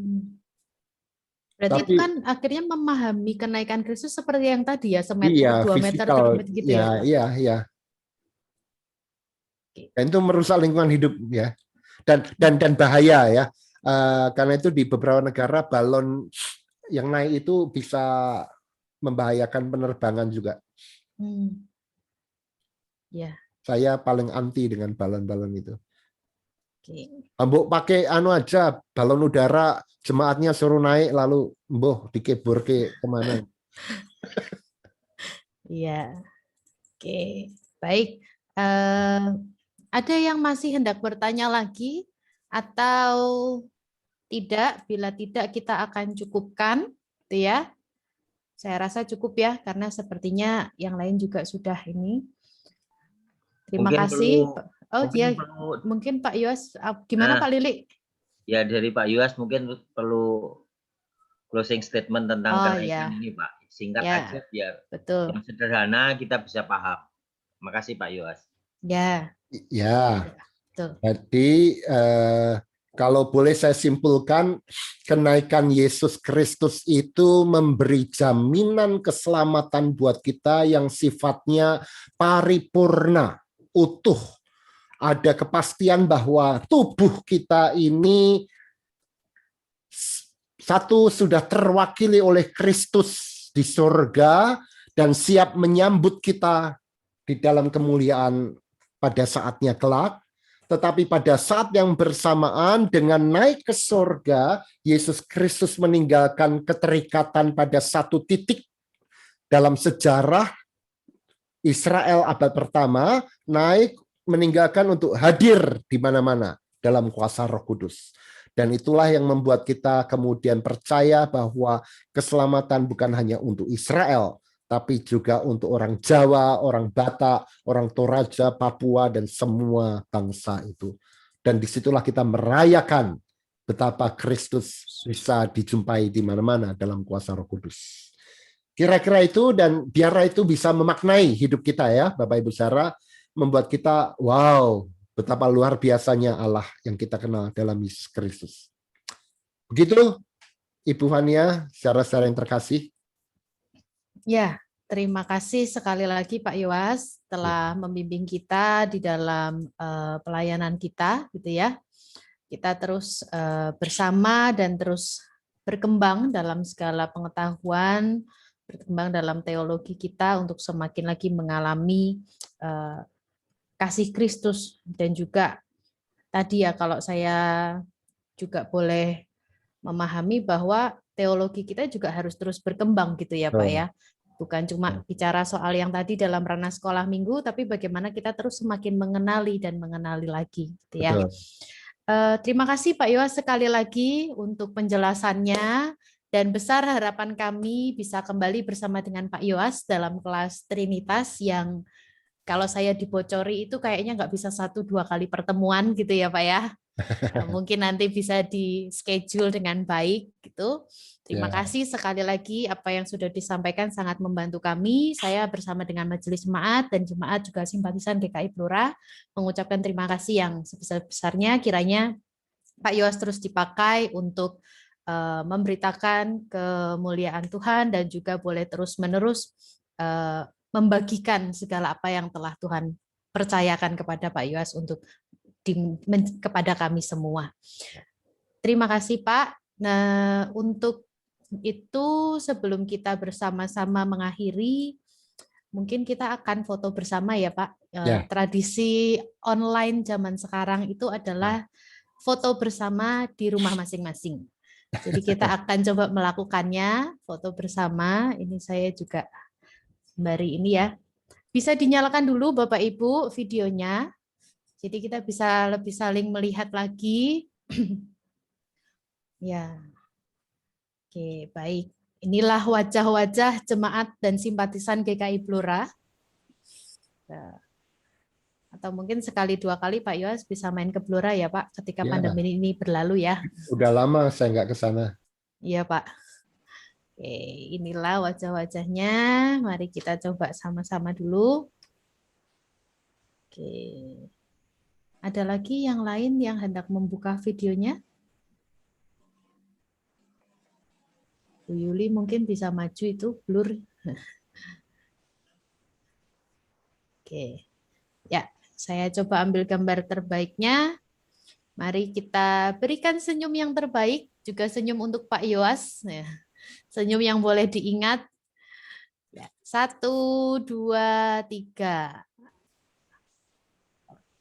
Berarti itu kan akhirnya memahami kenaikan Kristus seperti yang tadi ya, semeter, 2 meter, 3 meter gitu ya. Iya. Dan itu merusak lingkungan hidup ya, dan bahaya ya. Karena itu di beberapa negara balon yang naik itu bisa membahayakan penerbangan juga. Ya. Saya paling anti dengan balon-balon itu. Mbok pakai aja balon udara, jemaatnya suruh naik lalu dikebur ke kemana. Iya. Oke, baik. Ada yang masih hendak bertanya lagi atau tidak? Bila tidak kita akan cukupkan, gitu ya. Saya rasa cukup ya, karena sepertinya yang lain juga sudah ini. Terima kasih. Mungkin Pak Yuas, gimana Pak Lili? Ya dari Pak Yuas mungkin perlu closing statement tentang kenaikan ini Pak. Singkat aja biar yang sederhana kita bisa paham. Terima kasih Pak Yuas. Ya. Jadi kalau boleh saya simpulkan, kenaikan Yesus Kristus itu memberi jaminan keselamatan buat kita yang sifatnya paripurna, utuh. Ada kepastian bahwa tubuh kita ini sudah terwakili oleh Kristus di surga dan siap menyambut kita di dalam kemuliaan pada saatnya kelak. Tetapi pada saat yang bersamaan dengan naik ke surga, Yesus Kristus meninggalkan keterikatan pada satu titik dalam sejarah Israel abad pertama, naik meninggalkan untuk hadir di mana-mana dalam kuasa Roh Kudus. Dan itulah yang membuat kita kemudian percaya bahwa keselamatan bukan hanya untuk Israel, tapi juga untuk orang Jawa, orang Batak, orang Toraja, Papua, dan semua bangsa itu. Dan disitulah kita merayakan betapa Kristus bisa dijumpai di mana-mana dalam kuasa Roh Kudus. Kira-kira itu, dan biarlah itu bisa memaknai hidup kita ya, Bapak Ibu Saudara, membuat kita, wow, betapa luar biasanya Allah yang kita kenal dalam Yesus Kristus. Begitu, Ibu Fania, saudara-saudara yang terkasih. Ya, terima kasih sekali lagi Pak Yuas telah membimbing kita di dalam pelayanan kita, gitu ya. Kita terus bersama dan terus berkembang dalam segala pengetahuan, berkembang dalam teologi kita untuk semakin lagi mengalami kasih Kristus, dan juga tadi ya kalau saya juga boleh memahami bahwa teologi kita juga harus terus berkembang gitu ya Pak ya. Bukan cuma bicara soal yang tadi dalam ranah sekolah minggu, tapi bagaimana kita terus semakin mengenali dan mengenali lagi. Gitu ya. Terima kasih Pak Yoas sekali lagi untuk penjelasannya, dan besar harapan kami bisa kembali bersama dengan Pak Yoas dalam kelas Trinitas yang kalau saya dibocori itu kayaknya nggak bisa 1-2 kali pertemuan gitu ya Pak ya. Mungkin nanti bisa di schedule dengan baik gitu. Terima kasih sekali lagi, apa yang sudah disampaikan sangat membantu kami. Saya bersama dengan Majelis Jemaat dan Jemaat juga simpatisan GKI Blora mengucapkan terima kasih yang sebesar-besarnya. Kiranya Pak Yoas terus dipakai untuk memberitakan kemuliaan Tuhan dan juga boleh terus-menerus membagikan segala apa yang telah Tuhan percayakan kepada Pak Yoas untuk kepada kami semua. Terima kasih Pak. Nah, untuk itu sebelum kita bersama-sama mengakhiri, mungkin kita akan foto bersama ya Pak. Tradisi online zaman sekarang itu adalah foto bersama di rumah masing-masing. Jadi kita akan coba melakukannya, foto bersama. Ini saya juga sembari ini ya. Bisa dinyalakan dulu Bapak Ibu videonya. Jadi kita bisa lebih saling melihat lagi. Ya. Oke, baik. Inilah wajah-wajah jemaat dan simpatisan GKI Blora. Atau mungkin sekali 2 kali Pak Yoas bisa main ke Blora ya Pak, ketika pandemi ini berlalu ya. Udah lama saya nggak ke sana. Iya Pak. Oke, inilah wajah-wajahnya. Mari kita coba sama-sama dulu. Oke. Ada lagi yang lain yang hendak membuka videonya? Bu Yuli mungkin bisa maju itu blur. Oke. Ya, saya coba ambil gambar terbaiknya. Mari kita berikan senyum yang terbaik, juga senyum untuk Pak Yoas. Senyum yang boleh diingat. 1, 2, 3.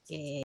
Oke.